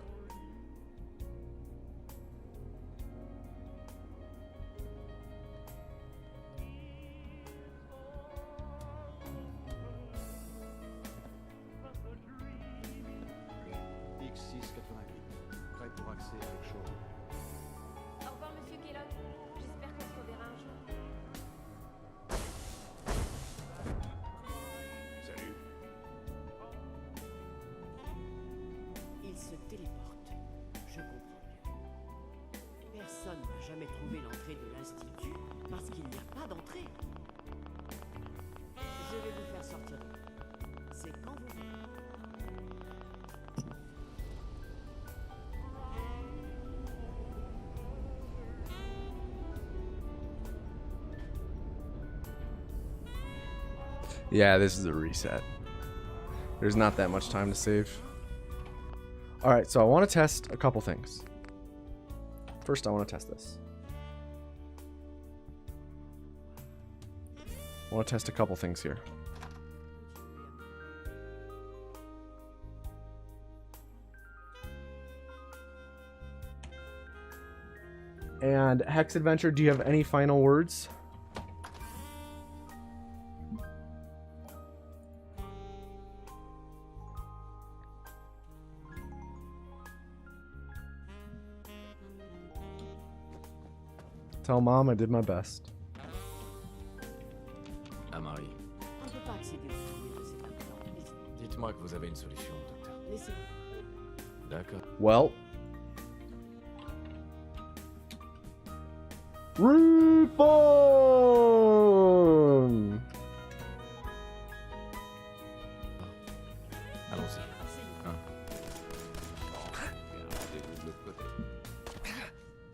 Speaker 12: X688. Prêt pour accès à quelque chose.
Speaker 3: Au revoir, monsieur Kellogg. J'espère qu'on se reverra un jour.
Speaker 9: Salut.
Speaker 11: Il se téléporte. Je comprends mieux. Personne n'a jamais trouvé l'entrée de l'Institut parce qu'il n'y a pas d'entrée. Je vais vous faire sortir de là. C'est quand vous voulez.
Speaker 1: Yeah, this is a reset. There's not that much time to save. Alright, so I want to test a couple things. First, I want to test this. I want to test a couple things here. And Hex Adventure, do you have any final words? Tell Mom I did my best.
Speaker 10: Amari,
Speaker 11: On ne peut pas accéder au souvenir de cet implant.
Speaker 10: dites-moi que vous avez une solution, docteur.
Speaker 11: Laissez-moi.
Speaker 10: D'accord.
Speaker 1: Well. Reform!
Speaker 10: Allons-y. Hein?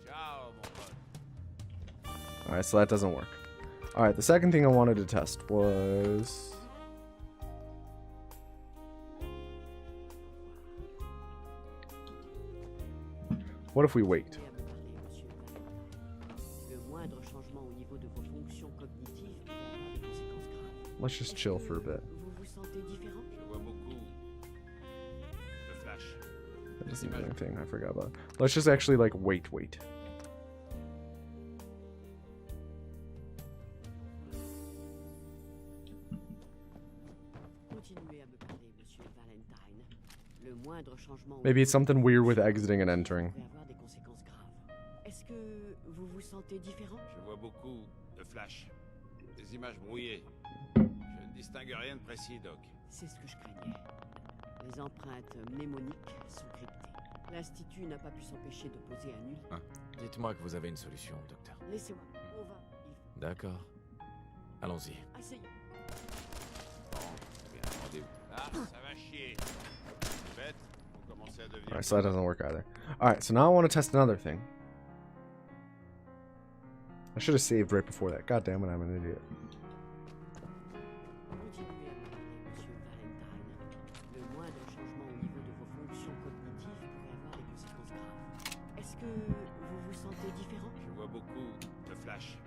Speaker 8: Ciao, mon pote.
Speaker 1: Alright, so that doesn't work. Alright, the second thing I wanted to test was... What if we wait?
Speaker 11: Le moindre changement au niveau de vos fonctions cognitives peut avoir des conséquences graves.
Speaker 1: Let's just chill for a bit.
Speaker 11: Vous vous sentez différent?
Speaker 8: Je vois beaucoup de flash.
Speaker 1: That doesn't do anything, I forgot about it. Let's just actually, like, wait.
Speaker 11: Continuez à me parler, monsieur Valentine. Le moindre changement au
Speaker 1: Maybe it's
Speaker 11: niveau de
Speaker 1: something
Speaker 11: vos
Speaker 1: weird with
Speaker 11: fonctions
Speaker 1: exiting and entering.
Speaker 11: pourrait avoir des conséquences graves. Est-ce que vous vous sentez différent?
Speaker 8: Je vois beaucoup de flash. Des images brouillées. Je ne distingue rien de précis, Doc.
Speaker 11: C'est ce que je craignais. Les empreintes mnémoniques sont cryptées. L'Institut n'a pas pu s'empêcher de poser un nul.
Speaker 10: Hein? Dites-moi que vous avez une solution, docteur.
Speaker 11: Laissez-moi. On va.
Speaker 10: D'accord. Allons-y.
Speaker 11: Asseyez.
Speaker 8: Bien, rendez-vous. Ah, ça va chier. Bête, vous commencez à devenir...
Speaker 1: Alright, so that doesn't work either. Alright, so now I want to test another thing. I should have saved right before that. God damn it, I'm an idiot.
Speaker 11: Continuez à me parler, monsieur Valentine. Le moindre changement au niveau de vos fonctions cognitives pourrait avoir des conséquences graves. Est-ce que vous vous sentez différent?
Speaker 8: Je vois beaucoup de flash.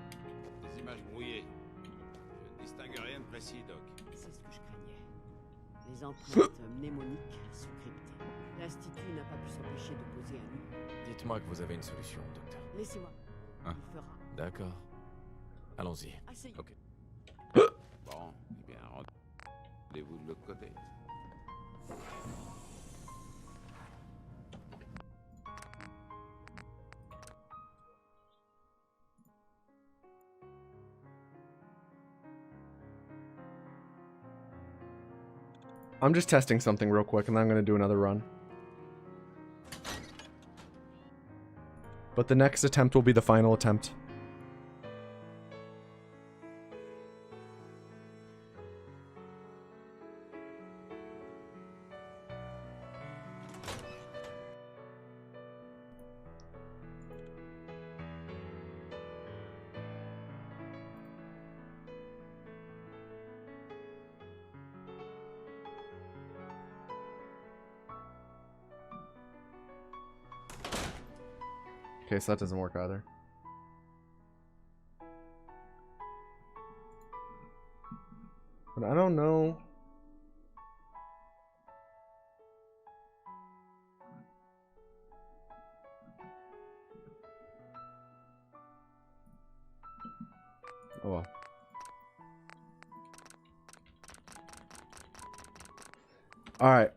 Speaker 8: Des images brouillées. Je ne distingue rien de précis, Doc.
Speaker 11: C'est ce que je craignais. Les empreintes mnémoniques sont cryptées. L'Institut n'a pas pu s'empêcher de poser un nu.
Speaker 10: Dites-moi que vous avez une solution, docteur.
Speaker 11: Laissez-moi.
Speaker 10: Hein?
Speaker 11: Il fera.
Speaker 10: D'accord. Allons-y.
Speaker 11: Asseyez.
Speaker 4: Ok. Bon, eh bien, rendez-vous de l'autre côté.
Speaker 1: I'm just testing something real quick, and then I'm going to do another run. But the next attempt will be the final attempt. Okay, so that doesn't work either. But I don't know. Oh well. Alright.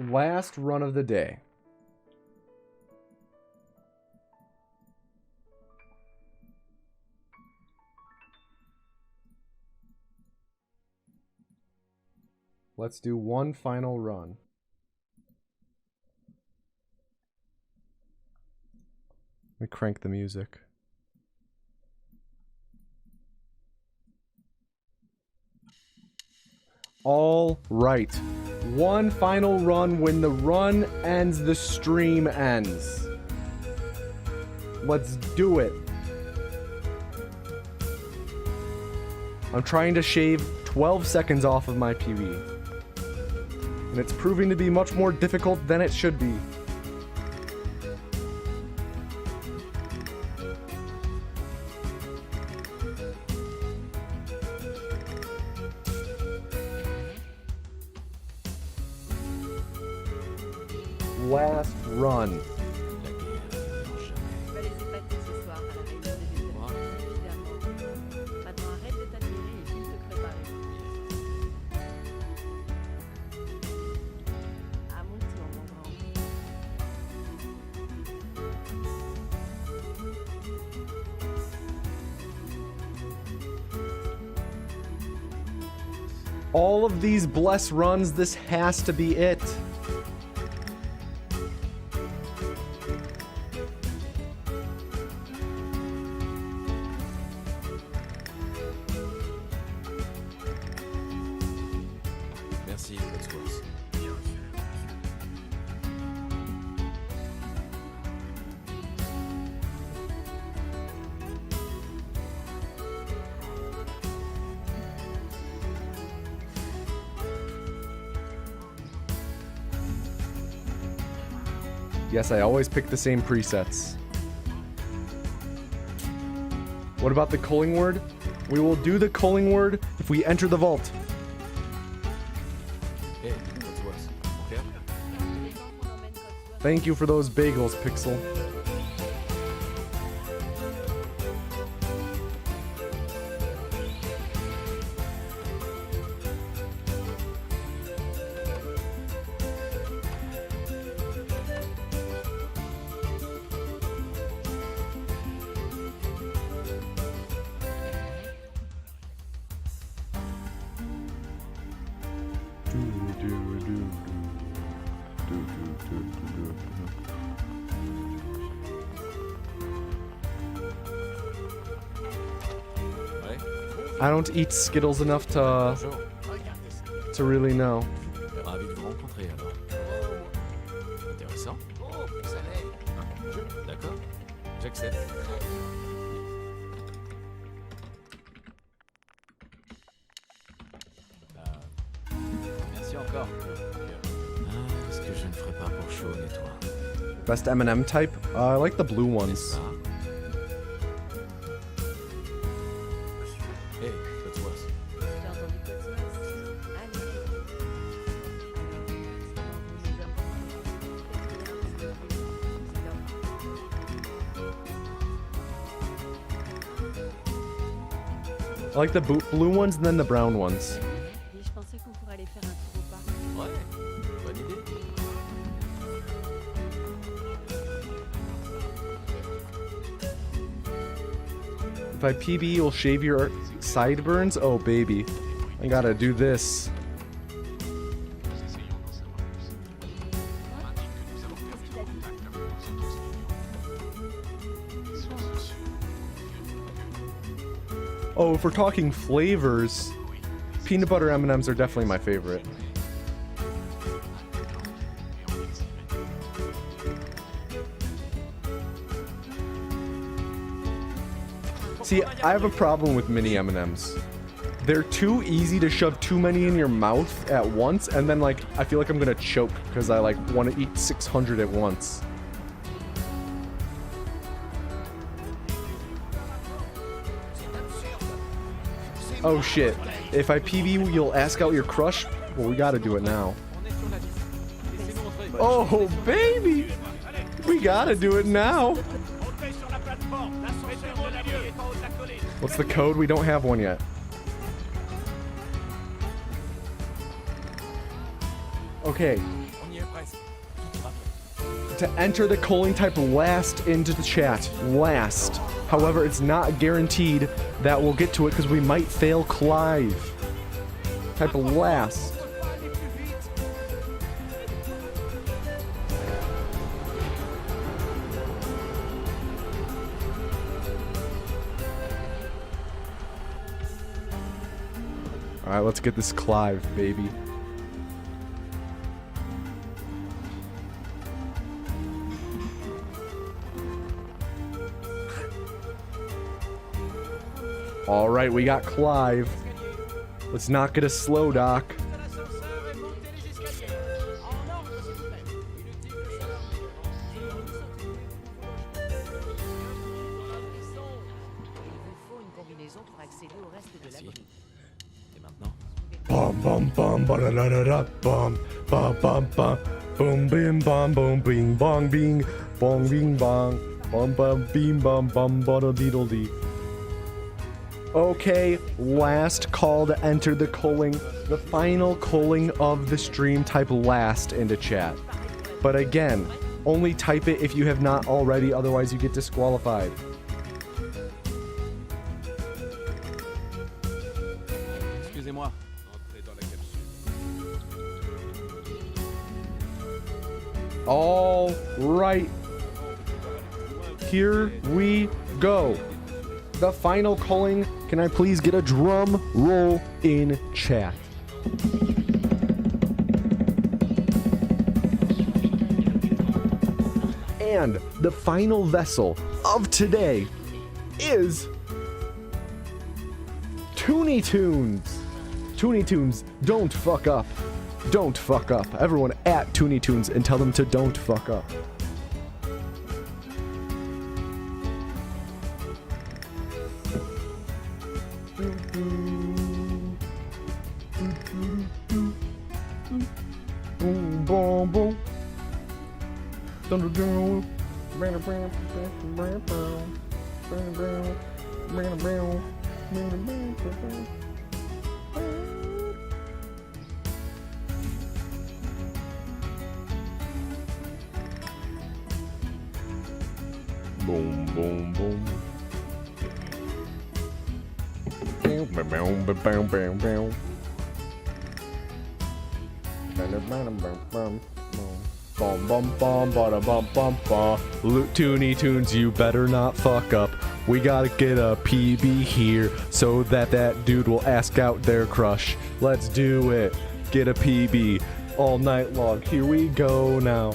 Speaker 1: Last run of the day. Let's do one final run. Let me crank the music. All right. One final run. When the run ends, the stream ends. Let's do it. I'm trying to shave 12 seconds off of my PB. And it's proving to be much more difficult than it should be. Last run.
Speaker 3: Je vais les épater ce soir à la réunion des vétérans. Évidemment. Maintenant, arrête de t'admirer et viens te préparer. À mon tour, mon grand.
Speaker 1: All of these bless runs, this has to be it.
Speaker 10: Merci, Cotsworth.
Speaker 1: Yes, I always pick the same presets. What about the culling word? We will do the culling word if we enter the vault.
Speaker 10: Hey, Cotsworth. Okay?
Speaker 1: Thank you for those bagels, Pixel. I don't eat Skittles enough to really know.
Speaker 10: Ravi de vous rencontrer alors. Intéressant. D'accord. J'accepte.
Speaker 4: Merci encore.
Speaker 10: Est-ce que je ne ferai pas pour Sean et toi?
Speaker 1: Best M&M type? I like the blue ones.
Speaker 10: Hey, Cotsworth.
Speaker 3: J'ai entendu Cotsworth. Allez.
Speaker 1: I like the blue ones and then the brown ones.
Speaker 3: Et je pensais qu'on pourrait aller faire un tour au parc.
Speaker 10: Ouais, bonne idée.
Speaker 1: If I PB, you'll shave your sideburns? Oh, baby. I gotta do this. Oh, if we're talking flavors, peanut butter M&Ms are definitely my favorite. See, I have a problem with mini M&Ms. They're too easy to shove too many in your mouth at once, and then like I feel like I'm gonna choke because I like want to eat 600 at once. Oh shit. If I PB, you'll ask out your crush? Well, we gotta do it now. Oh, baby! We gotta do it now! What's the code? We don't have one yet. Okay. To enter the calling type last into the chat. Last. However, it's not guaranteed that we'll get to it because we might fail Clive. Type last. Alright, let's get this Clive, baby. Alright, we got Clive. Let's not get a slow doc. Bum bum bum ba da da da da bum bum bum bum boom bim bum boom bing bong bing bong bing bong bum bum beam bum bum ba da deedle dee. Okay, last call to enter the calling, the final calling of the stream. Type last into chat. But again, only type it if you have not already, otherwise you get disqualified.
Speaker 4: Excusez-moi.
Speaker 1: All right. Here we go. The final calling. Can I please get a drum roll in chat? And the final vessel of today is Toonie Tunes. Toonie Tunes, don't fuck up. Don't fuck up. Everyone at Toonie Tunes and tell them to don't fuck up. Boom, boom, boom. Bum bum bum bada bum bum bum. Toonie Tunes, you better not fuck up. We gotta get a PB here so that that dude will ask out their crush. Let's do it. Get a PB all night long. Here we go now.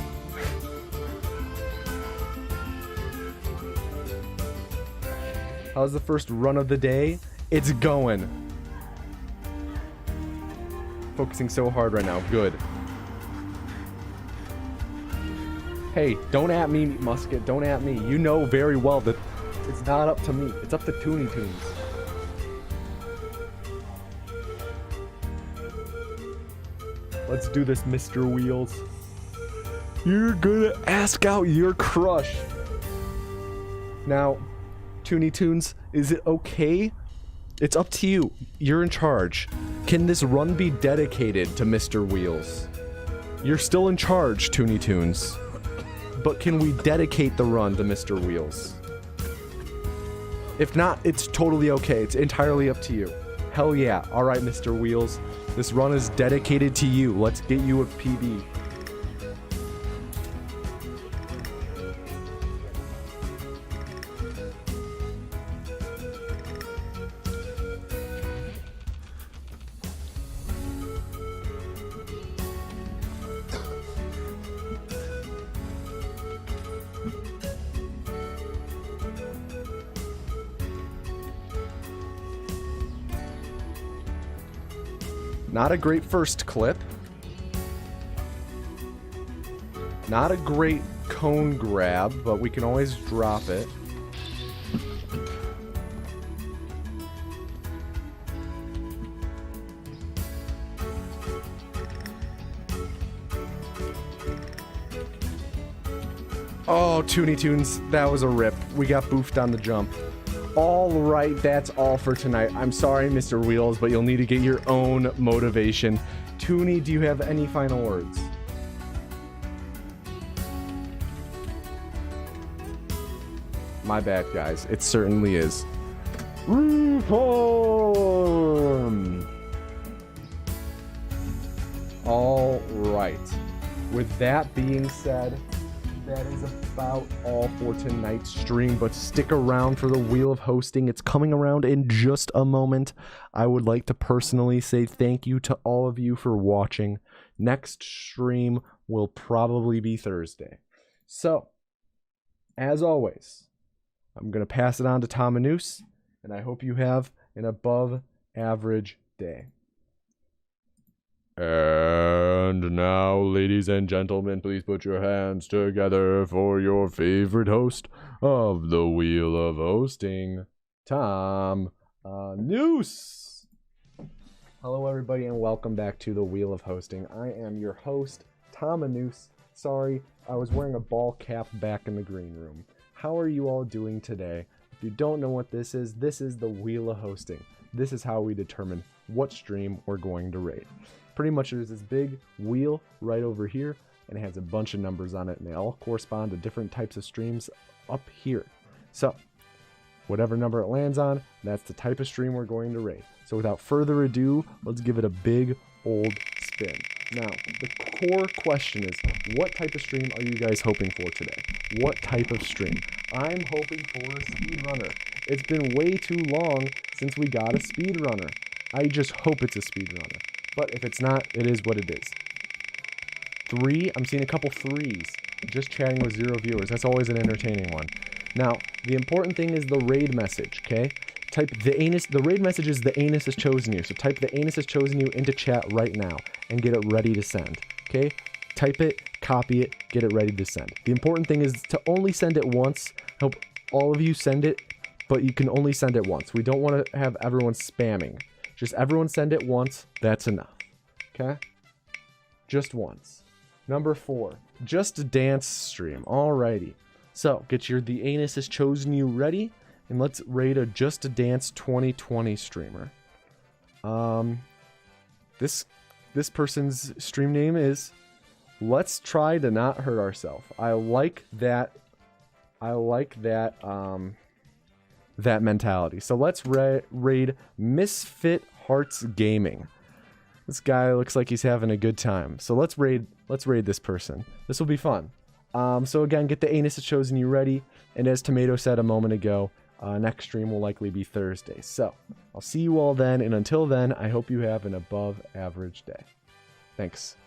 Speaker 1: How's the first run of the day? It's going. Focusing so hard right now. Good. Hey, don't at me, Musket. Don't at me. You know very well that it's not up to me. It's up to Toonie Tunes. Let's do this, Mr. Wheels. You're gonna ask out your crush. Now, Toonie Tunes, is it okay It's up to you. You're in charge. Can this run be dedicated to Mr. Wheels? You're still in charge, Toonie Toons. But can we dedicate the run to Mr. Wheels? If not, it's totally okay. It's entirely up to you. Hell yeah. Alright, Mr. Wheels. This run is dedicated to you. Let's get you a PB. Not a great first clip. Not a great cone grab, but we can always drop it. Oh, Toonie Toons, that was a rip. We got boofed on the jump. All right, that's all for tonight. I'm sorry, Mr. Wheels, but you'll need to get your own motivation. Toonie, do you have any final words? My bad, guys. It certainly is. Reform! All right. With that being said, that is about all for tonight's stream, but stick around for the Wheel of Hosting. It's coming around in just a moment. I would like to personally say thank you to all of you for watching. Next stream will probably be Thursday. So, as always, I'm going to pass it on to Tom and Noose, and I hope you have an above average day. And now, ladies and gentlemen, please put your hands together for your favorite host of the Wheel of Hosting, Tom Noose. Hello, everybody, and welcome back to the Wheel of Hosting. I am your host, Tom Noose. Sorry, I was wearing a ball cap back in the green room. How are you all doing today? If you don't know what this is the Wheel of Hosting. This is how we determine what stream we're going to raid. Pretty much there's this big wheel right over here, and it has a bunch of numbers on it, and they all correspond to different types of streams up here. So, whatever number it lands on, that's the type of stream we're going to raid. So without further ado, let's give it a big old spin. Now, the core question is, what type of stream are you guys hoping for today? What type of stream? I'm hoping for a speedrunner. It's been way too long since we got a speedrunner. I just hope it's a speedrunner. But if it's not, it is what it is. 3, I'm seeing a couple 3s. Just chatting with 0 viewers. That's always an entertaining one. Now, the important thing is the raid message, okay? Type the raid message is the anus has chosen you. So type the anus has chosen you into chat right now and get it ready to send, okay? Type it, copy it, get it ready to send. The important thing is to only send it once. Hope all of you send it, but you can only send it once. We don't want to have everyone spamming. Just everyone send it once. That's enough. Okay? Just once. Number 4. Just a dance stream. Alrighty. So, get your The Anus Has Chosen You ready. And let's raid a Just a Dance 2020 streamer. This person's stream name is Let's Try to Not Hurt Ourselves. I like that that mentality. So let's raid Misfit Hearts Gaming. This guy looks like he's having a good time. So let's raid this person. This will be fun. So again, get the anus has chosen you ready. And as Tomato said a moment ago, next stream will likely be Thursday. So I'll see you all then. And until then, I hope you have an above average day. Thanks.